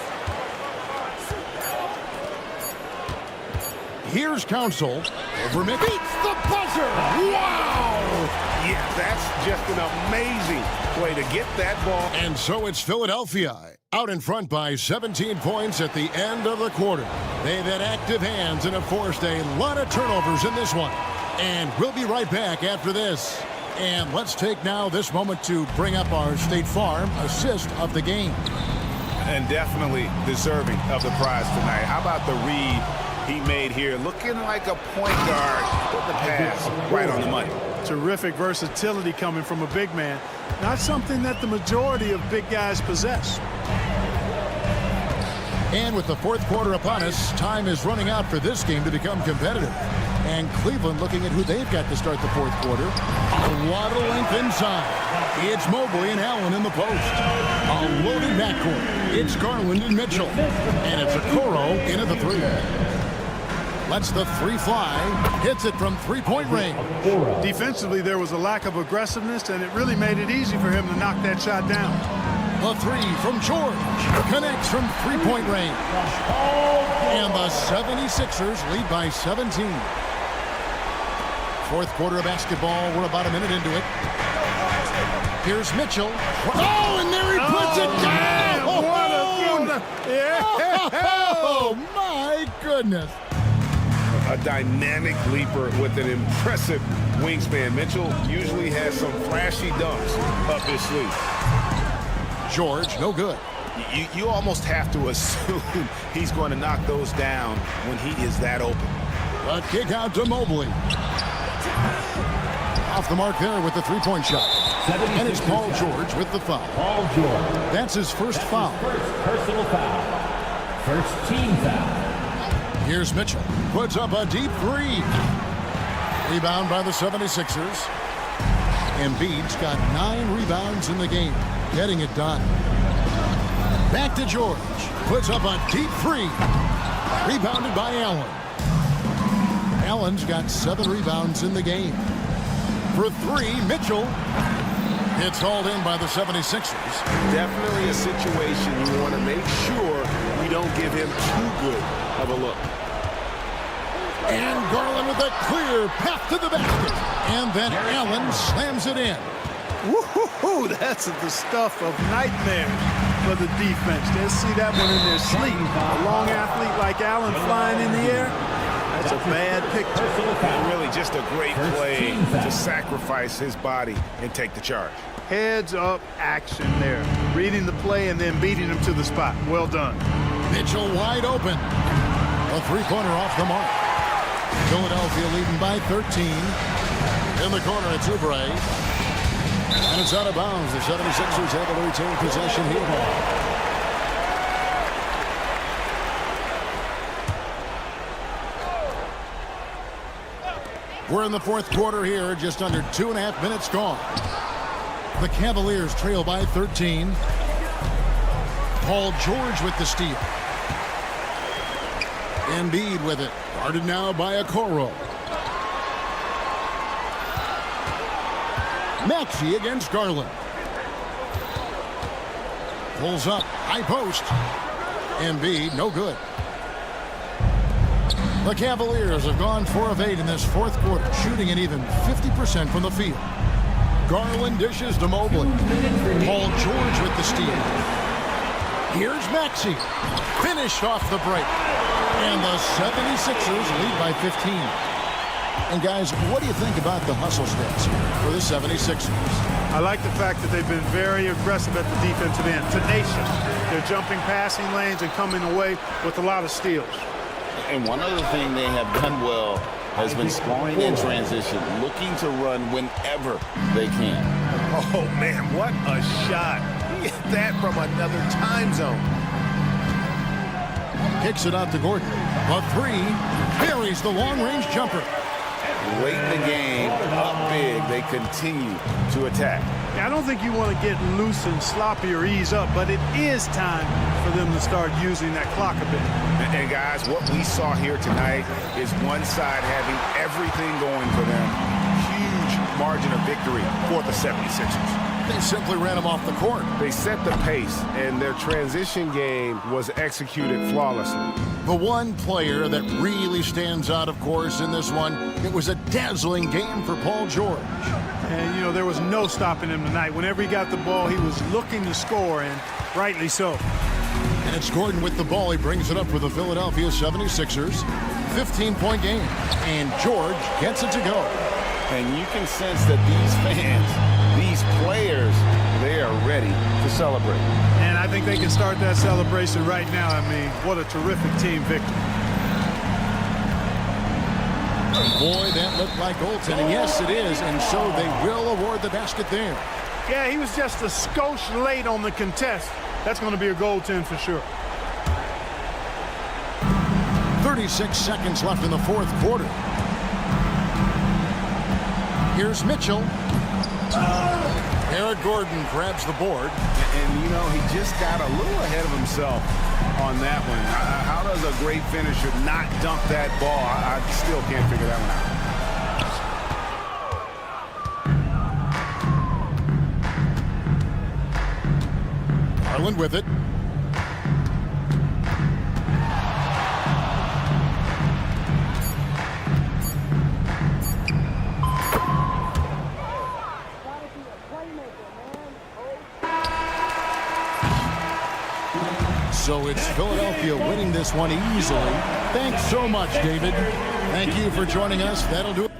Here's Council. Over Mick. Beats the buzzer. Wow! Yeah, that's just an amazing way to get that ball. And so it's Philadelphia out in front by 17 points at the end of the quarter. They've had active hands and have forced a lot of turnovers in this one. And we'll be right back after this. And let's take now this moment to bring up our State Farm assist of the game. And definitely deserving of the prize tonight. How about the read he made here? Looking like a point guard with the pass right on the money. Terrific versatility coming from a big man. Not something that the majority of big guys possess. And with the fourth quarter upon us, time is running out for this game to become competitive. And Cleveland looking at who they've got to start the fourth quarter. A lot of length inside. It's Mobley and Allen in the post. A loaded backcourt. It's Garland and Mitchell. And it's Okoro into the 3. Lets the three fly. Hits it from three-point range. Defensively, there was a lack of aggressiveness, and it really made it easy for him to knock that shot down. A three from George. Connects from three-point range. And the 76ers lead by 17. Fourth quarter of basketball. We're about a minute into it. Here's Mitchell. Oh, and there he puts it down! Oh, my goodness. A dynamic leaper with an impressive wingspan. Mitchell usually has some flashy dunks up his sleeve. George, no good. You almost have to assume he's going to knock those down when he is that open. A kick out to Mobley. Off the mark there with the three-point shot. And it's Paul George with the foul. Paul George. That's his first foul. First personal foul. First team foul. Here's Mitchell. Puts up a deep three. Rebound by the 76ers. Embiid's got 9 rebounds in the game. Getting it done. Back to George. Puts up a deep three. Rebounded by Allen. Allen's got 7 rebounds in the game. For 3, Mitchell. It's hauled in by the 76ers. Definitely a situation you want to make sure we don't give him too good of a look. And Garland with a clear path to the basket. And then Allen slams it in. Woo-hoo-hoo, that's the stuff of nightmares for the defense. They'll see that one in their sleep. A long athlete like Allen flying in the air, that's a bad picture. And really just a great play to sacrifice his body and take the charge. Heads up action there. Reading the play and then beating him to the spot. Well done. Mitchell wide open. A three-pointer off the mark. Philadelphia leading by 13. In the corner, it's Oubre. And it's out of bounds. The 76ers have to retain possession here. We're in the fourth quarter here, just under 2.5 minutes gone. The Cavaliers trail by 13. Paul George with the steal. Embiid with it. Guarded now by Okoro. Maxey against Garland. Pulls up. High post. Embiid, no good. The Cavaliers have gone 4 of 8 in this fourth quarter, shooting an even 50% from the field. Garland dishes to Mobley. Paul George with the steal. Here's Maxey. Finished off the break. And the 76ers lead by 15. And guys, what do you think about the hustle stats for the 76ers? I like the fact that they've been very aggressive at the defensive end. Tenacious. They're jumping passing lanes and coming away with a lot of steals. And one other thing they have done well has been scoring in transition, looking to run whenever they can. Oh, man, what a shot. He hit that from another time zone. Kicks it out to Gordon. A three. Buries the long-range jumper. Late in the game, up big, they continue to attack. I don't think you want to get loose and sloppy or ease up, but it is time for them to start using that clock a bit. And guys, what we saw here tonight is one side having everything going for them. Huge margin of victory for the 76ers. They simply ran him off the court. They set the pace, and their transition game was executed flawlessly. The one player that really stands out, of course, in this one, it was a dazzling game for Paul George. And, you know, there was no stopping him tonight. Whenever he got the ball, he was looking to score, and rightly so. And it's Gordon with the ball. He brings it up for the Philadelphia 76ers. 15-point game. And George gets it to go. And you can sense that these fans, these players, they are ready to celebrate. And I think they can start that celebration right now. I mean, what a terrific team victory. Boy, that looked like goaltending. Yes, it is. And so they will award the basket there. Yeah, he was just a skosh late on the contest. That's going to be a goaltend for sure. 36 seconds left in the fourth quarter. Here's Mitchell. Eric Gordon grabs the board. And, you know, he just got a little ahead of himself on that one. How does a great finisher not dump that ball? I still can't figure that one out. Garland with it. So it's Philadelphia winning this one easily. Thanks so much, David. Thank you for joining us. That'll do it.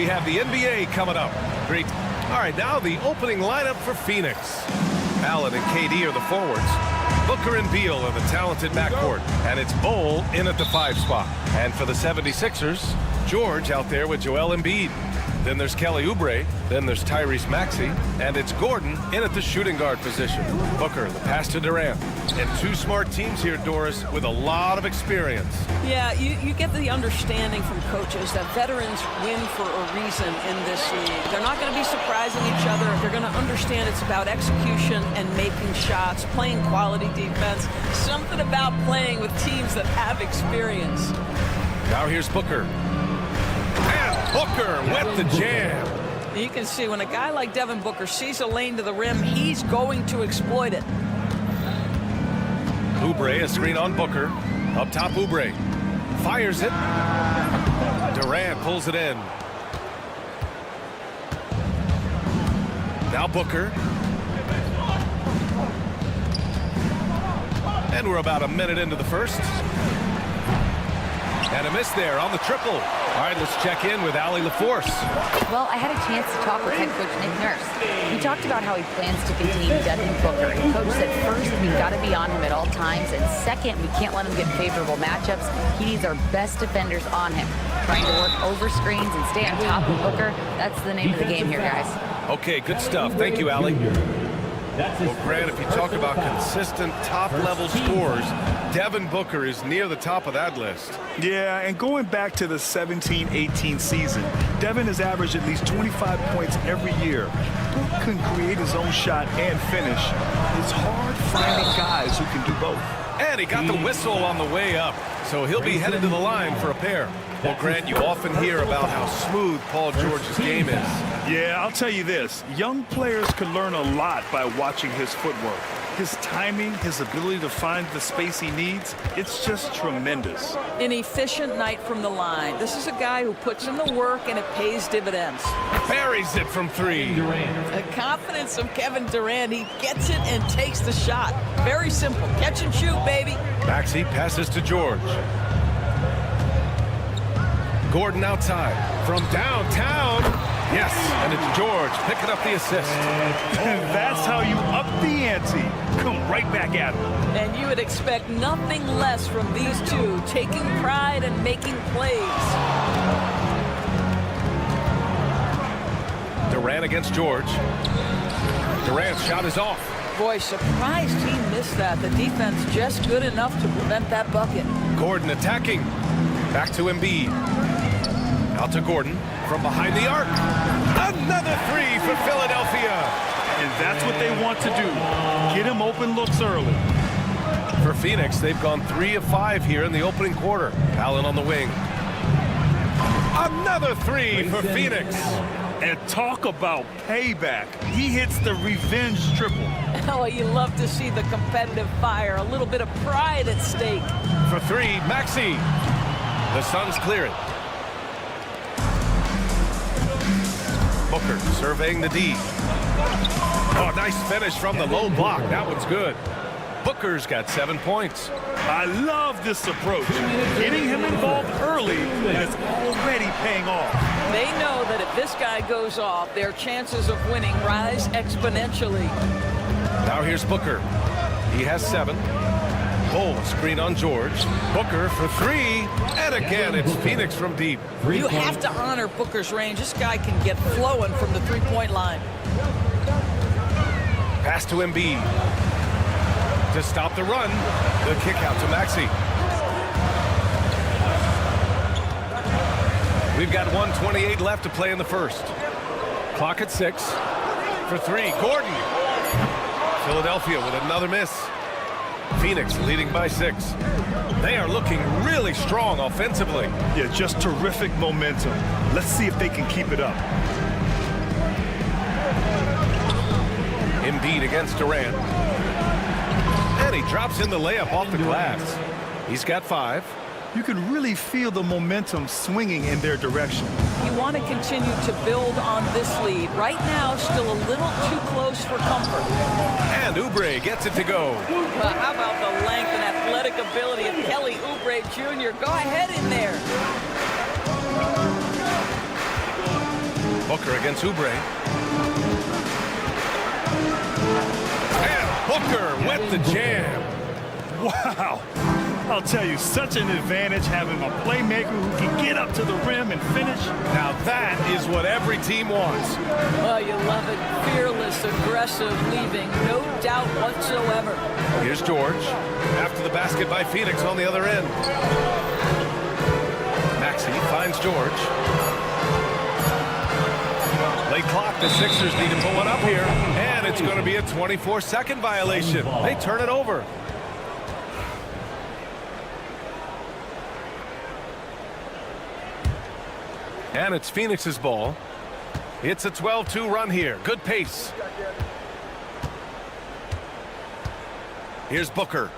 we have the NBA coming up. Great. All right, now the opening lineup for Phoenix. Allen and KD are the forwards. Booker and Beal are the talented backcourt. And it's Bol in at the 5 spot. And for the 76ers, George out there with Joel Embiid. Then there's Kelly Oubre. Then there's Tyrese Maxey. And it's Gordon in at the shooting guard position. Booker, the pass to Durant. And 2 smart teams here, Doris, with a lot of experience. Yeah, you get the understanding from coaches that veterans win for a reason in this league. They're not going to be surprising each other. They're going to understand it's about execution and making shots, playing quality defense, something about playing with teams that have experience. Now here's Booker. And Booker with the jam. You can see when a guy like Devin Booker sees a lane to the rim, he's going to exploit it. Oubre, a screen on Booker. Up top, Oubre. Fires it. Durant pulls it in. Now Booker. And we're about a minute into the first. And a miss there on the triple. All right, let's check in with Allie LaForce. Well, I had a chance to talk with head coach Nick Nurse. He talked about how he plans to contain Devin Booker. And coach said, first, we've got to be on him at all times. And second, we can't let him get favorable matchups. He needs our best defenders on him. Trying to work over screens and stay on top of Booker. That's the name of the game here, guys. Okay, good stuff. Thank you, Allie. Well, Grant, if you talk about consistent top-level scores, Devin Booker is near the top of that list. Yeah, and going back to the 17-18 season, Devin has averaged at least 25 points every year. Book can create his own shot and finish. It's hard finding guys who can do both. And he got the whistle on the way up, so he'll be headed to the line for a pair. Well, Grant, you often hear about how smooth Paul George's game is. Yeah, I'll tell you this. Young players can learn a lot by watching his footwork. His timing, his ability to find the space he needs, it's just tremendous. An efficient night from the line. This is a guy who puts in the work and it pays dividends. Buries it from 3. The confidence of Kevin Durant. He gets it and takes the shot. Very simple. Catch and shoot, baby. Maxey passes to George. Gordon outside from downtown. Yes, and it's George picking up the assist. And that's how you up the ante. Come right back at him. And you would expect nothing less from these two, taking pride and making plays. Durant against George. Durant's shot is off. Boy, surprised he missed that. The defense just good enough to prevent that bucket. Gordon attacking. Back to Embiid. Out to Gordon from behind the arc. Another 3 for Philadelphia. And that's what they want to do. Get him open looks early. For Phoenix, they've gone 3 of 5 here in the opening quarter. Allen on the wing. Another 3 for Phoenix. And talk about payback. He hits the revenge triple. Oh, you love to see the competitive fire. A little bit of pride at stake. For 3, Maxey. The Suns clear it. Booker surveying the D. Oh, nice finish from the low block. That one's good. Booker's got 7 points. I love this approach. Getting him involved early is already paying off. They know that if this guy goes off, their chances of winning rise exponentially. Now here's Booker. He has 7. Bol, screen on George. Booker for 3. And again, it's Phoenix from deep. You have to honor Booker's range. This guy can get flowing from the three-point line. Pass to Embiid. To stop the run, the kick out to Maxey. We've got 1:28 left to play in the first. Clock at 6. For 3, Gordon. Philadelphia with another miss. Phoenix leading by 6. They are looking really strong offensively. Yeah, just terrific momentum. Let's see if they can keep it up. Embiid against Durant. And he drops in the layup off the glass. He's got 5. You can really feel the momentum swinging in their direction. You want to continue to build on this lead. Right now, still a little too close for comfort. And Oubre gets it to go. How about the length and athletic ability of Kelly Oubre Jr.? Go ahead in there. Booker against Oubre. And Booker with the jam. Wow. I'll tell you, such an advantage having a playmaker who can get up to the rim and finish. Now that is what every team wants. Oh, you love it. Fearless, aggressive, leaving. No doubt whatsoever. Here's George. After the basket by Phoenix on the other end. Maxey finds George. Late clock. The Sixers need to pull one up here. And it's going to be a 24-second violation. They turn it over. And it's Phoenix's ball. It's a 12-2 run here. Good pace. Here's Booker.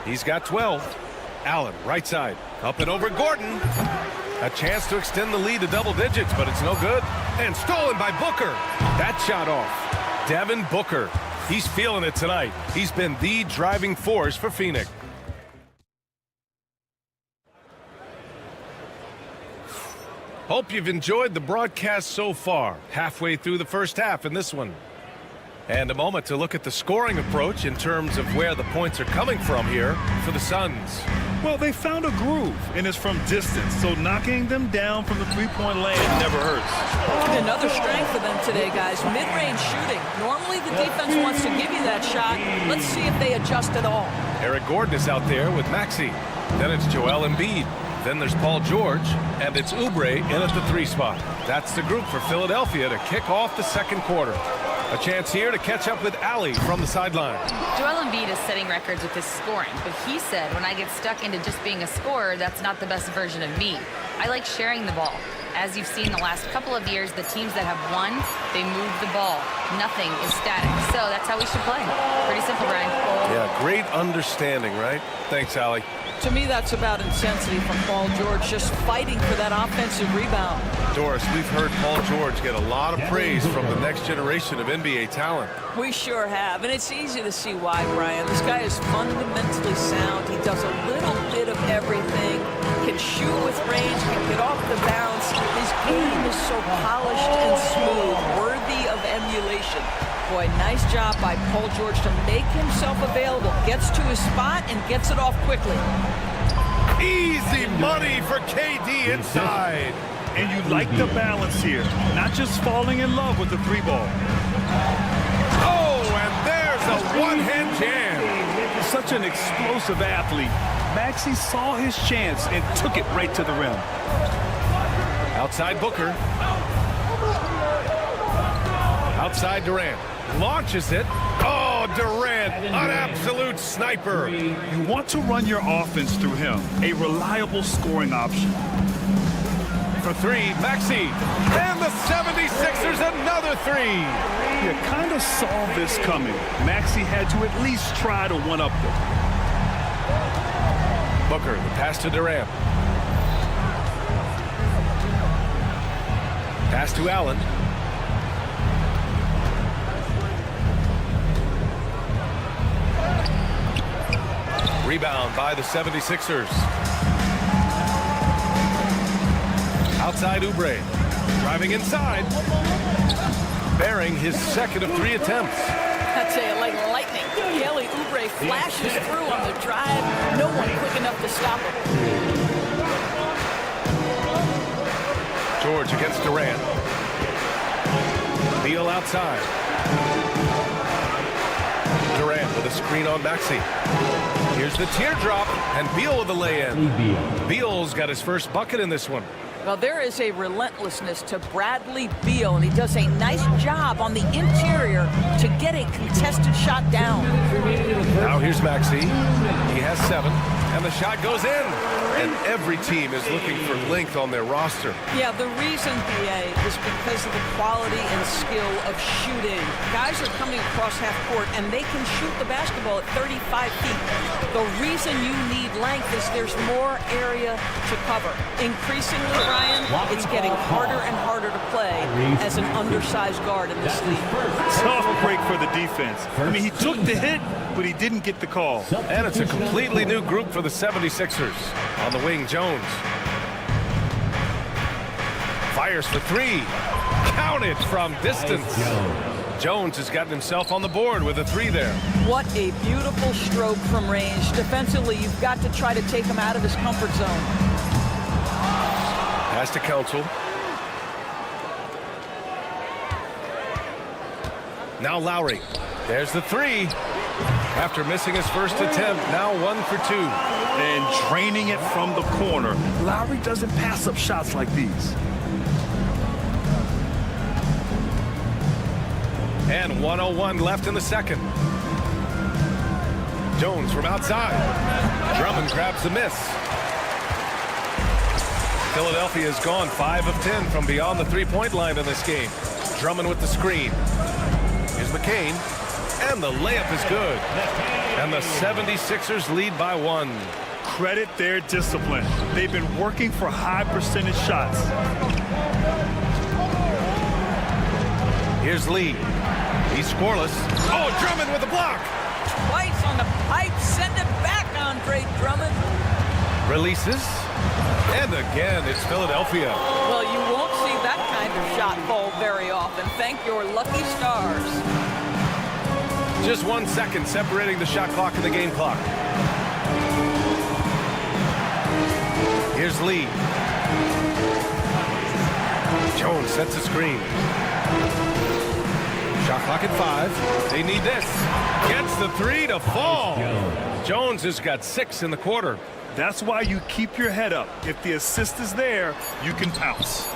He's got 12. Allen, right side. Up and over Gordon. A chance to extend the lead to double digits, but it's no good. And stolen by Booker. That shot off. Devin Booker. He's feeling it tonight. He's been the driving force for Phoenix. Hope you've enjoyed the broadcast so far. Halfway through the first half in this one. And a moment to look at the scoring approach in terms of where the points are coming from here for the Suns. Well, they found a groove, and it's from distance, so knocking them down from the three-point land never hurts. Another strength for them today, guys. Mid-range shooting. Normally the defense wants to give you that shot. Let's see if they adjust at all. Eric Gordon is out there with Maxey. Then it's Joel Embiid. Then there's Paul George, and it's Oubre in at the 3 spot. That's the group for Philadelphia to kick off the second quarter. A chance here to catch up with Ali from the sideline. Joel Embiid is setting records with his scoring, but he said, when I get stuck into just being a scorer, that's not the best version of me. I like sharing the ball. As you've seen the last couple of years, the teams that have won, they move the ball. Nothing is static. So that's how we should play. Pretty simple, Brian. Yeah, great understanding, right? Thanks, Ali. To me, that's about intensity from Paul George, just fighting for that offensive rebound. Doris, we've heard Paul George get a lot of praise from the next generation of NBA talent. We sure have, and it's easy to see why, Brian. This guy is fundamentally sound. He does a little bit of everything, can shoot with range, can get off the bounce. His game is so polished and smooth, worthy of emulation. Boy, nice job by Paul George to make himself available. Gets to his spot and gets it off quickly. Easy money for KD inside. And you like the balance here, not just falling in love with the 3-ball. Oh, and there's a one-hand jam. Such an explosive athlete. Maxey saw his chance and took it right to the rim. Outside Booker. Outside Durant. Launches it. Oh, Durant, an absolute sniper. You want to run your offense through him, a reliable scoring option. For 3, Maxey. And the 76ers another 3. You kind of saw this coming. Maxey had to at least try to one-up them. Booker, the pass to Durant. Pass to Allen. Rebound by the 76ers. Outside Oubre. Driving inside. Bearing his second of 3 attempts. I'd say it like lightning. Kelly Oubre flashes through on the drive. No one quick enough to stop him. George against Durant. Beal outside. Durant with a screen on Maxey. Here's the teardrop, and Beal with the lay-in. Beal's got his first bucket in this one. Well, there is a relentlessness to Bradley Beal, and he does a nice job on the interior to get a contested shot down. Now here's Maxey. He has 7, and the shot goes in. And every team is looking for length on their roster. Yeah, the reason, BA, is because of the quality and skill of shooting. Guys are coming across half court, and they can shoot the basketball at 35 feet. The reason you need length is there's more area to cover. Increasingly, Brian, it's getting harder and harder to play as an undersized guard in this league. Tough break for the defense. I mean, he took the hit, but he didn't get the call. And it's a completely new group for the 76ers. On the wing, Jones. Fires for three. Counted from distance. Jones has gotten himself on the board with a three there. What a beautiful stroke from range. Defensively, you've got to try to take him out of his comfort zone. Pass to Council. Now Lowry. There's the three. After missing his first attempt, now 1 for 2. And draining it from the corner. Lowry doesn't pass up shots like these. And 1:01 left in the second. Jones from outside. Drummond grabs the miss. Philadelphia has gone 5 of 10 from beyond the three-point line in this game. Drummond with the screen. Here's McCain. And the layup is good. And the 76ers lead by 1. Credit their discipline. They've been working for high percentage shots. Here's Lee. He's scoreless. Oh, Drummond with the block. Twice on the pipe. Send it back, Andre Drummond. Releases. And again, it's Philadelphia. Well, you won't see that kind of shot fall very often. Thank your lucky stars. Just 1 second separating the shot clock and the game clock. Here's Lee. Jones sets a screen. Shot clock at 5. They need this. Gets the three to fall. Jones has got 6 in the quarter. That's why you keep your head up. If the assist is there, you can pounce.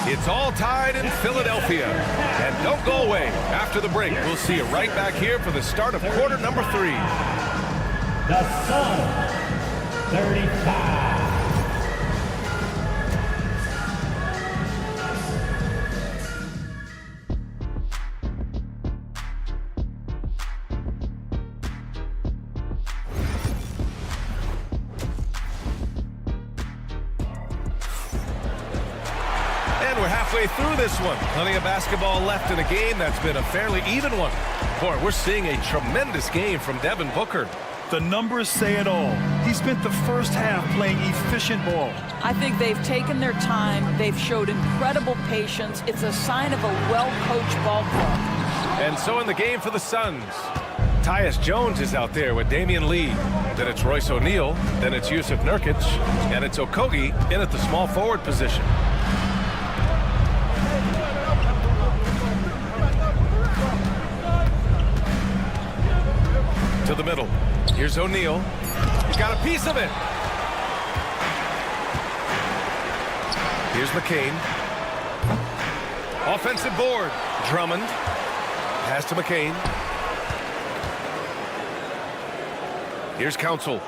It's all tied in Philadelphia. And don't go away. After the break, we'll see you right back here for the start of quarter number 3. The Suns, 35. Through this one. Plenty of basketball left in a game that's been a fairly even one. Boy, we're seeing a tremendous game from Devin Booker. The numbers say it all. He spent the first half playing efficient ball. I think they've taken their time. They've showed incredible patience. It's a sign of a well-coached ball club. And so in the game for the Suns, Tyus Jones is out there with Damian Lee. Then it's Royce O'Neal. Then it's Yusuf Nurkic. And it's Okogie in at the small forward position. To the middle. Here's O'Neal. He's got a piece of it. Here's McCain. Offensive board. Drummond. Pass to McCain. Here's Council.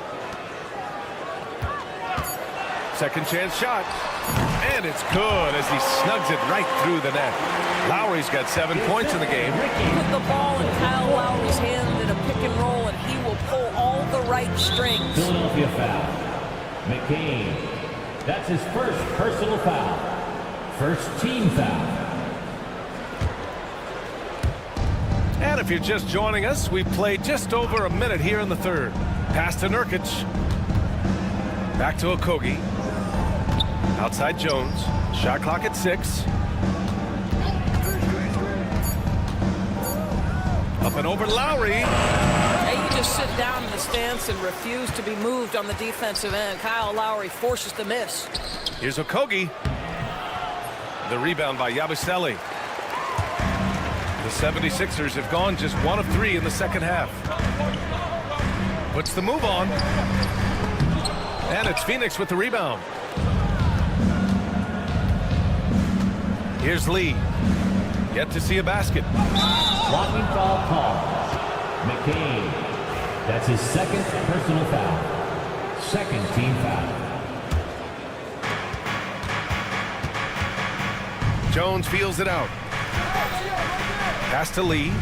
Second chance shot. And it's good as he snugs it right through the net. Lowry's got 7 points in the game. Put the ball in Kyle Lowry's hand in a pick and roll, and he will pull all the right strings. Philadelphia foul. McCain. That's his first personal foul. First team foul. And if you're just joining us, we've played just over a minute here in the third. Pass to Nurkic. Back to Okogie. Outside Jones. Shot clock at 6. Up and over Lowry. Hey, you just sit down in the stance and refuse to be moved on the defensive end. Kyle Lowry forces the miss. Here's Okogie. The rebound by Yabusele. The 76ers have gone just 1 of 3 in the second half. Puts the move on. And it's Phoenix with the rebound. Here's Lee. Yet to see a basket. Blocking foul call. McCain. That's his second personal foul. Second team foul. Jones feels it out. Pass to Lee.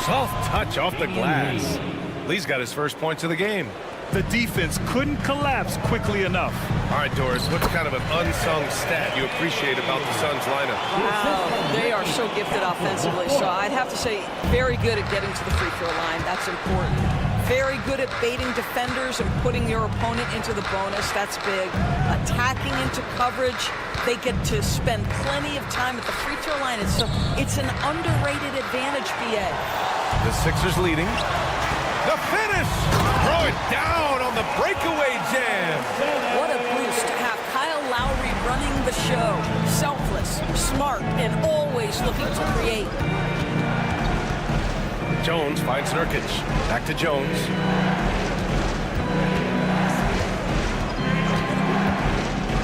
Soft touch off the glass. Lee's got his first points of the game. The defense couldn't collapse quickly enough. All right, Doris, what's kind of an unsung stat you appreciate about the Suns lineup? Wow, they are so gifted offensively. So I'd have to say very good at getting to the free throw line. That's important. Very good at baiting defenders and putting your opponent into the bonus. That's big. Attacking into coverage. They get to spend plenty of time at the free throw line. It's an underrated advantage, BA. The Sixers leading. The finish! Throw it down on the breakaway jam. What a boost to have Kyle Lowry running the show. Selfless, smart, and always looking to create. Jones finds Nurkic. Back to Jones.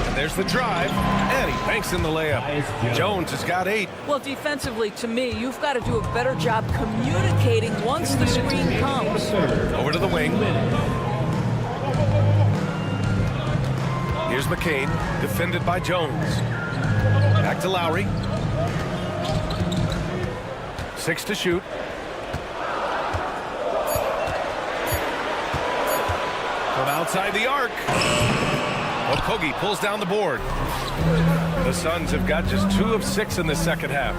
And there's the drive. And he banks in the layup. Jones has got 8. Well, defensively, to me, you've got to do a better job communicating once the screen comes. Over to the wing. Here's McCain, defended by Jones. Back to Lowry. 6 to shoot. From outside the arc. Okogie pulls down the board. The Suns have got just 2 of 6 in the second half.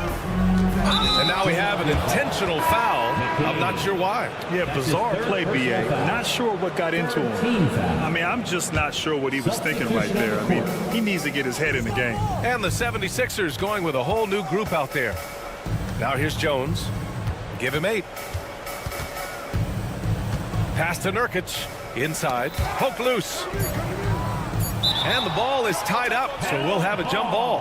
And now we have an intentional foul. I'm not sure why. Yeah, bizarre play, BA. Not sure what got into him. I mean, I'm just not sure what he was thinking right there. I mean, he needs to get his head in the game. And the 76ers going with a whole new group out there. Now here's Jones. Give him 8. Pass to Nurkic. Inside. Poke loose. And the ball is tied up, so we'll have a jump ball.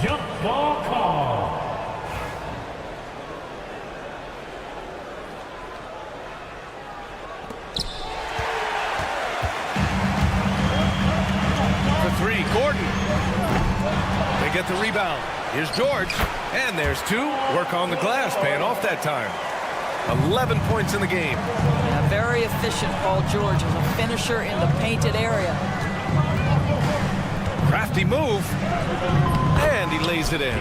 Jump ball call. For 3, Gordon. They get the rebound. Here's George. And there's 2. Work on the glass, paying off that time. 11 points in the game. Yeah, very efficient, Paul George, as a finisher in the painted area. Crafty move. And he lays it in.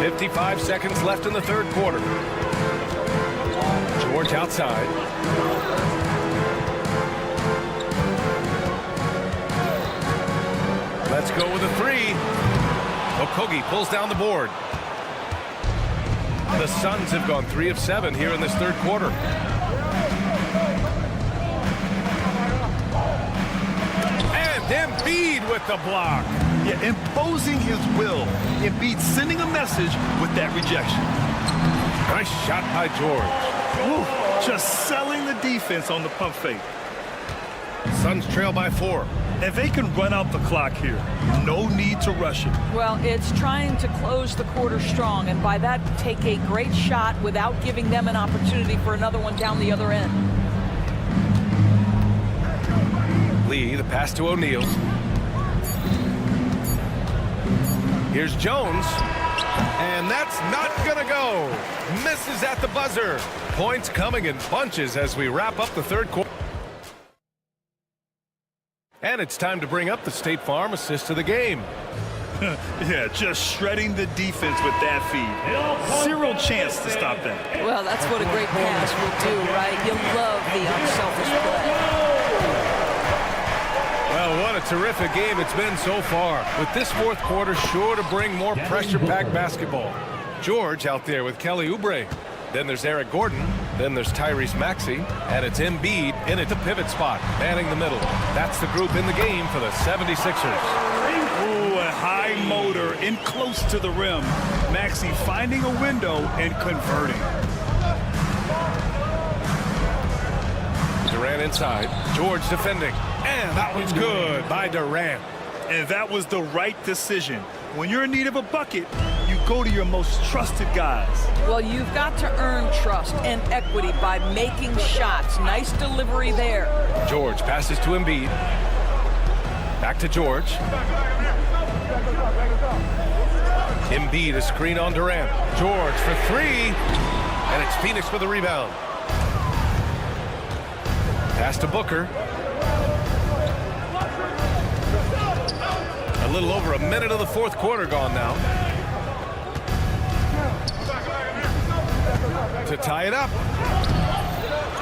55 seconds left in the third quarter. George outside. Let's go with a 3. Okogie pulls down the board. The Suns have gone 3 of 7 here in this third quarter. And Embiid with the block. Yeah, imposing his will. Embiid sending a message with that rejection. Nice shot by George. Ooh, just selling the defense on the pump fake. Suns trail by 4. And they can run out the clock here. No need to rush it. Well, it's trying to close the quarter strong, and by that, take a great shot without giving them an opportunity for another one down the other end. Lee, the pass to O'Neal. Here's Jones. And that's not gonna go. Misses at the buzzer. Points coming in bunches as we wrap up the third quarter. And it's time to bring up the State Farm assist of the game. Yeah, just shredding the defense with that feed. 0 chance to stop that. Well, that's what a great pass will do, right? You love the unselfish play. Well, what a terrific game it's been so far. With this fourth quarter sure to bring more pressure-packed basketball. George out there with Kelly Oubre. Then there's Eric Gordon. Then there's Tyrese Maxey. And it's Embiid in at the pivot spot, manning the middle. That's the group in the game for the 76ers. Ooh, a high motor in close to the rim. Maxey finding a window and converting. Durant inside. George defending. And that one's good by Durant. And that was the right decision. When you're in need of a bucket, you go to your most trusted guys. Well, you've got to earn trust and equity by making shots. Nice delivery there. George passes to Embiid. Back to George. Embiid a screen on Durant. George for 3. And it's Phoenix for the rebound. Pass to Booker. A little over a minute of the fourth quarter gone now. to tie it up.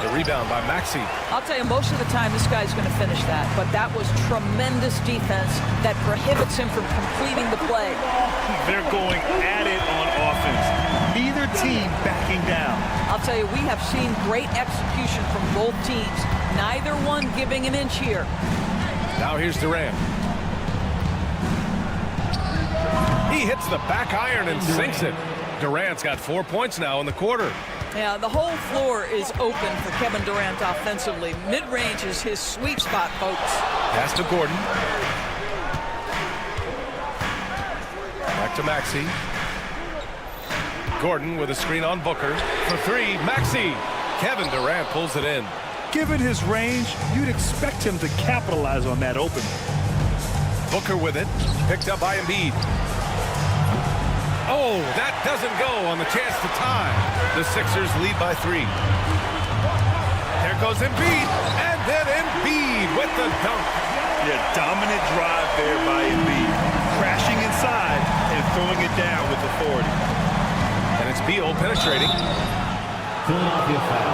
The rebound by Maxey. I'll tell you, most of the time this guy's going to finish that, but that was tremendous defense that prohibits him from completing the play. They're going at it on offense. Neither team backing down. I'll tell you, we have seen great execution from both teams. Neither one giving an inch here. Now here's Durant. He hits the back iron and sinks it. Durant's got 4 points now in the quarter. Yeah, the whole floor is open for Kevin Durant offensively. Mid-range is his sweet spot, folks. Pass to Gordon. Back to Maxey. Gordon with a screen on Booker. For three, Maxey. Kevin Durant pulls it in. Given his range, you'd expect him to capitalize on that opening. Booker with it. Picked up by Embiid. Oh, that doesn't go on the chance to tie. The Sixers lead by 3. There goes Embiid, and then Embiid with the dunk. Yeah, dominant drive there by Embiid. Crashing inside and throwing it down with authority. And it's Beal penetrating. Philadelphia foul.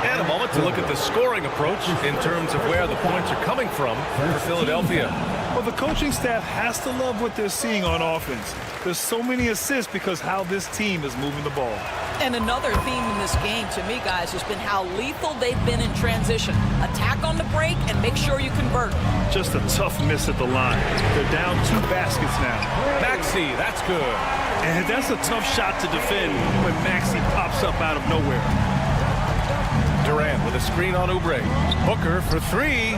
And a moment to look at the scoring approach in terms of where the points are coming from for Philadelphia. Well, the coaching staff has to love what they're seeing on offense. There's so many assists because how this team is moving the ball. And another theme in this game to me, guys, has been how lethal they've been in transition. Attack on the break and make sure you convert. Just a tough miss at the line. They're down 2 baskets now. Maxey, that's good. And that's a tough shot to defend when Maxey pops up out of nowhere. Durant with a screen on Oubre. Booker for 3.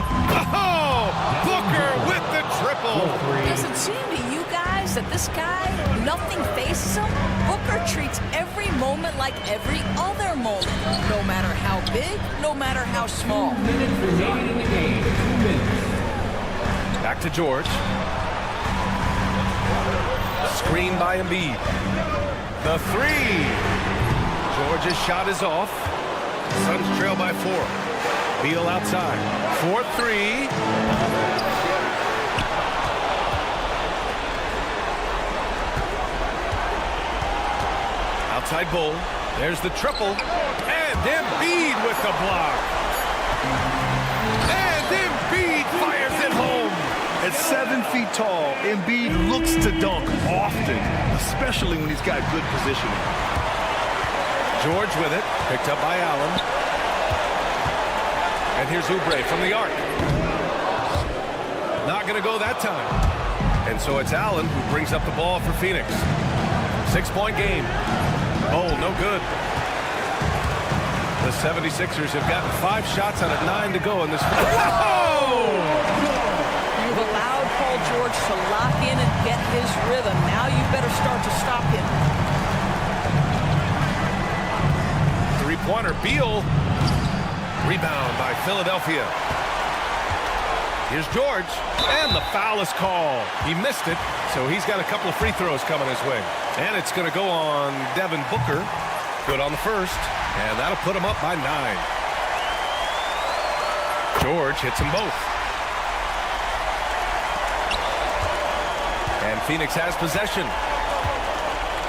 Oh! Booker with the triple. Does it seem to you guys that this guy, nothing faces him? Booker treats every moment like every other moment. No matter how big, no matter how small. Back to George. Screen by Embiid. The 3. George's shot is off. Suns trail by 4. Beal outside. 4-3. Outside Bull. There's the triple. And Embiid with the block. And Embiid fires it home. At 7 feet tall, Embiid looks to dunk often, especially when he's got good positioning. George with it, picked up by Allen. And here's Oubre from the arc. Not going to go that time. And so it's Allen who brings up the ball for Phoenix. 6-point game. Oh, no good. The 76ers have gotten 5 shots out of 9 to go in this. Whoa! You've allowed Paul George to lock in and get his rhythm. Now you better start to stop him. Three-pointer, Beal. Rebound by Philadelphia. Here's George, and the foul is called. He missed it, so he's got a couple of free throws coming his way. And it's going to go on Devin Booker. Good on the first, and that'll put him up by 9. George hits them both. And Phoenix has possession.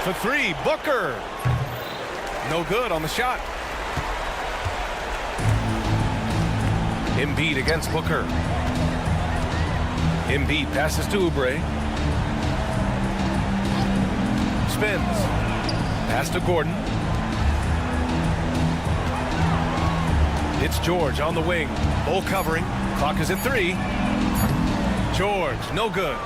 For 3, Booker. No good on the shot. Embiid against Booker. Embiid passes to Oubre. Spins. Pass to Gordon. It's George on the wing. Bull covering. Clock is at 3. George, no good.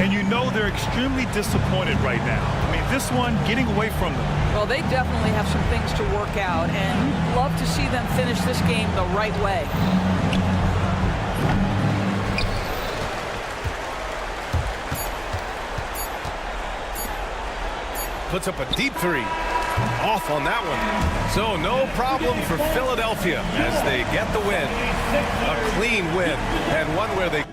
And you know they're extremely disappointed right now. I mean, this one getting away from them. Well, they definitely have some things to work out, and love to see them finish this game the right way. Puts up a deep 3. Off on that one. So no problem for Philadelphia as they get the win. A clean win, and one where they